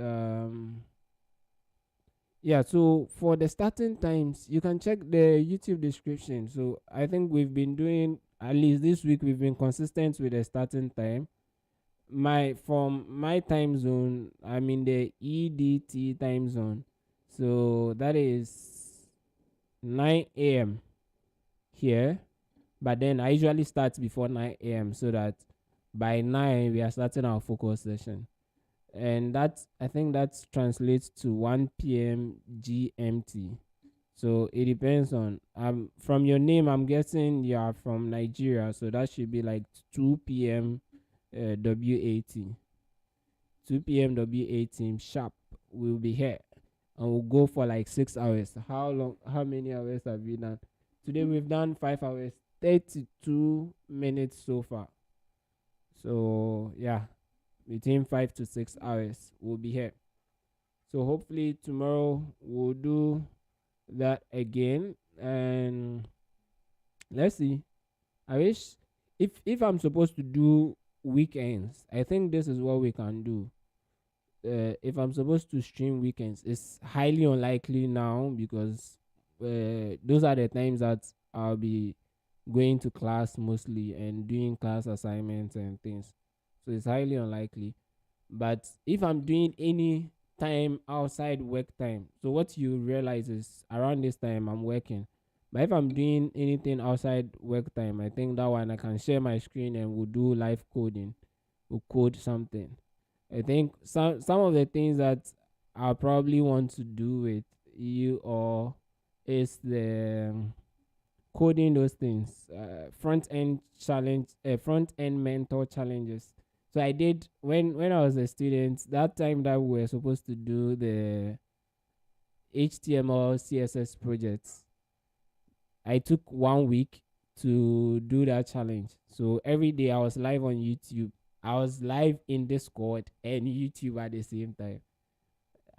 Yeah, so for the starting times, you can check the YouTube description. So I think we've been doing, at least this week, we've been consistent with the starting time. My From my time zone, I'm in the EDT time zone. So that is 9 a.m. here. But then I usually start before 9 a.m. so that by 9 we are starting our focus session. And that, I think that translates to 1 p.m. GMT. So it depends on, from your name I'm guessing you are from Nigeria, so that should be like 2 p.m. WAT. 2 p.m. WAT sharp. We'll be here and we'll go for like 6 hours. How many hours have we done? Today we've done 5 hours, 32 minutes so far. So yeah, between 5 to 6 hours we'll be here. So hopefully tomorrow we'll do that again, and let's see. I wish, if I'm supposed to do weekends, I think this is what we can do. If I'm supposed to stream weekends, it's highly unlikely now because those are the times that I'll be going to class mostly and doing class assignments and things. So it's highly unlikely. But if I'm doing any time outside work time, so what you realize is around this time I'm working. But if I'm doing anything outside work time, I think that one I can share my screen and we'll do live coding. We'll code something. I think some of the things that I'll probably want to do with you or is the coding those things, front end mentor challenges. So I did when I was a student, that time that we were supposed to do the HTML CSS projects. I took 1 week to do that challenge. So every day I was live on YouTube. I was live in Discord and YouTube at the same time.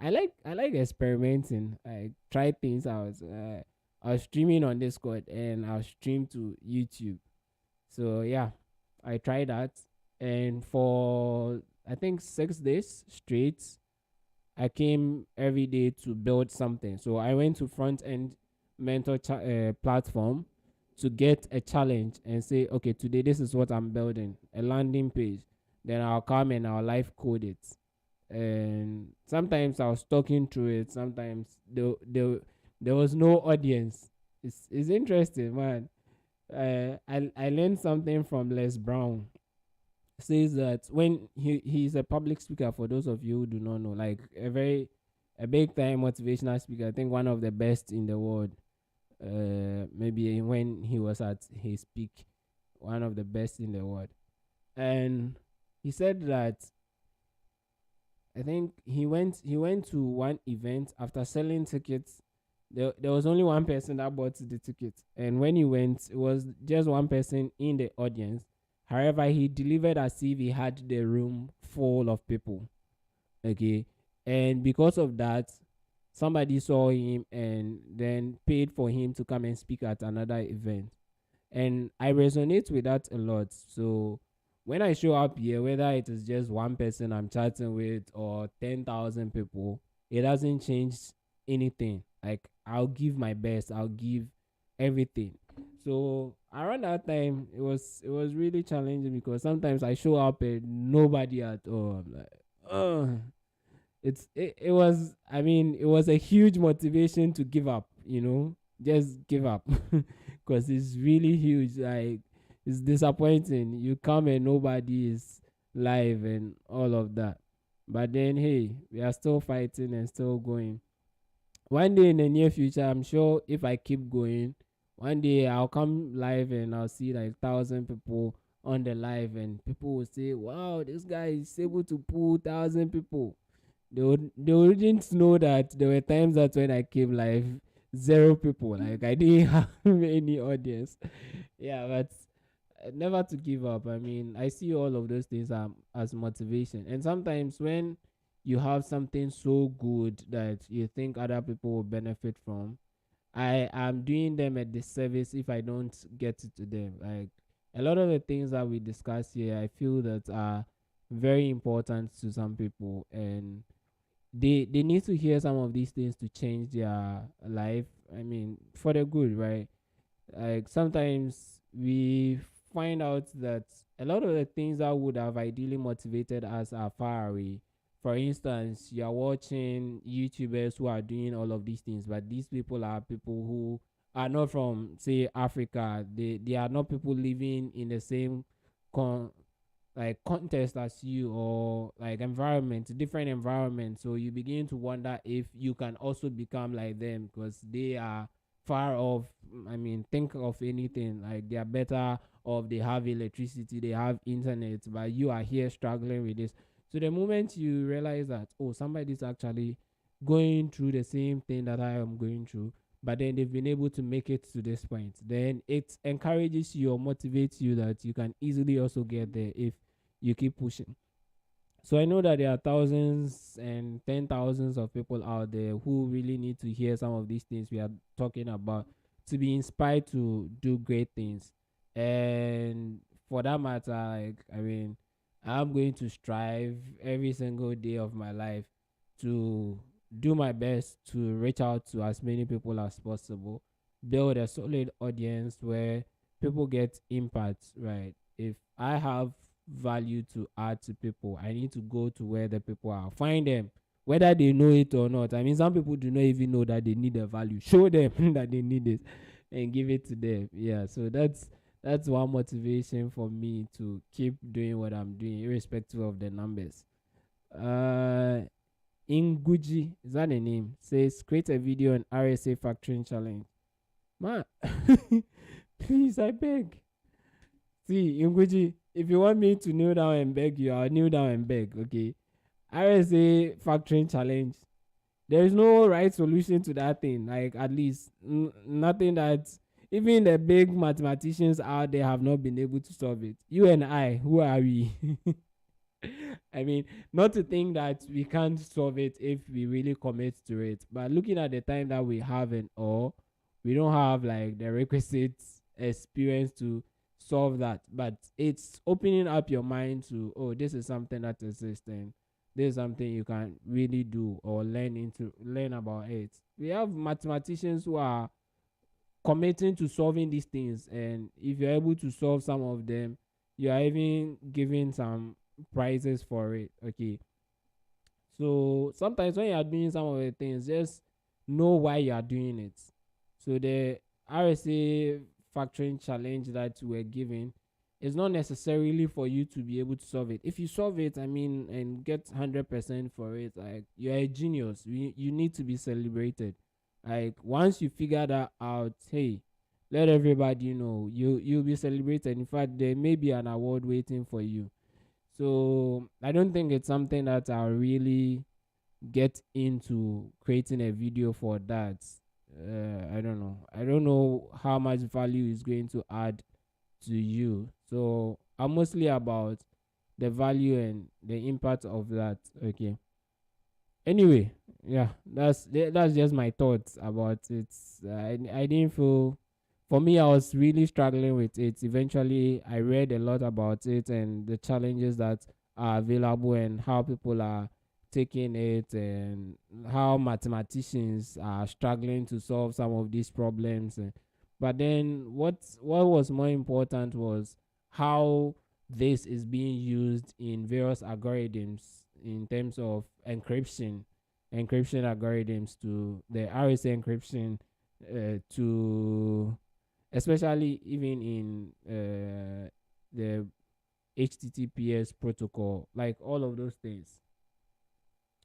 I like experimenting. I try things out. I was streaming on Discord and I was stream to YouTube. So yeah, I tried that, and for I think 6 days straight, I came every day to build something. So I went to front end mentor platform to get a challenge and say, okay, today this is what I'm building, a landing page. Then I'll come and I'll live code it. And sometimes I was talking through it. Sometimes there was no audience. It's interesting, man. I learned something from Les Brown. Says that when he's a public speaker, for those of you who do not know, like a big time motivational speaker. I think one of the best in the world. Maybe when he was at his peak, one of the best in the world. And he said that I think he went to one event after selling tickets. There was only one person that bought the ticket, and when he went, it was just one person in the audience. However, he delivered as if he had the room full of people. Okay, and because of that, somebody saw him and then paid for him to come and speak at another event. And I resonate with that a lot. So when I show up here, whether it is just one person I'm chatting with or 10,000 people, it doesn't change anything. Like, I'll give my best, I'll give everything. So around that time, it was really challenging because sometimes I show up and nobody at all. I'm like, oh, it was, I mean, it was a huge motivation to give up, just give up. Because it's really huge. Like, it's disappointing. You come and nobody is live and all of that. But then, hey, we are still fighting and still going. One day in the near future, I'm sure if I keep going, one day I'll come live and I'll see like 1,000 people on the live, and people will say, wow, this guy is able to pull 1,000 people. They wouldn't know that there were times that when I came live, zero people. Like, I didn't have any audience. Yeah, but never to give up. I mean, I see all of those things as motivation. And sometimes when you have something so good that you think other people will benefit from, I am doing them a disservice if I don't get it to them. Like, a lot of the things that we discuss here, I feel that are very important to some people, and they need to hear some of these things to change their life. I mean, for the good, right? Like sometimes we find out that a lot of the things that would have ideally motivated us are far away. For instance, you are watching YouTubers who are doing all of these things, but these people are people who are not from, say, Africa. They are not people living in the same con like context as you, or like environment, different environment. So you begin to wonder if you can also become like them, because they are far off. I mean, think of anything, like they are better off, they have electricity, they have internet, but you are here struggling with this. So the moment you realize that, oh, somebody is actually going through the same thing that I am going through, but then they've been able to make it to this point, then it encourages you or motivates you that you can easily also get there if you keep pushing. So I know that there are thousands and 10,000s of people out there who really need to hear some of these things we are talking about to be inspired to do great things. And for that matter, like, I mean, I'm going to strive every single day of my life to do my best to reach out to as many people as possible, build a solid audience where people get impact, right? If I have value to add to people, I need to go to where the people are, find them, whether they know it or not. I mean, some people do not even know that they need the value. Show them that they need it and give it to them. Yeah, so that's one motivation for me to keep doing what I'm doing, irrespective of the numbers. Uh, Inguji, is that the name? Says create a video on RSA factoring challenge. Man, please, I beg. See, Inguji, if you want me to kneel down and beg you, I'll kneel down and beg, okay? RSA factoring challenge. There is no right solution to that thing. Like, at least nothing that even the big mathematicians out there have not been able to solve it. You and I, who are we? I mean, not to think that we can't solve it if we really commit to it, but looking at the time that we have, and or we don't have like the requisite experience to solve that. But it's opening up your mind to, oh, this is something that exists, and this is something you can really do or learn about it. We have mathematicians who are committing to solving these things, and if you're able to solve some of them, you are even giving some prizes for it, okay? So sometimes when you are doing some of the things, just know why you are doing it. So the RSA factoring challenge that we're giving is not necessarily for you to be able to solve it. If you solve it, I mean, and get 100% for it, like, you're a genius. You need to be celebrated. Like, once you figure that out, hey, let everybody know. You'll be celebrated. In fact, there may be an award waiting for you. So I don't think it's something that I'll really get into creating a video for that. I don't know. I don't know how much value is going to add to you. So I'm mostly about the value and the impact of that. Okay. Anyway, yeah, that's just my thoughts about it. I didn't feel, for me, I was really struggling with it. Eventually I read a lot about it and the challenges that are available and how people are taking it, and how mathematicians are struggling to solve some of these problems. But then what was more important was how this is being used in various algorithms in terms of encryption algorithms, to the RSA encryption, to especially even in the HTTPS protocol, like all of those things.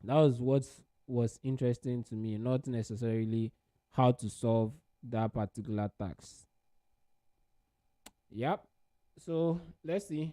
That was what was interesting to me, not necessarily how to solve that particular task. Yep. So let's see.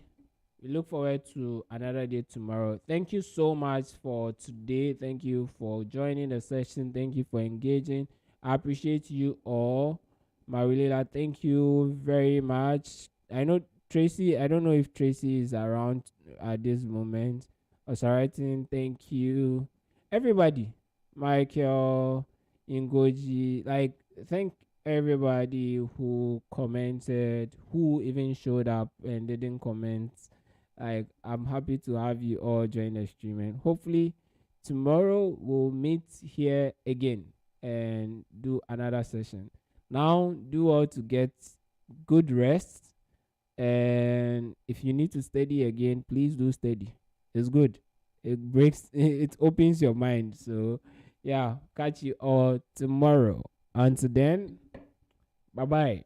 We look forward to another day tomorrow. Thank you so much for today. Thank you for joining the session. Thank you for engaging. I appreciate you all. Marilila, thank you very much. I know Tracy, I don't know if Tracy is around at this moment. Osaratin, thank you. Everybody, Michael, Ingoji, like, thank everybody who commented, who even showed up and didn't comment. Like, I'm happy to have you all join the stream, and hopefully tomorrow we'll meet here again and do another session. Now, do all to get good rest, and if you need to study again, please do study. It's good. It breaks it opens your mind. So yeah, catch you all tomorrow. Until then, bye bye.